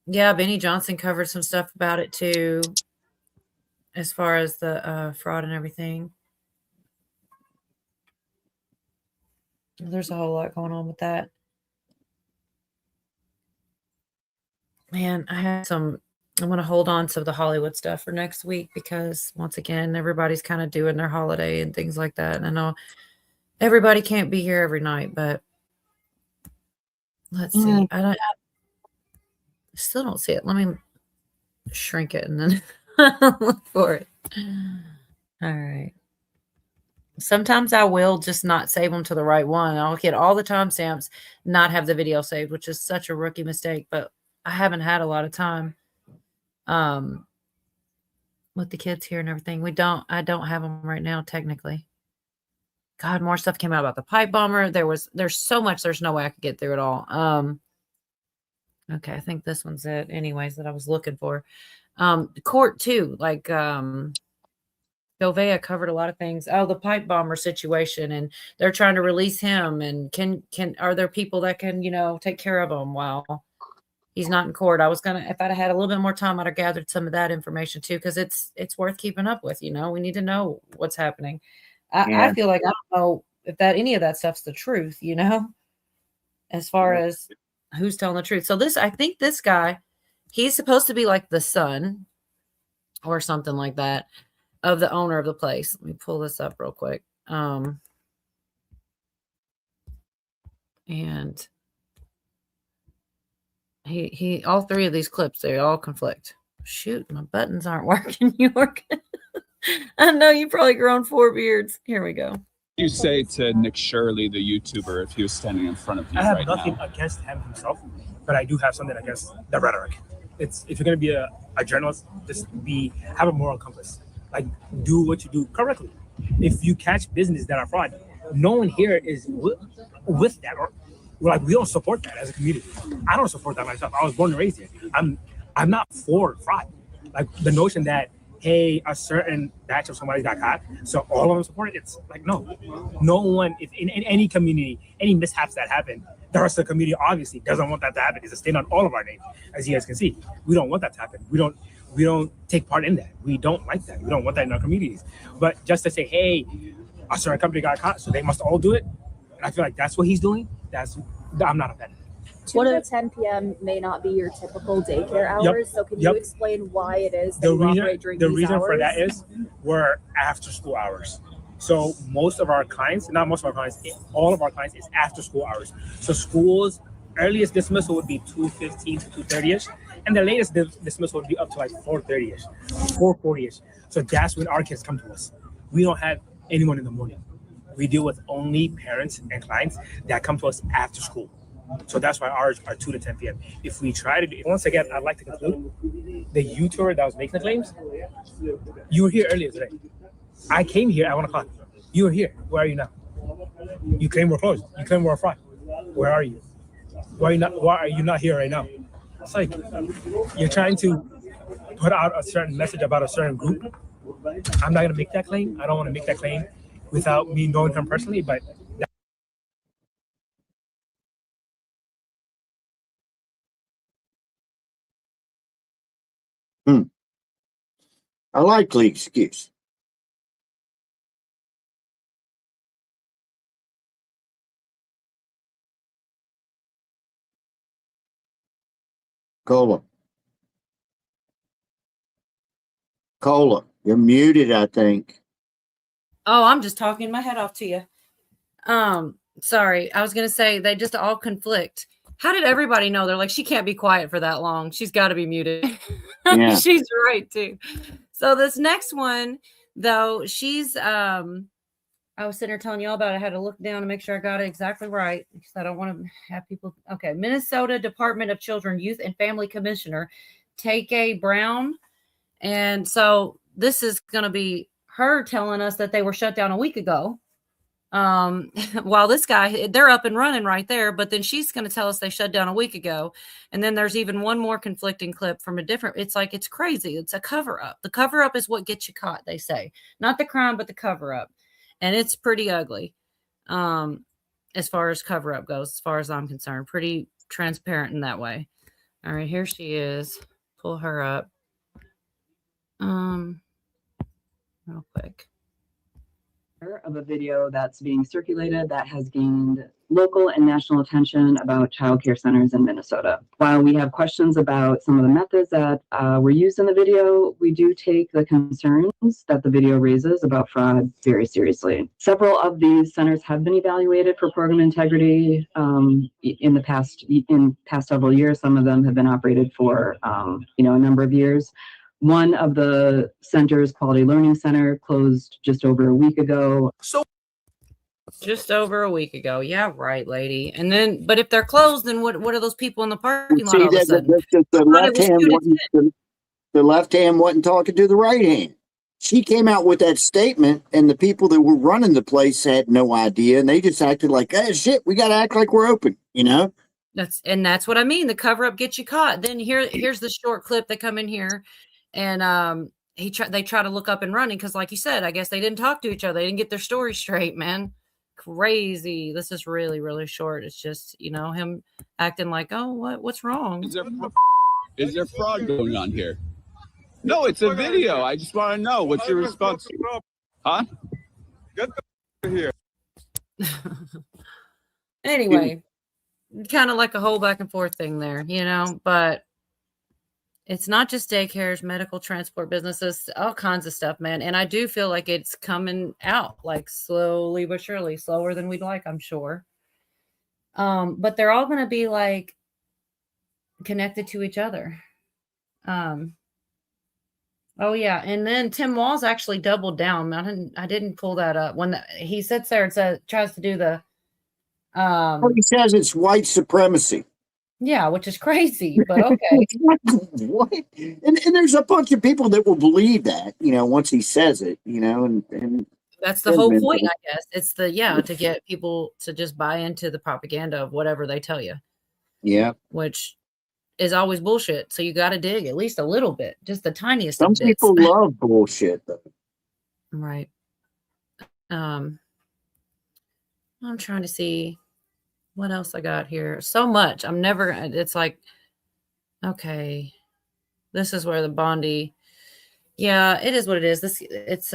yeah, Benny Johnson covered some stuff about it too, as far as the fraud and everything. There's a whole lot going on with that. Man, I'm going to hold on to the Hollywood stuff for next week because, once again, everybody's kind of doing their holiday and things like that. And I know everybody can't be here every night, but let's see. I still don't see it. Let me shrink it and then look for it. All right. Sometimes I will just not save them to the right one. I'll get all the timestamps, not have the video saved, which is such a rookie mistake, but I haven't had a lot of time with the kids here and everything. I don't have them right now, technically. God, more stuff came out about the pipe bomber. There's so much, there's no way I could get through it all. Okay, I think this one's it anyways that I was looking for. Court too, like Govea covered a lot of things. Oh, the pipe bomber situation, and they're trying to release him. And are there people that can, take care of him while he's not in court? I was gonna, if I'd had a little bit more time, I'd have gathered some of that information too, because it's worth keeping up with. We need to know what's happening. I feel like I don't know if any of that stuff's the truth. As far as who's telling the truth. So I think this guy, he's supposed to be like the son or something like that of the owner of the place. Let me pull this up real quick. And he all three of these clips, they all conflict. Shoot, my buttons aren't working, York. I know you've probably grown 4 beards. Here we go. You say to Nick Shirley, the YouTuber, if he was standing in front of you I have right nothing now? against him himself, but I do have something against the rhetoric. If you're going to be a journalist, just have a moral compass. Like, do what you do correctly. If you catch business that are fraud, no one here is with that. Or we don't support that as a community. I don't support that myself. I was born and raised here. I'm not for fraud. Like the notion that, hey, a certain batch of somebody got caught, so all of them support it. It's like, no one, if in any community, any mishaps that happen, the rest of the community obviously doesn't want that to happen. It's a stain on all of our names, as you guys can see. We don't want that to happen. We don't take part in that. We don't like that. We don't want that in our communities. But just to say, hey, a certain company got caught, so they must all do it, and I feel like that's what he's doing. I'm not a fan. 2 to 10 p.m. may not be your typical daycare hours. So can you explain why it is that you operate during these hours? The reason for that is we're after school hours. So most of our clients, not most of our clients, all of our clients is after school hours. So schools, earliest dismissal would be 2:15 to 2:30ish, and the latest dismissal would be up to like 4:30ish, 4:40ish. So that's when our kids come to us. We don't have anyone in the morning. We deal with only parents and clients that come to us after school. So that's why ours are 2 to 10 p.m. If we try to do, once again, I'd like to conclude, the YouTuber that was making the claims, you were here earlier today. I came here at 1 o'clock. You were here. Where are you now? You claim we're closed. You claim we're a fraud. Where are you? Why are you not here right now? It's like you're trying to put out a certain message about a certain group. I'm not going to make that claim. I don't want to make that claim without me knowing him personally, but I like the excuse. Cola, you're muted, I think. Oh, I'm just talking my head off to you. Sorry. I was going to say they just all conflict. How did everybody know? They're like, she can't be quiet for that long. She's got to be muted. Yeah. She's right too. So this next one, though, she's I was sitting here telling you all about it. I had to look down to make sure I got it exactly right because I don't want to have people. Okay. Minnesota Department of Children, Youth and Family Commissioner, Take Brown. And so this is going to be her telling us that they were shut down a week ago. While this guy, they're up and running right there, but then she's going to tell us they shut down a week ago. And then there's even one more conflicting clip from a different, it's like, it's crazy. It's a cover up. The cover up is what gets you caught, they say. Not the crime, but the cover up. And it's pretty ugly. As far as cover up goes, as far as I'm concerned, pretty transparent in that way. All right, here she is. Pull her up. Real quick. Of a video that's being circulated that has gained local and national attention about child care centers in Minnesota. While we have questions about some of the methods that were used in the video, we do take the concerns that the video raises about fraud very seriously. Several of these centers have been evaluated for program integrity in past several years. Some of them have been operated for a number of years. One of the centers, Quality Learning Center, closed just over a week ago. Just over a week ago. Yeah, right, lady. And then, but if they're closed, then what are those people in the parking lot all of a sudden? The left hand wasn't talking to the right hand. She came out with that statement, and the people that were running the place had no idea, and they just acted like, "Hey, shit, we got to act like we're open," That's what I mean. The cover up gets you caught. Then here's the short clip. They come in here, and they try to look up and running because, like you said, I guess they didn't talk to each other. They didn't get their story straight, man. Crazy. This is really, really short. It's just him acting like, oh, what's wrong? Is there fraud going on here? No, it's a video. I just want to know what's your response. Huh? Get the here. Anyway, kind of like a whole back and forth thing there, but it's not just daycares, medical transport businesses, all kinds of stuff, man. And I do feel like it's coming out like slowly but surely, slower than we'd like, I'm sure. But they're all going to be like connected to each other. Oh yeah, and then Tim Walz actually doubled down. I didn't pull that up when he sits there and tries to do the. He says it's white supremacy. Yeah, which is crazy, but okay. What? And there's a bunch of people that will believe that, once he says it, and that's the whole point, I guess. It's to get people to just buy into the propaganda of whatever they tell you. Yeah. Which is always bullshit. So you got to dig at least a little bit, just the tiniest. Some people love bullshit, though. Right. I'm trying to see what else I got here. So much. It's like, okay, this is where the Bondi. Yeah, it is what it is. It's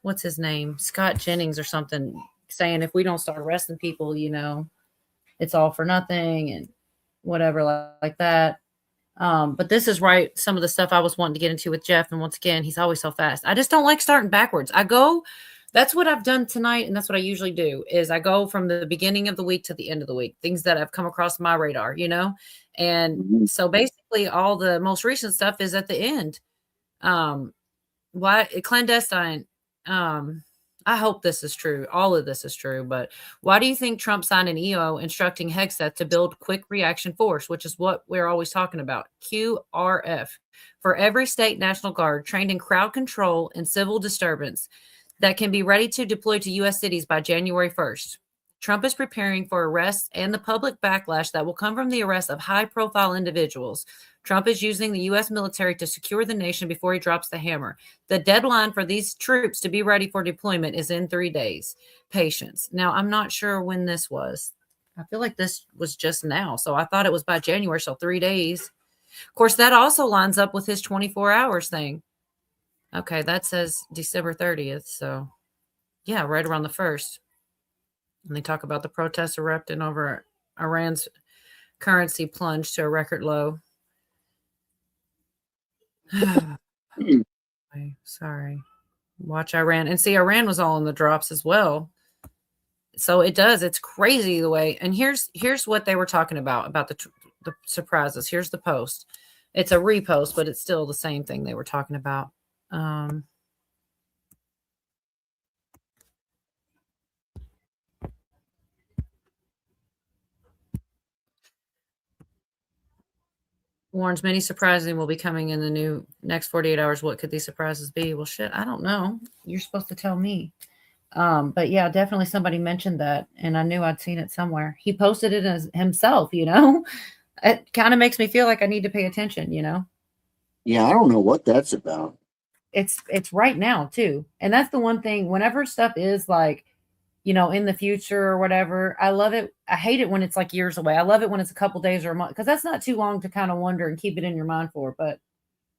what's his name? Scott Jennings or something, saying if we don't start arresting people, it's all for nothing and whatever like that. But this is right. Some of the stuff I was wanting to get into with Jeff. And once again, he's always so fast. I just don't like starting backwards. That's what I've done tonight. And that's what I usually do is I go from the beginning of the week to the end of the week, things that have come across my radar, And so basically all the most recent stuff is at the end. Why clandestine? I hope this is true. All of this is true, but why do you think Trump signed an EO instructing Hegseth to build quick reaction force, which is what we're always talking about, QRF, for every state National Guard trained in crowd control and civil disturbance that can be ready to deploy to U.S. cities by January 1st? Trump is preparing for arrests and the public backlash that will come from the arrest of high-profile individuals. Trump is using the U.S. military to secure the nation before he drops the hammer. The deadline for these troops to be ready for deployment is in 3 days. Patience. Now, I'm not sure when this was. I feel like this was just now. So I thought it was by January, so 3 days. Of course, that also lines up with his 24 hours thing. Okay, that says December 30th. So, yeah, right around the 1st. And they talk about the protests erupting over Iran's currency plunged to a record low. Sorry. Watch Iran. And see, Iran was all in the drops as well. So it does. It's crazy the way. And here's what they were talking about the surprises. Here's the post. It's a repost, but it's still the same thing they were talking about. Warns many surprises will be coming in the next 48 hours. What could these surprises be? Well, shit, I don't know. You're supposed to tell me. But yeah, definitely somebody mentioned that, and I knew I'd seen it somewhere. He posted it as himself, It kind of makes me feel like I need to pay attention, Yeah, I don't know what that's about. It's right now too. And that's the one thing, whenever stuff is like, in the future or whatever, I love it. I hate it when it's like years away. I love it when it's a couple days or a month, because that's not too long to kind of wonder and keep it in your mind for, but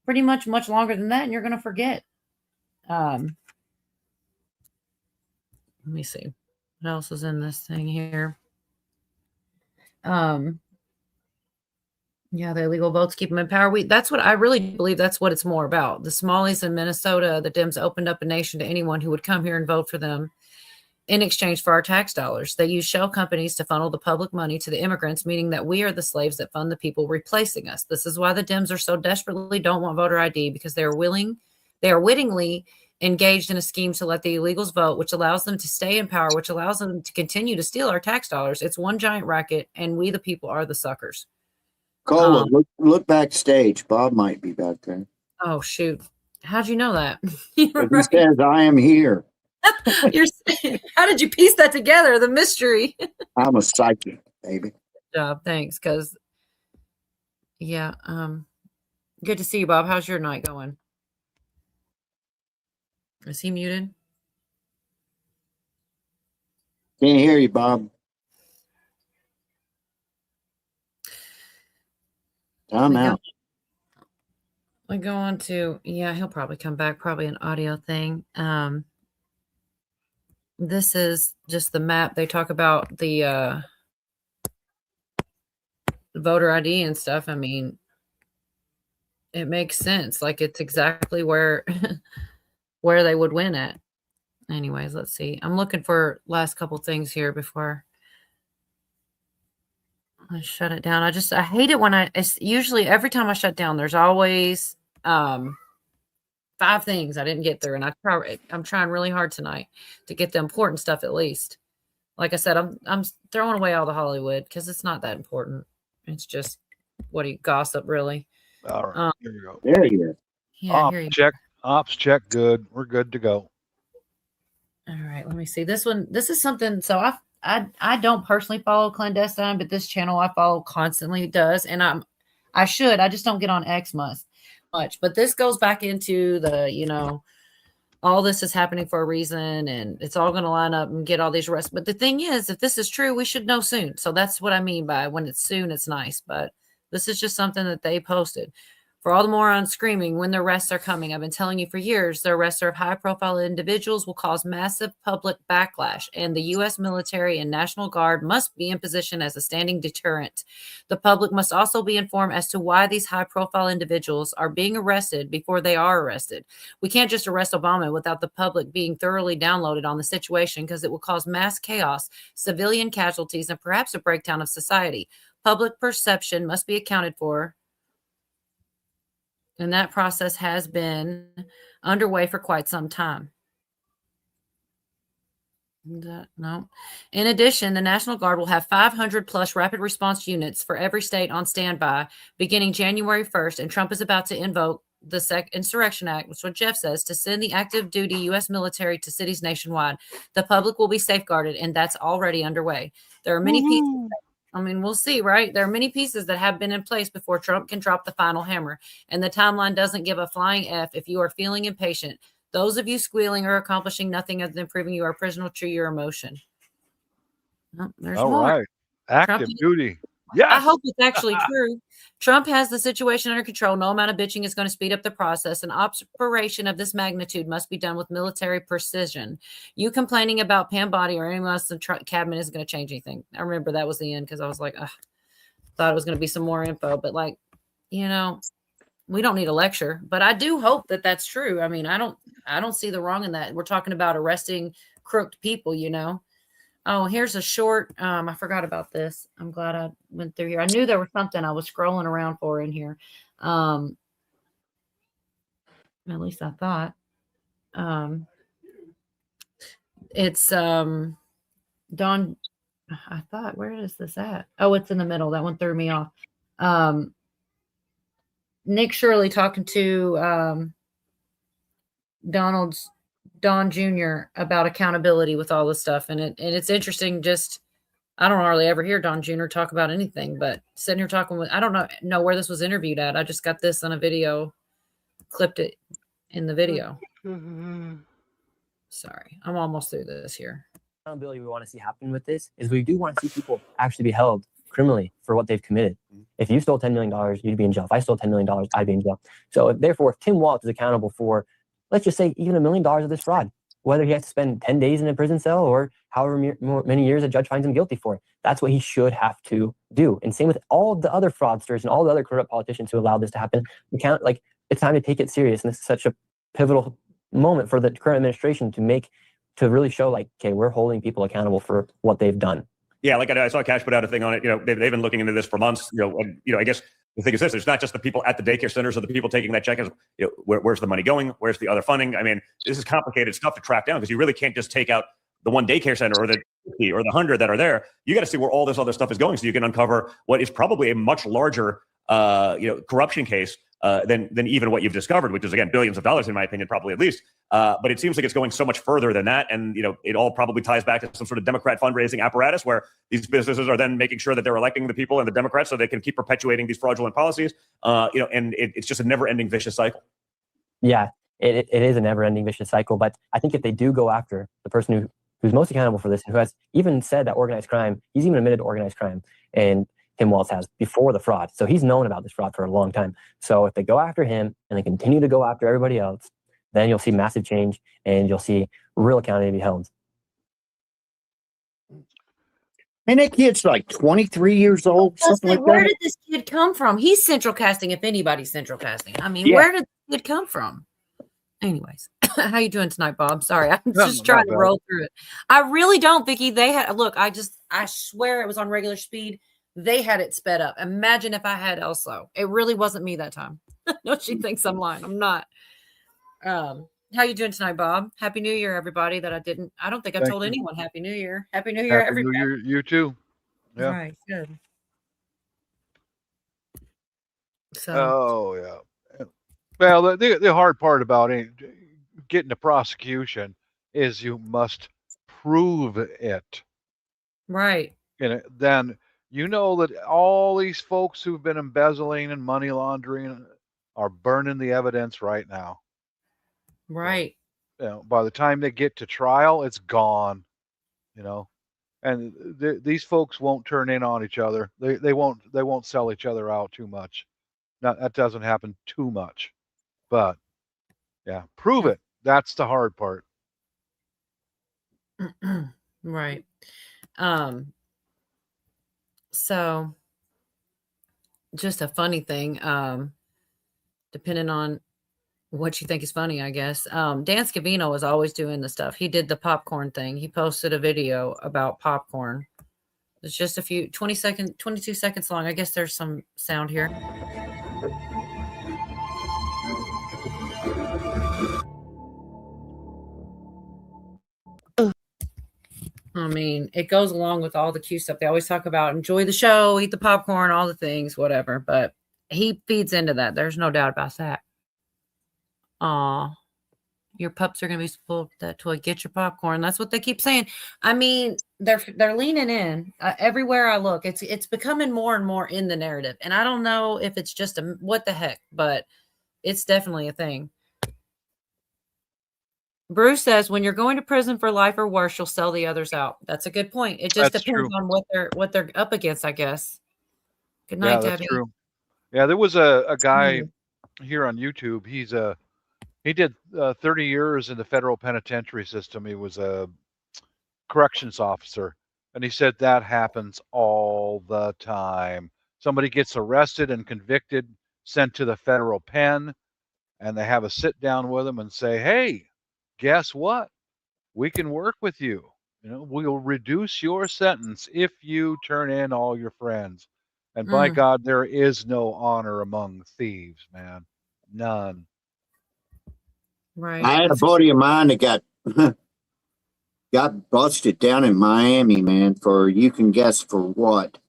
pretty much longer than that, and you're going to forget. Let me see. What else is in this thing here? Yeah, the illegal votes keep them in power. That's what I really believe. That's what it's more about. The Somalis in Minnesota, the Dems opened up a nation to anyone who would come here and vote for them in exchange for our tax dollars. They use shell companies to funnel the public money to the immigrants, meaning that we are the slaves that fund the people replacing us. This is why the Dems are so desperately don't want voter ID, because they are wittingly engaged in a scheme to let the illegals vote, which allows them to stay in power, which allows them to continue to steal our tax dollars. It's one giant racket, and we the people are the suckers. Cola, look backstage. Bob might be back there. Oh, shoot. How'd you know that? He says, I am here. How did you piece that together? The mystery. I'm a psychic, baby. job. Thanks. Because, yeah, good to see you, Bob. How's your night going? Is he muted? Can't hear you, Bob. I'm out. We go on to, yeah, he'll probably come back, probably an audio thing. This is just the map. They talk about the voter ID and stuff. I mean, it makes sense. Like, it's exactly where where they would win at. Anyways, let's see. I'm looking for last couple things here before I shut it down. I hate it when it's usually every time I shut down, there's always 5 things I didn't get through. And I'm trying really hard tonight to get the important stuff at least. Like I said, I'm throwing away all the Hollywood because it's not that important. It's just gossip, really. All right, here you go. There you go. Yeah, here you go. Ops check. Good. We're good to go. All right, let me see. This is something. So I don't personally follow Clandestine, but this channel I follow constantly does, and I should. I just don't get on X much. But this goes back into the, all this is happening for a reason, and it's all going to line up and get all these arrests. But the thing is, if this is true, we should know soon. So that's what I mean by when it's soon, it's nice. But this is just something that they posted. For all the morons screaming when the arrests are coming, I've been telling you for years, the arrests of high-profile individuals will cause massive public backlash, and the U.S. military and National Guard must be in position as a standing deterrent. The public must also be informed as to why these high-profile individuals are being arrested before they are arrested. We can't just arrest Obama without the public being thoroughly downloaded on the situation, because it will cause mass chaos, civilian casualties, and perhaps a breakdown of society. Public perception must be accounted for, and that process has been underway for quite some time. No. In addition, the National Guard will have 500 plus rapid response units for every state on standby beginning January 1st, and Trump is about to invoke the Insurrection Act, which is what Jeff says, to send the active duty U.S. military to cities nationwide. The public will be safeguarded, and that's already underway. There are many pieces. I mean, we'll see, right? There are many pieces that have been in place before Trump can drop the final hammer. And the timeline doesn't give a flying F if you are feeling impatient. Those of you squealing are accomplishing nothing other than proving you are a prisoner to your emotion. Oh, there's All more. right. Active duty. Yeah. I hope it's actually true. Trump has the situation under control. No amount of bitching is going to speed up the process. An operation of this magnitude must be done with military precision. You complaining about Pam Bondi or anyone else in the cabinet isn't going to change anything. I remember that was the end because I was like, thought it was going to be some more info. But we don't need a lecture. But I do hope that that's true. I mean, I don't see the wrong in that. We're talking about arresting crooked people, Oh, here's a short. I forgot about this. I'm glad I went through here. I knew there was something I was scrolling around for in here. At least I thought. It's Don. I thought, where is this at? Oh, it's in the middle. That one threw me off. Nick Shirley talking to Don Jr. about accountability with all this stuff. And it's interesting. Just, I don't hardly ever hear Don Jr. talk about anything, but sitting here talking with, I don't know where this was interviewed at. I just got this on a video, clipped it in the video. Sorry, I'm almost through this here. Accountability we want to see happen with this is we do want to see people actually be held criminally for what they've committed. If you stole $10 million, you'd be in jail. If I stole $10 million, I'd be in jail. So therefore, if Tim Walz is accountable for, let's just say, even $1 million of this fraud, whether he has to spend 10 days in a prison cell or however many years a judge finds him guilty for, that's what he should have to do. And same with all the other fraudsters and all the other corrupt politicians who allowed this to happen. It's time to take it serious. And this is such a pivotal moment for the current administration to really show okay, we're holding people accountable for what they've done. Yeah, I saw Cash put out a thing on it. They've been looking into this for months. I guess the thing is this: it's not just the people at the daycare centers or the people taking that check. Where's the money going? Where's the other funding? I mean, this is complicated stuff to track down because you really can't just take out the one daycare center or the 50 or the 100 that are there. You got to see where all this other stuff is going, so you can uncover what is probably a much larger, corruption case than even what you've discovered, which is again billions of dollars in my opinion, probably at least. But it seems like it's going so much further than that, and it all probably ties back to some sort of Democrat fundraising apparatus where these businesses are then making sure that they're electing the people and the Democrats so they can keep perpetuating these fraudulent policies. And it's just a never-ending vicious cycle. Yeah, it is a never-ending vicious cycle. But I think if they do go after the person who's most accountable for this, and who has even said that organized crime, he's even admitted to organized crime, and Tim Walz has before the fraud. So he's known about this fraud for a long time. So if they go after him and they continue to go after everybody else, then you'll see massive change and you'll see real accountability held. And that kid's like 23 years old, something like Where that. did this kid come from? He's central casting, if anybody's central casting. I mean, Yeah. where did this kid come from? Anyways, how you doing tonight, Bob? Sorry, I'm No, just trying not to bad. roll through it. I really don't, Vicky. They had look. I swear it was on regular speed. They had it sped up. Imagine if I had also. It really wasn't me that time. No, she thinks I'm lying. I'm not. How you doing tonight, Bob? Happy New Year, everybody. I don't think I Thank told you. anyone Happy New Year. Happy New Year, Happy everybody. New Year, you too. Yeah. Right, good. So Oh yeah. Well, the hard part about getting a prosecution is you must prove it. right. And then that all these folks who've been embezzling and money laundering are burning the evidence right now. Right. By the time they get to trial, it's gone. And these folks won't turn in on each other. They won't sell each other out too much. That doesn't happen too much. But yeah, prove it. That's the hard part. Right. So just a funny thing, depending on what you think is funny, I guess. Dan Scavino is always doing the stuff. He did the popcorn thing. He posted a video about popcorn. It's just 22 seconds long. I guess there's some sound here. I mean, it goes along with all the cute stuff. They always talk about enjoy the show, eat the popcorn, all the things, whatever. But he feeds into that. There's no doubt about that. Aw, your pups are gonna be spoiled with that toy. Get your popcorn. That's what they keep saying. I mean, they're leaning in everywhere I look. It's becoming more and more in the narrative, and I don't know if it's just what the heck, but it's definitely a thing. Bruce says, when you're going to prison for life or worse, you'll sell the others out. That's a good point. It just That's depends true. on what they're up against, I guess. Good Yeah, night, that's Debbie. true. Yeah, there was a guy here on YouTube. He did 30 years in the federal penitentiary system. He was a corrections officer, and he said that happens all the time. Somebody gets arrested and convicted, sent to the federal pen, and they have a sit down with them and say, "Hey, guess what? We can work with you. We'll reduce your sentence if you turn in all your friends." And by God, there is no honor among thieves, man. None. Right. I had a buddy of mine that got busted down in Miami, man, for you can guess for what.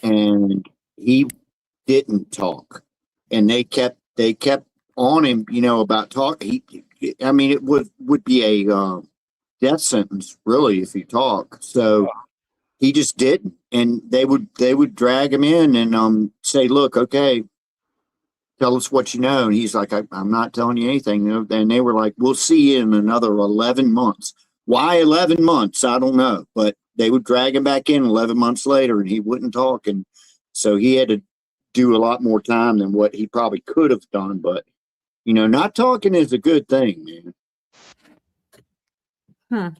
And he didn't talk. And they kept on him, about talk. It would be a death sentence, really, if you talk. So he just didn't. And they would drag him in and say, "Look, okay, tell us what you know." And he's like, I'm not telling you anything. And they were like, "We'll see you in another 11 months. Why 11 months? I don't know. But they would drag him back in 11 months later and he wouldn't talk. And so he had to do a lot more time than what he probably could have done. But, not talking is a good thing, man.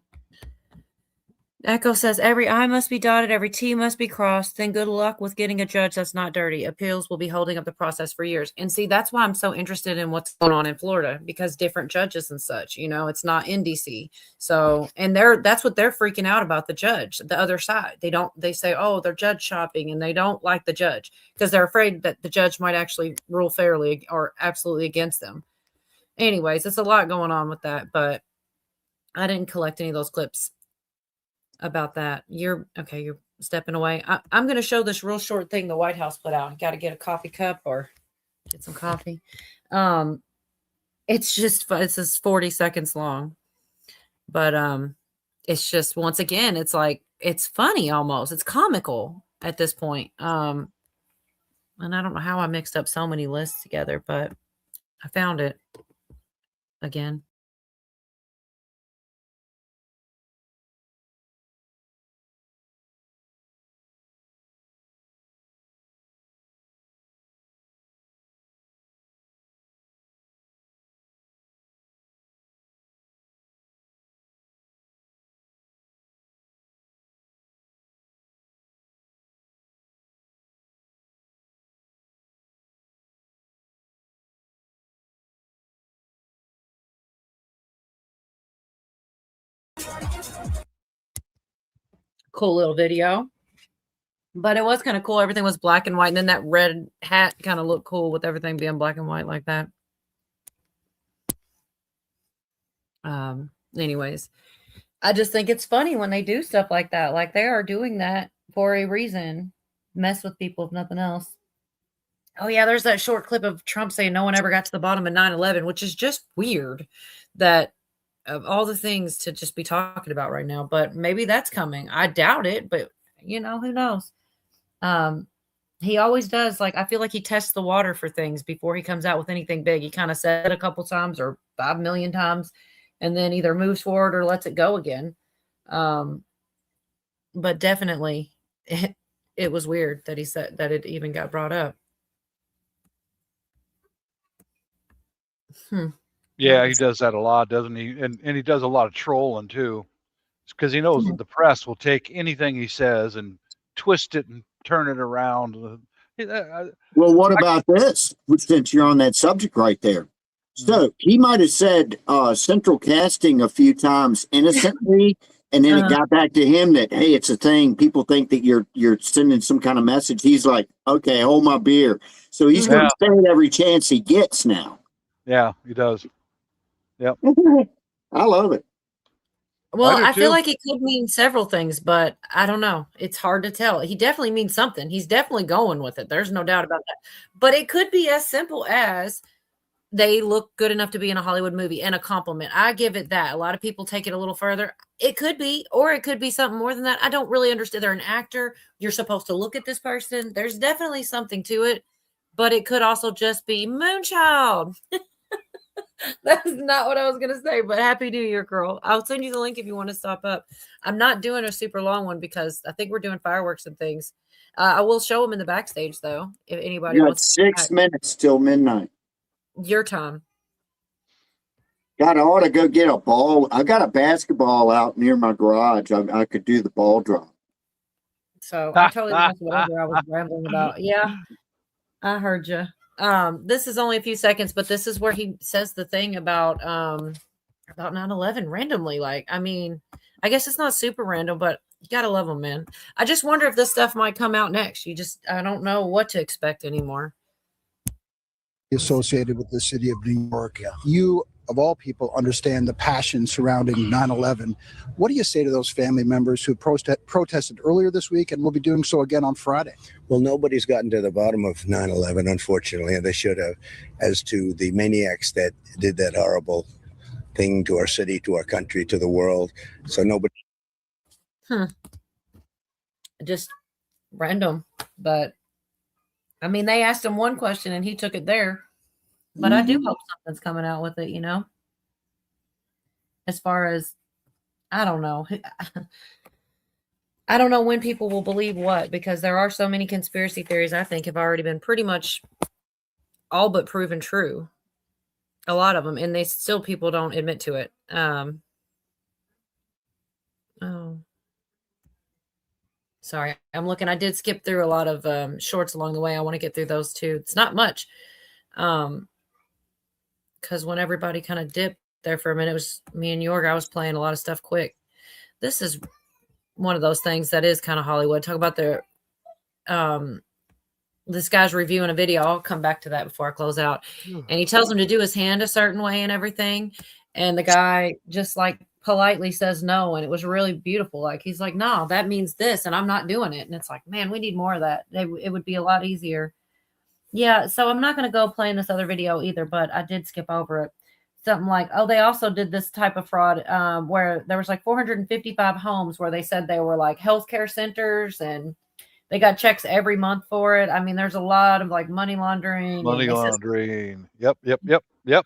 Echo says every I must be dotted, every T must be crossed. Then good luck with getting a judge that's not dirty. Appeals will be holding up the process for years. And see, that's why I'm so interested in what's going on in Florida, because different judges and such, it's not in DC. So, and that's what they're freaking out about, the judge, the other side. They say, oh, they're judge shopping, and they don't like the judge because they're afraid that the judge might actually rule fairly or absolutely against them. Anyways, it's a lot going on with that, but I didn't collect any of those clips about that. You're stepping away. I'm going to show this real short thing the White House put out. Got to get a coffee cup or get some coffee. It's just just 40 seconds long, but it's just, once again, it's like, it's funny almost. It's comical at this point. And I don't know how I mixed up so many lists together, but I found it again. Cool little video, but it was kind of cool. Everything was black and white, and then that red hat kind of looked cool with everything being black and white like that. Anyways, I just think it's funny when they do stuff like that. Like, they are doing that for a reason. Mess with people, if nothing else. Oh yeah, there's that short clip of Trump saying no one ever got to the bottom of 9/11, which is just weird, that of all the things to just be talking about right now. But maybe that's coming. I doubt it, but who knows? He always does. Like, I feel like he tests the water for things before he comes out with anything big. He kind of said it a couple times or 5 million times, and then either moves forward or lets it go again. But definitely it was weird that he said that it even got brought up. Yeah, he does that a lot, doesn't he? And he does a lot of trolling too, because he knows that the press will take anything he says and twist it and turn it around. Well, what about this? Since you're on that subject right there. So he might have said central casting a few times innocently, and then it got back to him that, hey, it's a thing. People think that you're sending some kind of message. He's like, okay, hold my beer. So he's going to say it every chance he gets now. Yeah, he does. Yep. I love it. Well, I feel like it could mean several things, but I don't know. It's hard to tell. He definitely means something. He's definitely going with it. There's no doubt about that. But it could be as simple as they look good enough to be in a Hollywood movie and a compliment. I give it that. A lot of people take it a little further. It could be, or it could be something more than that. I don't really understand. They're an actor. You're supposed to look at this person. There's definitely something to it, but it could also just be Moonchild. That's not what I was going to say, but Happy New Year, girl. I'll send you the link if you want to stop up. I'm not doing a super long one because I think we're doing fireworks and things. I will show them in the backstage, though, if anybody wants. 6 minutes till midnight. Your time. God, I ought to go get a ball. I got a basketball out near my garage. I could do the ball drop. So I totally missed whatever I was rambling about. Yeah, I heard you. This is only a few seconds, but this is where he says the thing about 9/11 randomly. Like, I mean, I guess it's not super random, but you gotta love them, man. I just wonder if this stuff might come out next. I don't know what to expect anymore. Associated with the city of New York, you of all people understand the passion surrounding 9/11. What do you say to those family members who protested earlier this week and will be doing so again on Friday? Well, nobody's gotten to the bottom of 9/11, unfortunately, and they should have, as to the maniacs that did that horrible thing to our city, to our country, to the world. So nobody. Just random, but I mean, they asked him one question and he took it there. But I do hope something's coming out with it, As far as, I don't know. I don't know when people will believe what, because there are so many conspiracy theories I think have already been pretty much all but proven true. A lot of them, and people don't admit to it. Sorry, I'm looking. I did skip through a lot of shorts along the way. I want to get through those too. It's not much. Because when everybody kind of dipped there for a minute, it was me and York. I was playing a lot of stuff quick. This is one of those things that is kind of Hollywood. Talk about this guy's reviewing a video. I'll come back to that before I close out. And he tells him to do his hand a certain way and everything. And the guy just like politely says no. And it was really beautiful. Like, he's like, no, that means this, and I'm not doing it. And it's like, man, we need more of that. It would be a lot easier Yeah, so I'm not going to go play in this other video either, but I did skip over it. Something like, oh, they also did this type of fraud where there was like 455 homes where they said they were like healthcare centers and they got checks every month for it. I mean, there's a lot of like money laundering. Money laundering. Yep.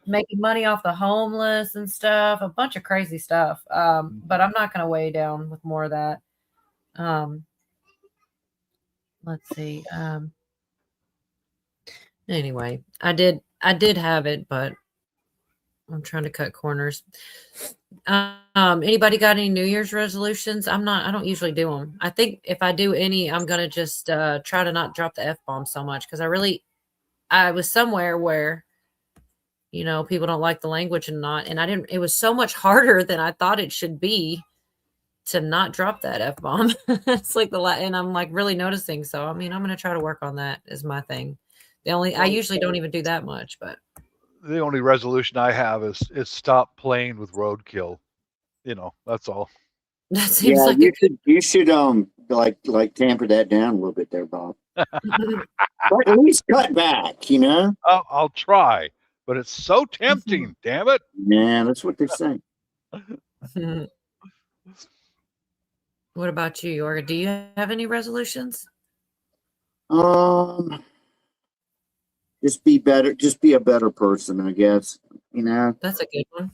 Making money off the homeless and stuff, a bunch of crazy stuff. But I'm not going to weigh down with more of that. Let's see. Anyway, I did have it, but I'm trying to cut corners. Anybody got any New Year's resolutions? I don't usually do them. I think if I do any, I'm going to just try to not drop the F-bomb so much. Cause I was somewhere where, people don't like the language and it was so much harder than I thought it should be to not drop that F-bomb. It's like and I'm like really noticing. So, I mean, I'm going to try to work on that is my thing. I usually don't even do that much, but the only resolution I have is stop playing with roadkill. That's all. That seems like you should like tamper that down a little bit there, Bob. Or at least cut back, I'll try, but it's so tempting. Damn it. Yeah, that's what they're saying. What about you, Yorga? Do you have any resolutions? Just be better. Just be a better person, I guess. That's a good one.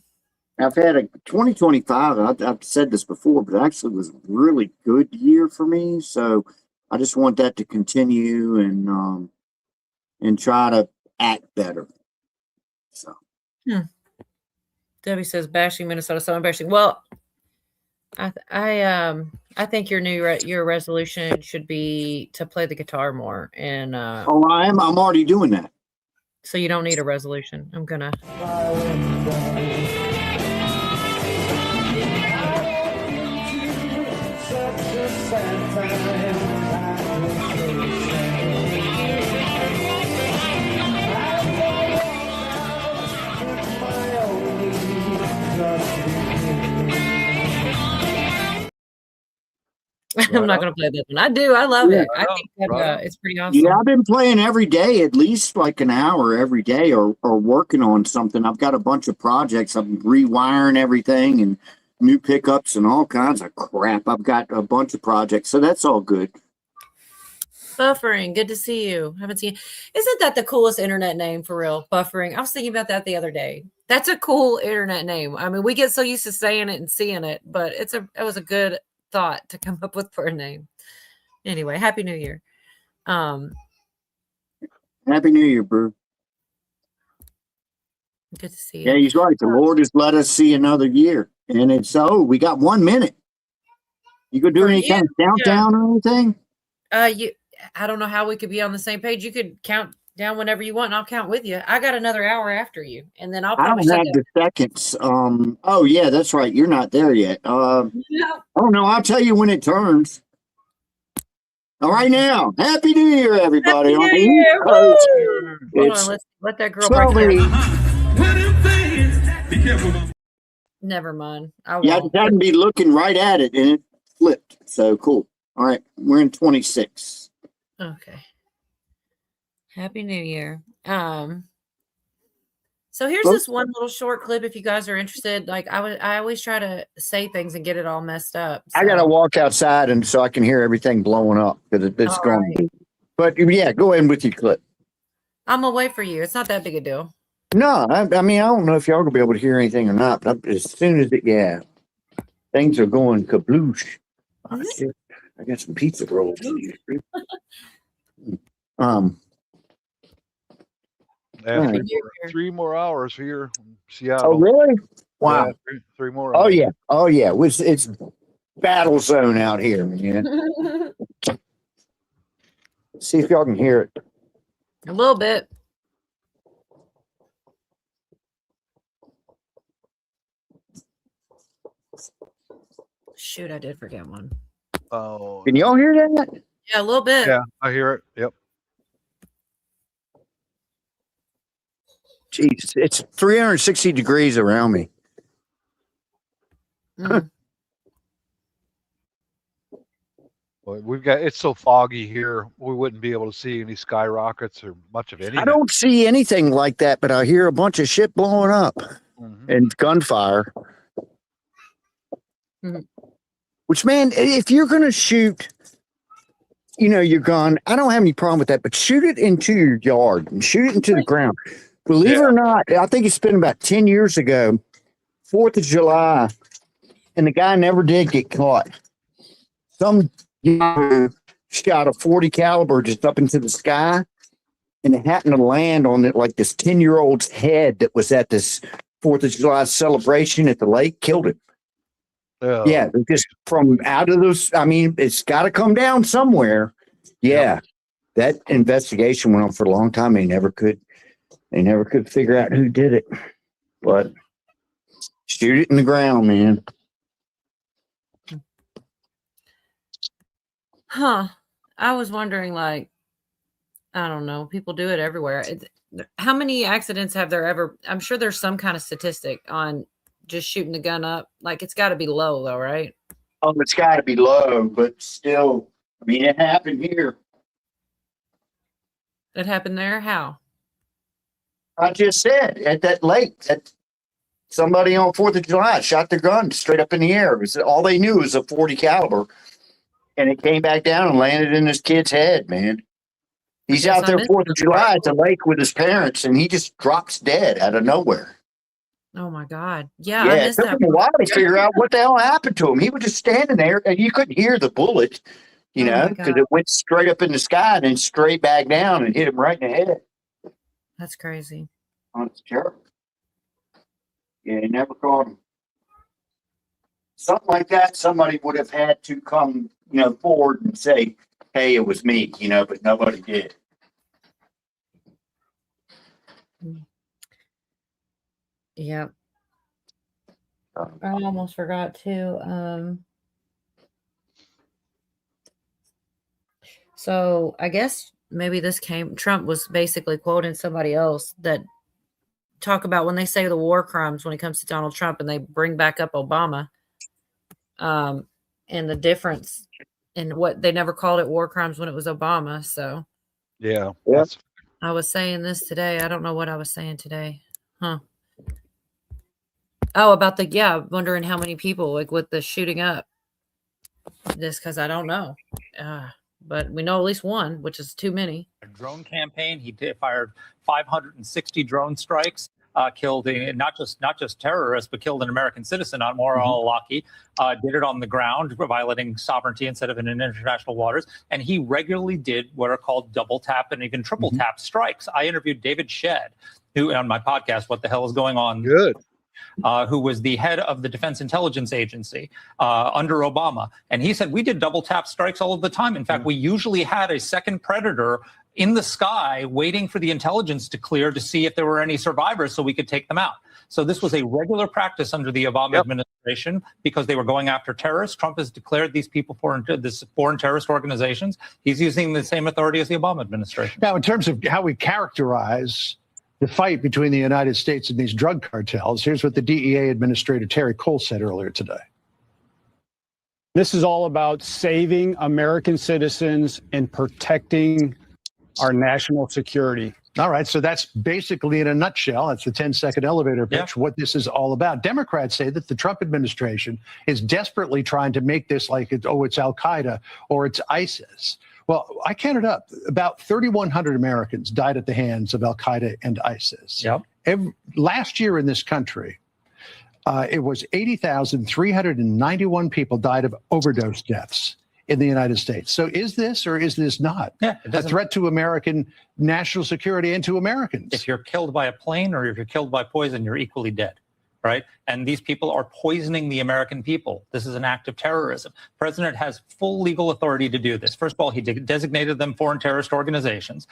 I've had a 2025. I've said this before, but it actually was a really good year for me. So I just want that to continue and try to act better. So. Debbie says bashing Minnesota so embarrassing. Well, I think your resolution should be to play the guitar more and I'm already doing that. So you don't need a resolution. I'm gonna I'm not going to play this one. I do. I love it. I think that, it's pretty awesome. Yeah, I've been playing every day, at least like an hour every day, or working on something. I've got a bunch of projects. I'm rewiring everything and new pickups and all kinds of crap. I've got a bunch of projects, so that's all good. Buffering. Good to see you. Haven't seen you. Isn't that the coolest internet name for real? Buffering. I was thinking about that the other day. That's a cool internet name. I mean, we get so used to saying it and seeing it, but it was a good thought to come up with for a name. Anyway, Happy New Year. Happy New Year, bro. Good to see you. Yeah, he's right. The Lord has let us see another year. And we got 1 minute. You could do any kind of countdown or anything? I don't know how we could be on the same page. You could count down whenever you want, and I'll count with you. I got another hour after you, and then I'll probably I don't have the seconds. Oh yeah, that's right. You're not there yet. Oh no, I'll tell you when it turns. All right now, Happy New Year, everybody! Happy New Year. Hold on, let's let that girl break it. Never mind. I just had to be looking right at it, and it flipped. So cool. All right, we're in 26. Okay. Happy New Year. So here's this one little short clip if you guys are interested. Like I always try to say things and get it all messed up. So. I gotta walk outside and so I can hear everything blowing up because it's going. Right. But yeah, go ahead with your clip. I'm gonna wait for you. It's not that big a deal. No, I mean I don't know if y'all gonna be able to hear anything or not. But as soon as things are going kabloosh. Oh, shit. I got some pizza rolls. Yeah, 3 more hours here in Seattle. Oh, really? Wow. Yeah, three more hours. Oh, yeah. It's battle zone out here, man. See if y'all can hear it. A little bit. Shoot, I did forget one. Oh. Can y'all hear that? Yeah, a little bit. Yeah, I hear it. Yep. Jeez, it's 360 degrees around me. Mm. Well, it's so foggy here, we wouldn't be able to see any skyrockets or much of anything. I don't see anything like that, but I hear a bunch of shit blowing up and gunfire. Which, man, if you're going to shoot, your gun, I don't have any problem with that, but shoot it into your yard and shoot it into the ground. Believe it or not, I think it's been about 10 years ago, 4th of July, and the guy never did get caught. Some guy shot a 40 caliber just up into the sky, and it happened to land on it like this 10-year-old's head that was at this 4th of July celebration at the lake, killed him. Yeah, just from out of those. I mean, it's got to come down somewhere. Yeah, that investigation went on for a long time. They never could figure out who did it. But shoot it in the ground, man. Huh. I was wondering, like, I don't know. People do it everywhere. How many accidents have there ever? I'm sure there's some kind of statistic on just shooting the gun up. Like, it's got to be low, though, right? Oh, it's got to be low, but still, I mean, it happened here. It happened there? How? I just said at that lake that somebody on 4th of July shot their gun straight up in the air. It was, all they knew was a 40 caliber, and it came back down and landed in this kid's head, man. He's out there 4th of July at the lake with his parents, and he just drops dead out of nowhere. Oh my God. Yeah. Yeah, I it missed took that. him a while to figure out what the hell happened to him. He was just standing there, and you couldn't hear the bullet, because it went straight up in the sky and then straight back down and hit him right in the head. That's crazy. Oh, it's terrible. Yeah, he never caught him. Something like that, somebody would have had to come, forward and say, hey, it was me, but nobody did. Yeah. I almost forgot to. So I guess maybe Trump was basically quoting somebody else that talk about when they say the war crimes when it comes to Donald Trump and they bring back up Obama, and the difference in what they never called it war crimes when it was Obama. So yeah. I was saying this today. I don't know what I was saying today. Huh. Oh, about wondering how many people, like, with the shooting up. Just because I don't know. But we know at least one, which is too many. A drone campaign. He fired 560 drone strikes, killed not just terrorists, but killed an American citizen, Anwar al-Awlaki. Did it on the ground, violating sovereignty instead of in international waters. And he regularly did what are called double tap and even triple tap strikes. I interviewed David Shedd, who on my podcast, What the Hell is Going On? Good. Who was the head of the Defense Intelligence Agency under Obama. And he said, we did double tap strikes all of the time. In fact, we usually had a second Predator in the sky waiting for the intelligence to clear to see if there were any survivors so we could take them out. So this was a regular practice under the Obama administration because they were going after terrorists. Trump has declared these people foreign terrorist organizations. He's using the same authority as the Obama administration. Now, in terms of how we characterize the fight between the United States and these drug cartels, here's what the DEA Administrator Terry Cole said earlier today. This is all about saving American citizens and protecting our national security. All right, so that's basically, in a nutshell, that's the 10-second elevator pitch, what this is all about. Democrats say that the Trump administration is desperately trying to make this like, it's Al-Qaeda or it's ISIS. Well, I counted up about 3,100 Americans died at the hands of Al-Qaeda and ISIS. Last year in this country, it was 80,391 people died of overdose deaths in the United States. So is this or is this not a threat to American national security and to Americans? If you're killed by a plane or if you're killed by poison, you're equally dead. Right. And these people are poisoning the American people. This is an act of terrorism. The president has full legal authority to do this. First of all, he designated them foreign terrorist organizations.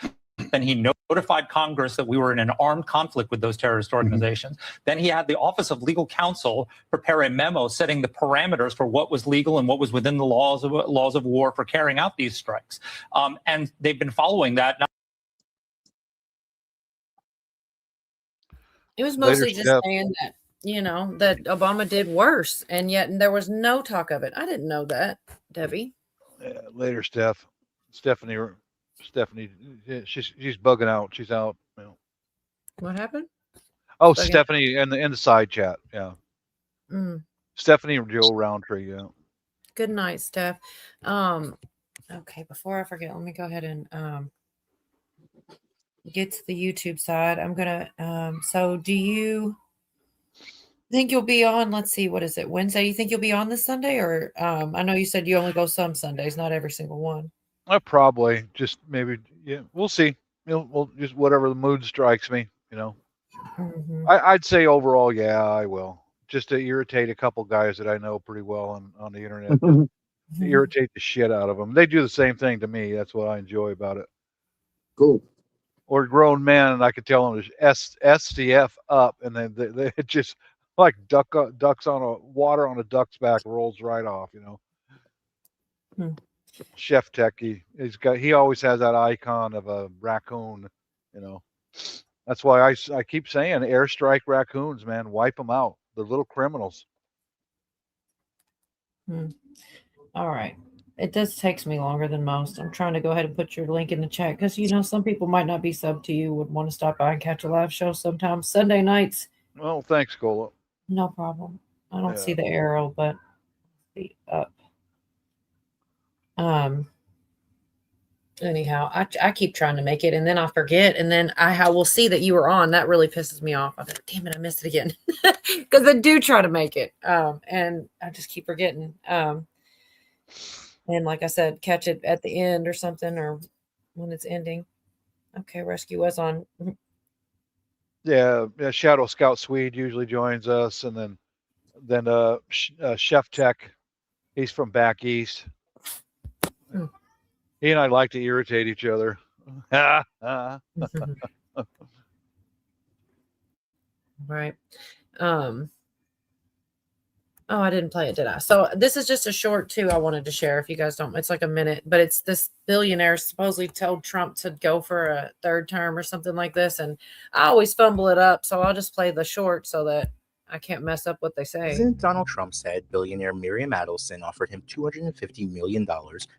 Then he notified Congress that we were in an armed conflict with those terrorist organizations. Then he had the Office of Legal Counsel prepare a memo setting the parameters for what was legal and what was within the laws of war for carrying out these strikes. And they've been following that. It was mostly just saying that, that Obama did worse, and yet there was no talk of it. I didn't know that, Debbie. Later, Stephanie, yeah, she's bugging out. She's out. You know. What happened? Oh, Bugging out. Stephanie in the side chat. Yeah. Mm. Stephanie or Joe Roundtree. Yeah. Good night, Steph. Okay, before I forget, let me go ahead and get to the YouTube side. I'm gonna so do you think you'll be on, let's see, what is it, Wednesday? You think you'll be on this Sunday? Or I know you said you only go some Sundays, not every single one. I probably just maybe, yeah, we'll see. We'll just whatever the mood strikes me, you know. Mhm. I'd say overall, yeah, I will. Just to irritate a couple guys that I know pretty well on the internet. To irritate the shit out of them. They do the same thing to me. That's what I enjoy about it. Cool. Or grown men, and I could tell them to SCF up, and then they just like ducks on a water on a duck's back rolls right off, you know. Hmm. Chef Techie, he always has that icon of a raccoon, you know. That's why I keep saying airstrike raccoons, man, wipe them out. They're little criminals. All right. It does takes me longer than most. I'm trying to go ahead and put your link in the chat because, you know, some people might not be sub to you, would want to stop by and catch a live show sometimes. Sunday nights. Well, thanks, Cola. No problem. I don't Yeah. see the arrow, but the up. Anyhow, I keep trying to make it and then I forget, and then I will see that you were on. That really pisses me off. I'm like, damn it, I missed it again. Because I do try to make it. And I just keep forgetting. And like I said, catch it at the end or something, or when it's ending. Okay, Rescue was on. Yeah, Shadow Scout Swede usually joins us, and then Chef Tech, he's from back east. He and I like to irritate each other. Right. Oh, I didn't play it, did I? So this is just a short too. I wanted to share if you guys don't. It's like a minute, but it's this billionaire supposedly told Trump to go for a third term or something like this, and I always fumble it up, so I'll just play the short so that I can't mess up what they say. President Donald Trump said billionaire Miriam Adelson offered him $250 million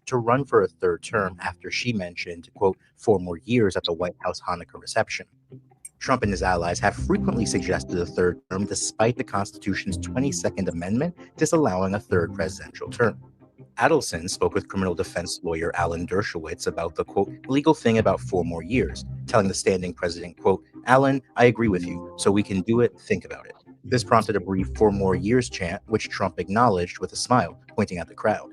to run for a third term after she mentioned, quote, 4 more years at the White House Hanukkah reception. Trump and his allies have frequently suggested a third term despite the Constitution's 22nd Amendment disallowing a third presidential term. Adelson spoke with criminal defense lawyer Alan Dershowitz about the, quote, legal thing about 4 more years, telling the standing president, quote, Alan, I agree with you, so we can do it, think about it. This prompted a brief 4 more years chant, which Trump acknowledged with a smile, pointing at the crowd.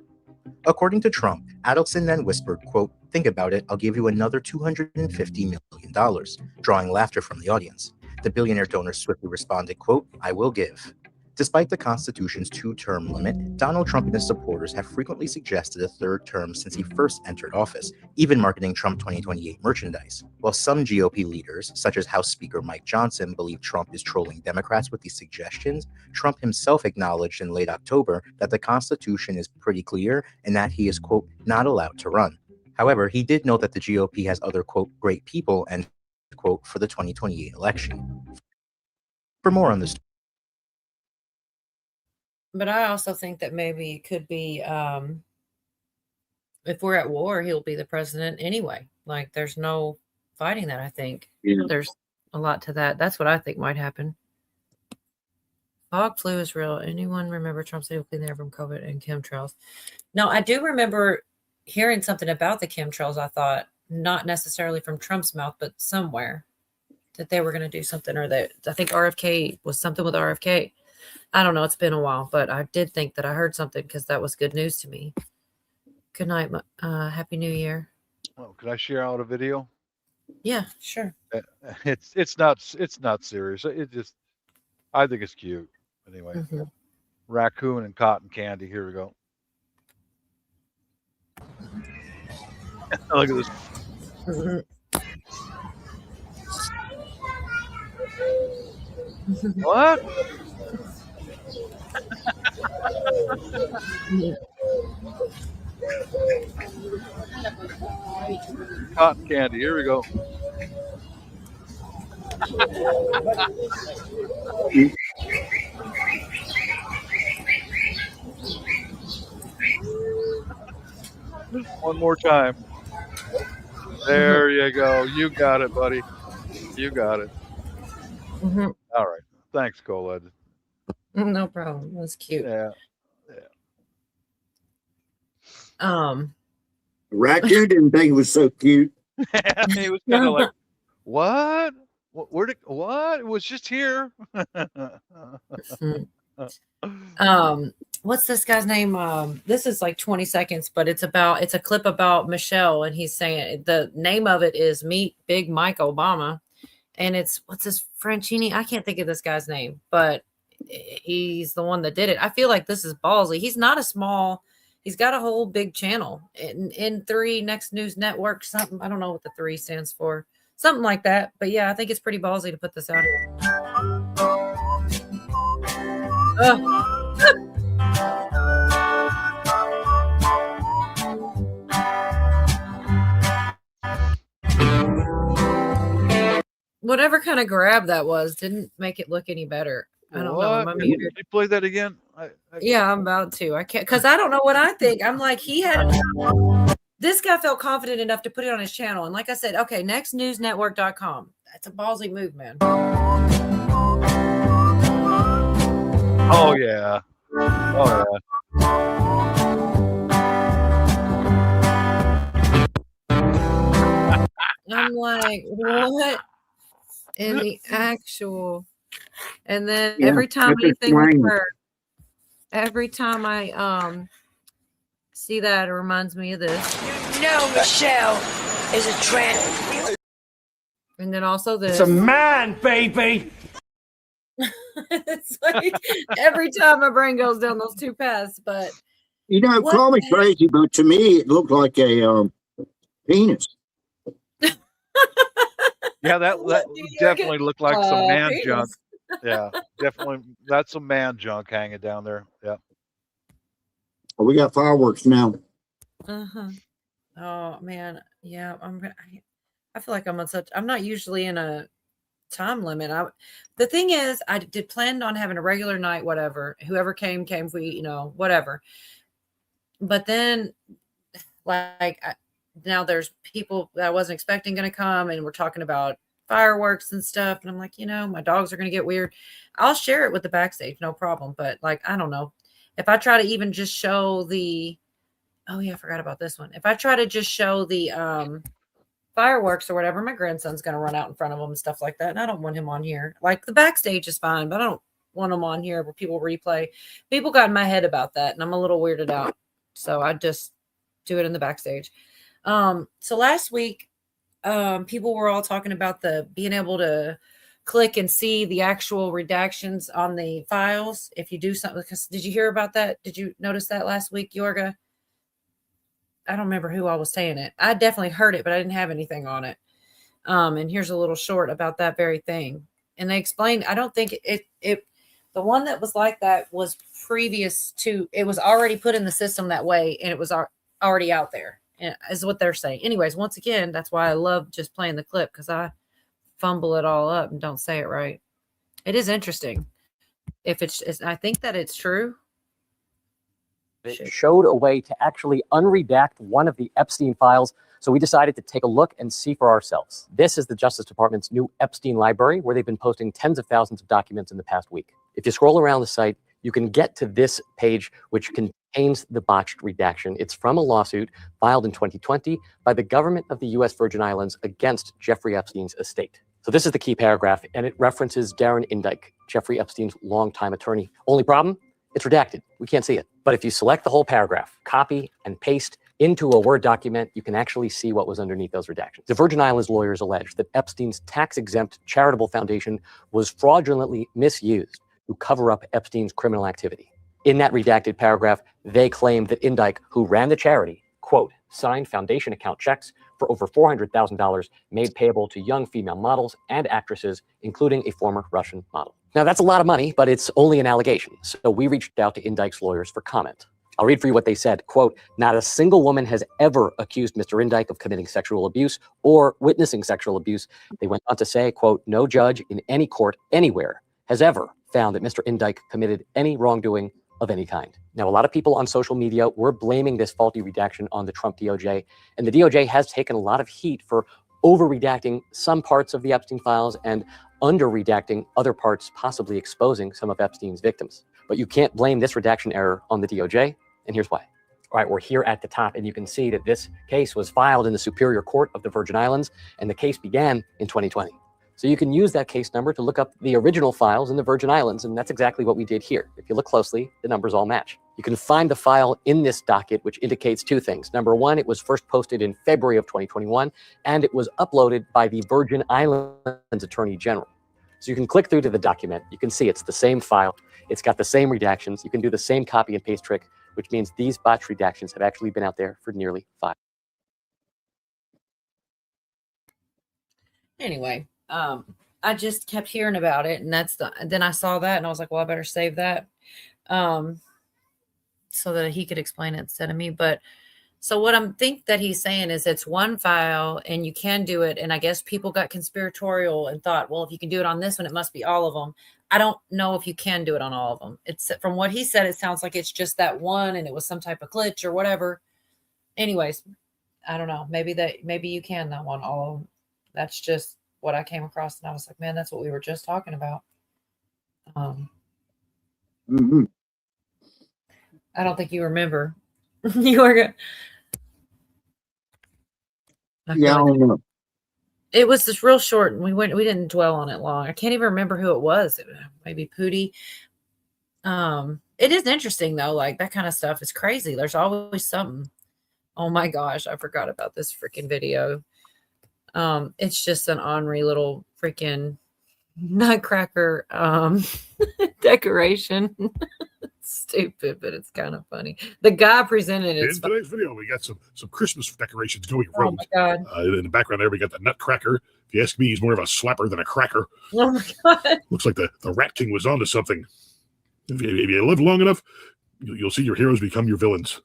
According to Trump, Adelson then whispered, quote, think about it, I'll give you another $250 million, drawing laughter from the audience. The billionaire donor swiftly responded, quote, I will give. Despite the Constitution's 2-term limit, Donald Trump and his supporters have frequently suggested a third term since he first entered office, even marketing Trump 2028 merchandise. While some GOP leaders, such as House Speaker Mike Johnson, believe Trump is trolling Democrats with these suggestions, Trump himself acknowledged in late October that the Constitution is pretty clear and that he is, quote, not allowed to run. However, he did note that the GOP has other, quote, great people, and, quote, for the 2028 election. For more on this, But I also think that maybe it could be, if we're at war, he'll be the president anyway. Like, there's no fighting that, I think. Yeah. There's a lot to that. That's what I think might happen. Fog flu is real. Anyone remember Trump said he'll clean the air from COVID and chemtrails? No, I do remember hearing something about the chemtrails, I thought, not necessarily from Trump's mouth, but somewhere that they were going to do something, or that I think RFK was something with RFK. I don't know. It's been a while, but I did think that I heard something because that was good news to me. Good night. Happy New Year. Oh, could I share out a video? Yeah, sure. It's not serious. It just, I think it's cute. Anyway, raccoon and cotton candy. Here we go. Look at this. What? Cotton candy. Here we go. One more time. There you go. You got it, buddy. You got it. Mm-hmm. All right. Thanks, Colette. No problem. That's cute. Yeah. Raccoon didn't think it was so cute. He was kind of like, what? Where did what? It was just here. What's this guy's name? This is like 20 seconds, but it's a clip about Michelle, and he's saying the name of it is Meet Big Mike Obama, and it's what's this Franchini? I can't think of this guy's name, but he's the one that did it. I feel like this is ballsy. He's not a small. He's got a whole big channel in 3 Next News Network, something. I don't know what the 3 stands for, something like that. But yeah, I think it's pretty ballsy to put this out here. Whatever kind of grab that was didn't make it look any better. I don't know. Am I muted? Did you play that again? Yeah, I'm about to. I can't because I don't know what I think. I'm like, this guy felt confident enough to put it on his channel. And like I said, okay, nextnewsnetwork.com. That's a ballsy move, man. Oh, yeah. Oh, yeah. I'm like, what in the actual... And then every time anything with her, every time I see that, it reminds me of this. You know Michelle is a tramp. And then also this. It's a man, baby. It's like every time my brain goes down those 2 paths, but You know, call me crazy, but to me it looked like a penis. yeah, that definitely looked like some man penis. junk. Yeah, definitely. That's some man junk hanging down there. Yeah. Well, we got fireworks now. Uh-huh. Oh man, yeah. I feel like I'm not usually in a time limit. The thing is, I did plan on having a regular night, whatever. Whoever came, we, whatever. But then, now there's people that I wasn't expecting going to come, and we're talking about fireworks and stuff. And I'm like, my dogs are going to get weird. I'll share it with the backstage, no problem. But I don't know if I try to even just show the, oh yeah, I forgot about this one. If I try to just show the fireworks or whatever, my grandson's going to run out in front of them and stuff like that. And I don't want him on here. Like the backstage is fine, but I don't want him on here where people replay. People got in my head about that, and I'm a little weirded out. So I just do it in the backstage. So last week, people were all talking about being able to click and see the actual redactions on the files if you do something. Did you hear about that? Did you notice that last week, Yorga? I don't remember who I was saying it. I definitely heard it, but I didn't have anything on it. And here's a little short about that very thing. And they explained, I don't think the one that was like that was previous to, it was already put in the system that way, and it was already out there, is what they're saying. Anyways, once again, that's why I love just playing the clip, because I fumble it all up and don't say it right. It is interesting. I think that it's true. It showed a way to actually unredact one of the Epstein files, so we decided to take a look and see for ourselves. This is the Justice Department's new Epstein library, where they've been posting tens of thousands of documents in the past week. If you scroll around the site, you can get to this page, which contains the botched redaction. It's from a lawsuit filed in 2020 by the government of the U.S. Virgin Islands against Jeffrey Epstein's estate. So this is the key paragraph, and it references Darren Indyke, Jeffrey Epstein's longtime attorney. Only problem? It's redacted. We can't see it. But if you select the whole paragraph, copy and paste into a Word document, you can actually see what was underneath those redactions. The Virgin Islands lawyers allege that Epstein's tax-exempt charitable foundation was fraudulently misused to cover up Epstein's criminal activity. In that redacted paragraph, they claimed that Indyke, who ran the charity, quote, signed foundation account checks for over $400,000 made payable to young female models and actresses, including a former Russian model. Now, that's a lot of money, but it's only an allegation. So we reached out to Indyke's lawyers for comment. I'll read for you what they said. Quote, not a single woman has ever accused Mr. Indyke of committing sexual abuse or witnessing sexual abuse. They went on to say, quote, no judge in any court anywhere has ever found that Mr. Indyke committed any wrongdoing of any kind. Now, a lot of people on social media were blaming this faulty redaction on the Trump DOJ, and the DOJ has taken a lot of heat for over-redacting some parts of the Epstein files and under-redacting other parts, possibly exposing some of Epstein's victims. But you can't blame this redaction error on the DOJ, and here's why. All right, we're here at the top, and you can see that this case was filed in the Superior Court of the Virgin Islands, and the case began in 2020. So you can use that case number to look up the original files in the Virgin Islands, and that's exactly what we did here. If you look closely, the numbers all match. You can find the file in this docket, which indicates two things. Number one, it was first posted in February of 2021, and it was uploaded by the Virgin Islands Attorney General. So you can click through to the document. You can see it's the same file. It's got the same redactions. You can do the same copy and paste trick, which means these botched redactions have actually been out there for nearly 5. Anyway, I just kept hearing about it, and then I saw that, and I was like, well, I better save that, so that he could explain it instead of me. But so what I think that he's saying is it's one file, and you can do it. And I guess people got conspiratorial and thought, well, if you can do it on this one, it must be all of them. I don't know if you can do it on all of them. It's from what he said, it sounds like it's just that one, and it was some type of glitch or whatever. Anyways, I don't know. Maybe you can though on all of them. That's just what I came across, and I was like, man, that's what we were just talking about. I don't think you remember. You were good. Yeah, I don't know. It was just real short, and we didn't dwell on it long. I can't even remember who it was. Maybe Pootie. It is interesting though, like that kind of stuff is crazy. There's always something. Oh my gosh, I forgot about this freaking video. It's just an ornery little freaking nutcracker decoration. Stupid, but it's kind of funny. The guy presented it. In today's video, we got some Christmas decorations going rogue. Oh my god! In the background there, we got the Nutcracker. If you ask me, he's more of a slapper than a cracker. Oh my god! Looks like the Rat King was onto something. If you live long enough, you'll see your heroes become your villains.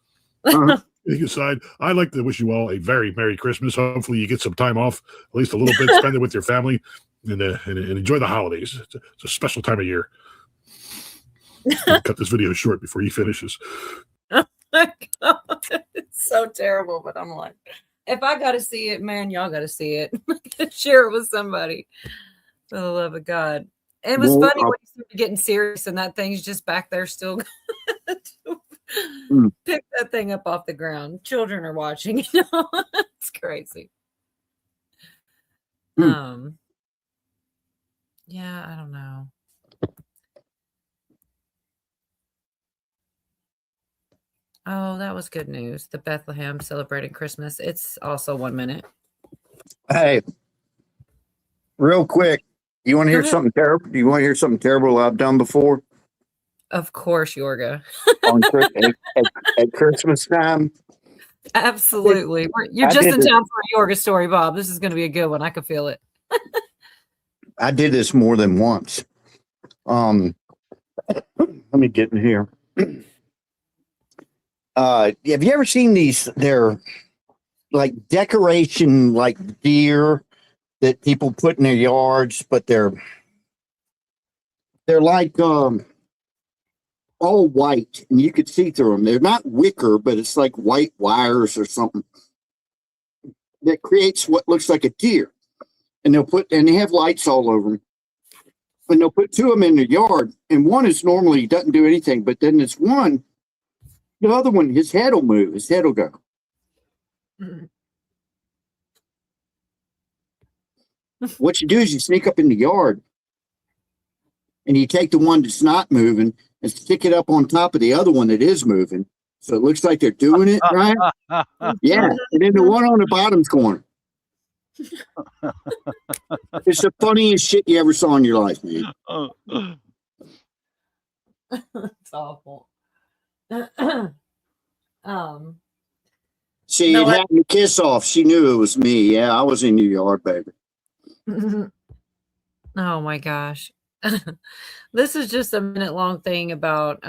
Kidding aside, I'd like to wish you all a very Merry Christmas. Hopefully, you get some time off, at least a little bit, spend it with your family, and enjoy the holidays. It's a special time of year. Cut this video short before he finishes. Oh my god, it's so terrible. But I'm like, if I got to see it, man, y'all got to see it. Share it with somebody. For the love of God. It was funny when you started getting serious, and that thing's just back there still. Pick that thing up off the ground. Children are watching. You know, it's crazy. Yeah, I don't know. Oh, that was good news. The Bethlehem celebrating Christmas. It's also 1 minute. Hey, real quick, you want to hear something terrible? Do you want to hear something terrible I've done before? Of course, Yorga. at Christmas time? Absolutely. You're just in town for a Yorga story, Bob. This is going to be a good one. I can feel it. I did this more than once. Let me get in here. Have you ever seen these? They're like decoration, like deer that people put in their yards, but they're like all white, and you could see through them. They're not wicker, but it's like white wires or something that creates what looks like a deer. And they have lights all over them. And they'll put 2 of them in the yard, and one is normally doesn't do anything, but then there's one. The other one, his head will move. His head will go. What you do is you sneak up in the yard, and you take the one that's not moving and stick it up on top of the other one that is moving. So it looks like they're doing it, right? Yeah. And then the one on the bottom's going. It's the funniest shit you ever saw in your life, man. It's awful. She had me kiss off. She knew it was me. Yeah, I was in your yard, baby. Oh my gosh. This is just a minute-long thing about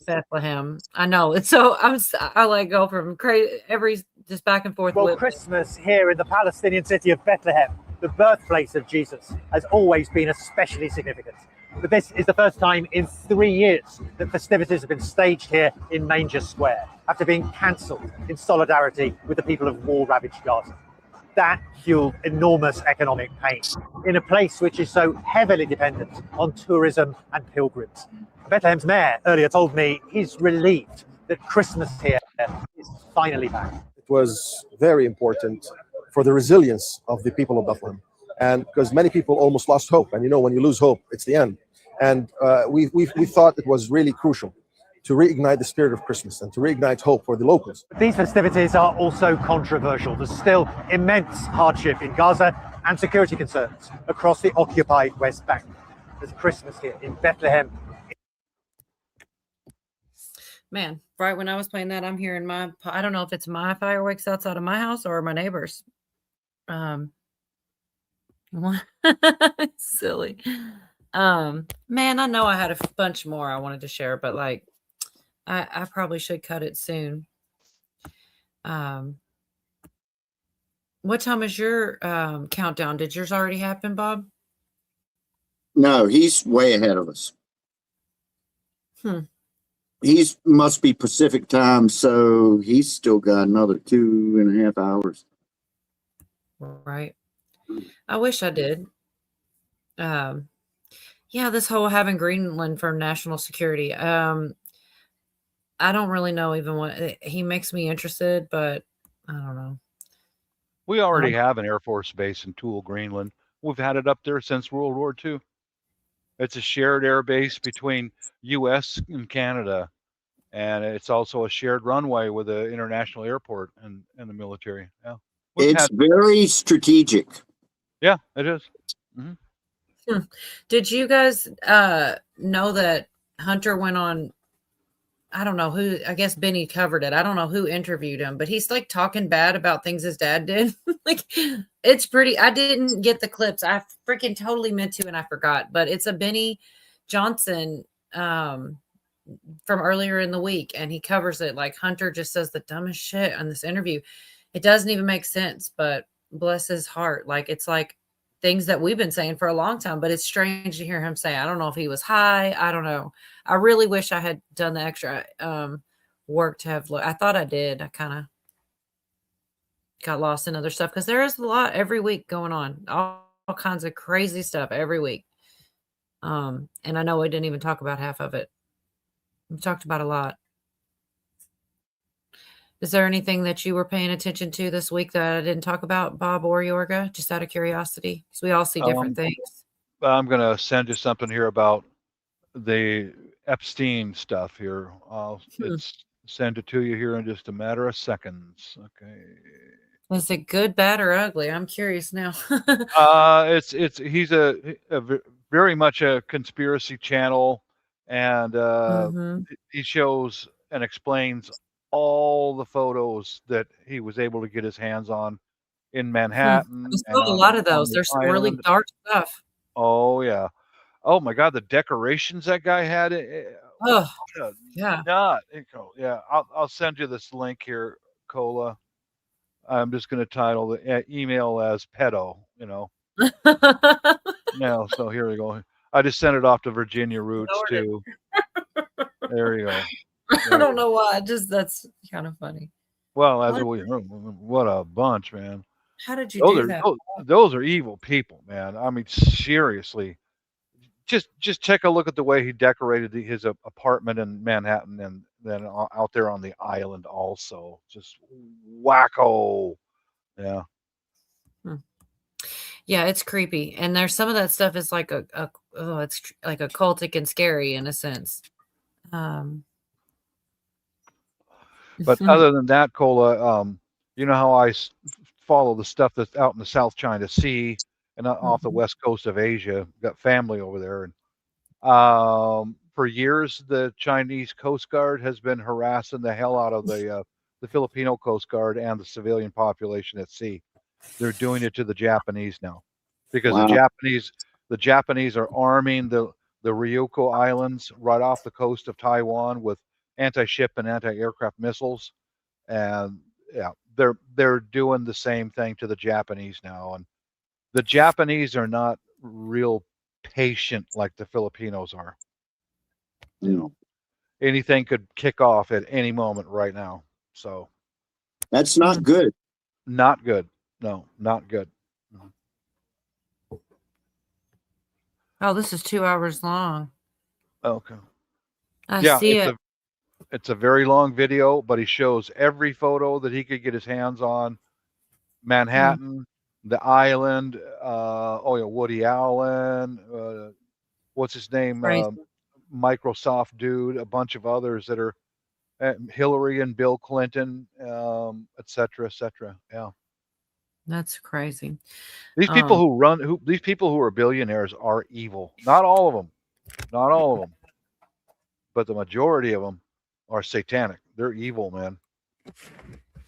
Bethlehem. I know it's so. I like go from crazy just back and forth. Well, Christmas here in the Palestinian city of Bethlehem, the birthplace of Jesus, has always been especially significant. but this is the first time in 3 years that festivities have been staged here in Manger Square after being cancelled in solidarity with the people of war-ravaged Gaza. That fueled enormous economic pain in a place which is so heavily dependent on tourism and pilgrims. Bethlehem's mayor earlier told me he's relieved that Christmas here is finally back. It was very important for the resilience of the people of Bethlehem, and because many people almost lost hope, and you know, when you lose hope, it's the end. And we thought it was really crucial to reignite the spirit of Christmas and to reignite hope for the locals. These festivities are also controversial. There's still immense hardship in Gaza and security concerns across the occupied West Bank. There's Christmas here in Bethlehem. Man, right when I was playing that, I'm hearing I don't know if it's my fireworks outside of my house or my neighbors. Silly. Man, I know I had a bunch more I wanted to share, but like, I probably should cut it soon. What time is your countdown? Did yours already happen, Bob? No, he's way ahead of us. He's must be Pacific time, so he's still got another 2.5 hours. Right. I wish I did. Yeah, this whole having Greenland for national security. I don't really know even what he makes me interested, but I don't know. We already have an Air Force base in Toole, Greenland. We've had it up there since World War II. It's a shared air base between U.S. and Canada, and it's also a shared runway with an international airport and the military. Yeah, It's very strategic. Yeah, it is. Mm-hmm. Did you guys know that Hunter went on? I don't know who. I guess Benny covered it. I don't know who interviewed him, but he's like talking bad about things his dad did. Like, it's pretty. I didn't get the clips. I freaking totally meant to, and I forgot. But it's a Benny Johnson from earlier in the week, and he covers it. Like, Hunter just says the dumbest shit on this interview. It doesn't even make sense, but bless his heart. Like, it's like things that we've been saying for a long time, but it's strange to hear him say. I don't know if he was high. I don't know. I really wish I had done the extra work to have. I thought I did. I kind of got lost in other stuff because there is a lot every week going on. All kinds of crazy stuff every week. And I know we didn't even talk about half of it. We talked about a lot. Is there anything that you were paying attention to this week that I didn't talk about, Bob or Yorga, just out of curiosity? Because we all see different things. I'm going to send you something here about the Epstein stuff here. I'll send it to you here in just a matter of seconds. Okay. Is it good, bad, or ugly? I'm curious now. He's a very much a conspiracy channel, and he shows and explains all the photos that he was able to get his hands on in Manhattan. There's still a lot of those. There's some really dark stuff. Oh yeah. Oh my God, the decorations that guy had. Oh yeah. Yeah. I'll send you this link here, Cola. I'm just going to title the email as pedo. Yeah. So here we go. I just sent it off to Virginia Roots too. There you go. I don't know why. That's kind of funny. Well, what a bunch, man. How did you do that? Those are evil people, man. I mean, seriously. Just take a look at the way he decorated his apartment in Manhattan, and then out there on the island also. Just wacko. Yeah. Yeah, it's creepy. And there's some of that stuff is like it's like occultic and scary in a sense. But other than that, Cola, you know how I follow the stuff that's out in the South China Sea and off the west coast of Asia. Got family over there, and for years the Chinese Coast Guard has been harassing the hell out of the Filipino Coast Guard and the civilian population at sea. They're doing it to the Japanese now, because the Japanese are arming the Ryukyu Islands right off the coast of Taiwan with anti-ship and anti-aircraft missiles, and yeah, they're doing the same thing to the Japanese now. And the Japanese are not real patient like the Filipinos are. Yeah. Anything could kick off at any moment right now. So that's not good. Not good. No, not good. Oh, this is 2 hours long. Okay. I see it. It's a very long video, but he shows every photo that he could get his hands on. Manhattan, the island, Woody Allen, what's his name? Microsoft dude, a bunch of others that are Hillary and Bill Clinton, et cetera, et cetera. Yeah. That's crazy. These people these people who are billionaires are evil. Not all of them. Not all of them. But the majority of them are satanic. They're evil, man.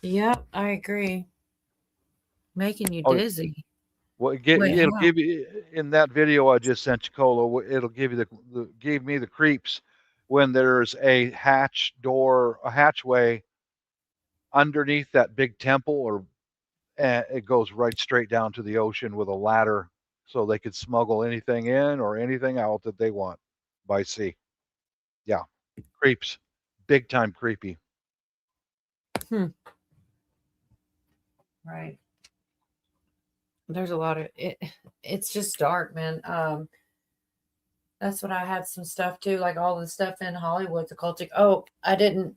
Yep, I agree. Making you Oh, dizzy. Well, Wait, it'll how? give you in that video I just sent you, Colo. It'll give you gave me the creeps when there's a hatchway underneath that big temple, and it goes right straight down to the ocean with a ladder, so they could smuggle anything in or anything out that they want by sea. Yeah, creeps, big time creepy. Right. There's a lot of it. It's just dark, man. That's what I had some stuff too, like all the stuff in Hollywood's occultic. Oh, I don't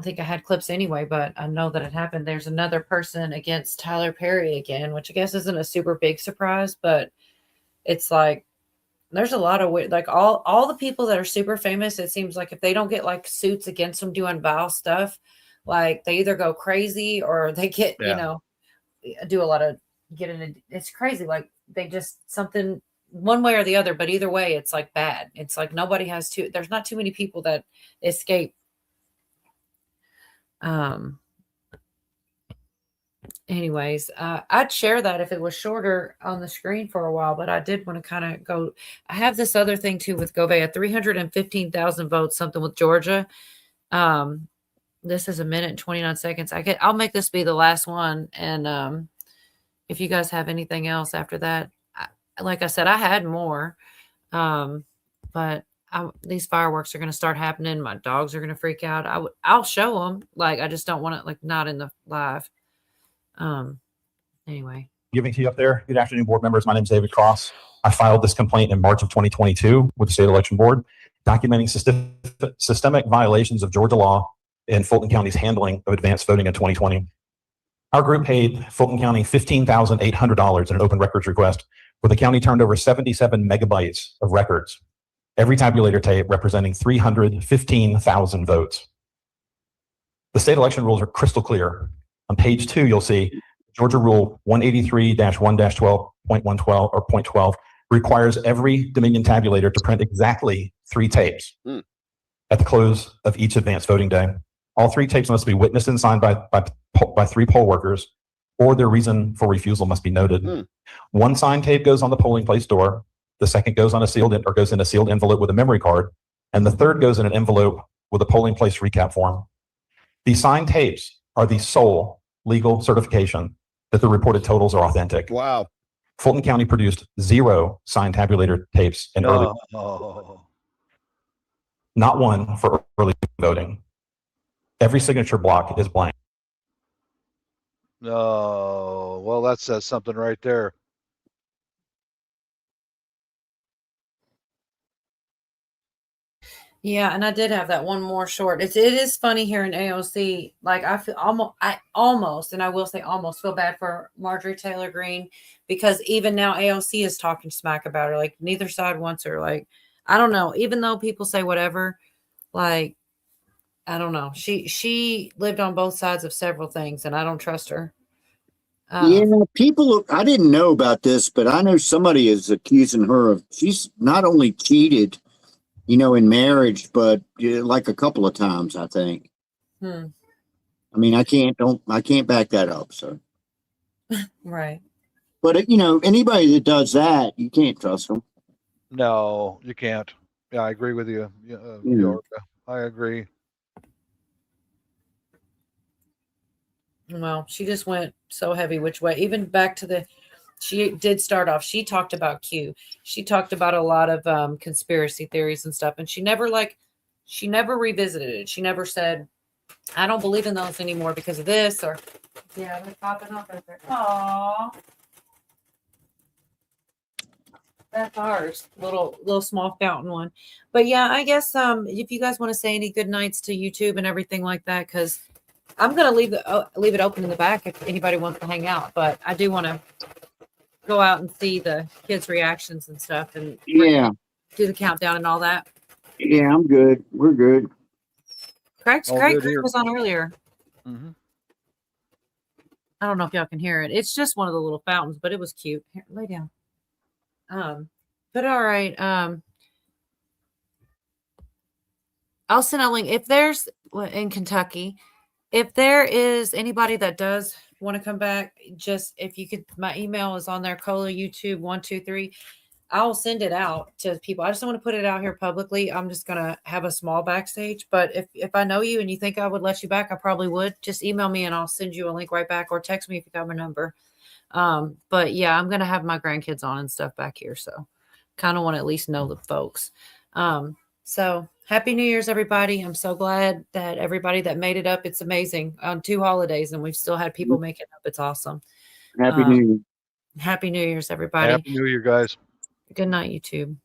think I had clips anyway, but I know that it happened. There's another person against Tyler Perry again, which I guess isn't a super big surprise, but it's like there's a lot of weird, like all the people that are super famous, it seems like if they don't get like suits against them doing vile stuff, like they either go crazy or they get, do a lot of it's crazy. Like they just something one way or the other, but either way, it's like bad. It's like nobody has there's not too many people that escape. Anyways, I'd share that if it was shorter on the screen for a while, but I did want to kind of go. I have this other thing too with Gouveia, 315,000 votes, something with Georgia. This is 1 minute and 29 seconds. I'll make this be the last one. And if you guys have anything else after that, like I said, I had more, but these fireworks are going to start happening. My dogs are going to freak out. I'll show them. Like, I just don't want it like not in the live. Anyway. Giving to you up there. Good afternoon, board members. My name is David Cross. I filed this complaint in March of 2022 with the State Election Board, documenting systemic violations of Georgia law in Fulton County's handling of advanced voting in 2020. Our group paid Fulton County $15,800 in an open records request, where the county turned over 77 megabytes of records, every tabulator tape representing 315,000 votes. The state election rules are crystal clear. On page 2, you'll see Georgia Rule 183-1-12.112 or .12 requires every Dominion tabulator to print exactly 3 tapes at the close of each advanced voting day. All 3 tapes must be witnessed and signed by 3 poll workers, or their reason for refusal must be noted. One signed tape goes on the polling place door. The second goes on goes in a sealed envelope with a memory card, and the third goes in an envelope with a polling place recap form. These signed tapes are the sole legal certification that the reported totals are authentic. Wow. Fulton County produced 0 signed tabulator tapes in early. Not one for early voting. Every signature block is blank. Oh, well, that says something right there. Yeah, and I did have that one more short. It is funny here in AOC. Like I almost, and I will say almost feel bad for Marjorie Taylor Greene, because even now AOC is talking smack about her. Like neither side wants her. Like I don't know. Even though people say whatever, like I don't know. She lived on both sides of several things, and I don't trust her. Yeah, people. I didn't know about this, but I know somebody is accusing her of. She's not only cheated, in marriage, but like a couple of times, I think. I mean, I can't back that up. So, right. But anybody that does that, you can't trust them. No, you can't. Yeah, I agree with you, Yorka. I agree. Well, she just went so heavy which way. Even back to she did start off. She talked about Q. She talked about a lot of conspiracy theories and stuff, and she never revisited it. She never said, I don't believe in those anymore because of this, or yeah, they're popping up right there. Aww. That's ours, little small fountain one. But yeah, I guess if you guys want to say any good nights to YouTube and everything like that, because I'm gonna leave it open in the back if anybody wants to hang out. But I do want to go out and see the kids' reactions and stuff, and Yeah. do the countdown and all that. Yeah, I'm good. We're good. Craig All good Craig here. was on earlier. Mm-hmm. I don't know if y'all can hear it. It's just one of the little fountains, but it was cute. Here, lay down. But all right. I'll send a link if there's in Kentucky. If there is anybody that does want to come back, just if you could, my email is on there, Cola YouTube 123. I'll send it out to people. I just don't want to put it out here publicly. I'm just gonna have a small backstage. But if I know you and you think I would let you back, I probably would. Just email me and I'll send you a link right back, or text me if you got my number. But yeah, I'm gonna have my grandkids on and stuff back here, so kind of want to at least know the folks. So happy New Year's, everybody. I'm so glad that everybody that made it up. It's amazing on 2 holidays, and we've still had people make it up. It's awesome. Happy New Year. Happy New Year's, everybody. Happy New Year, guys. Good night, YouTube.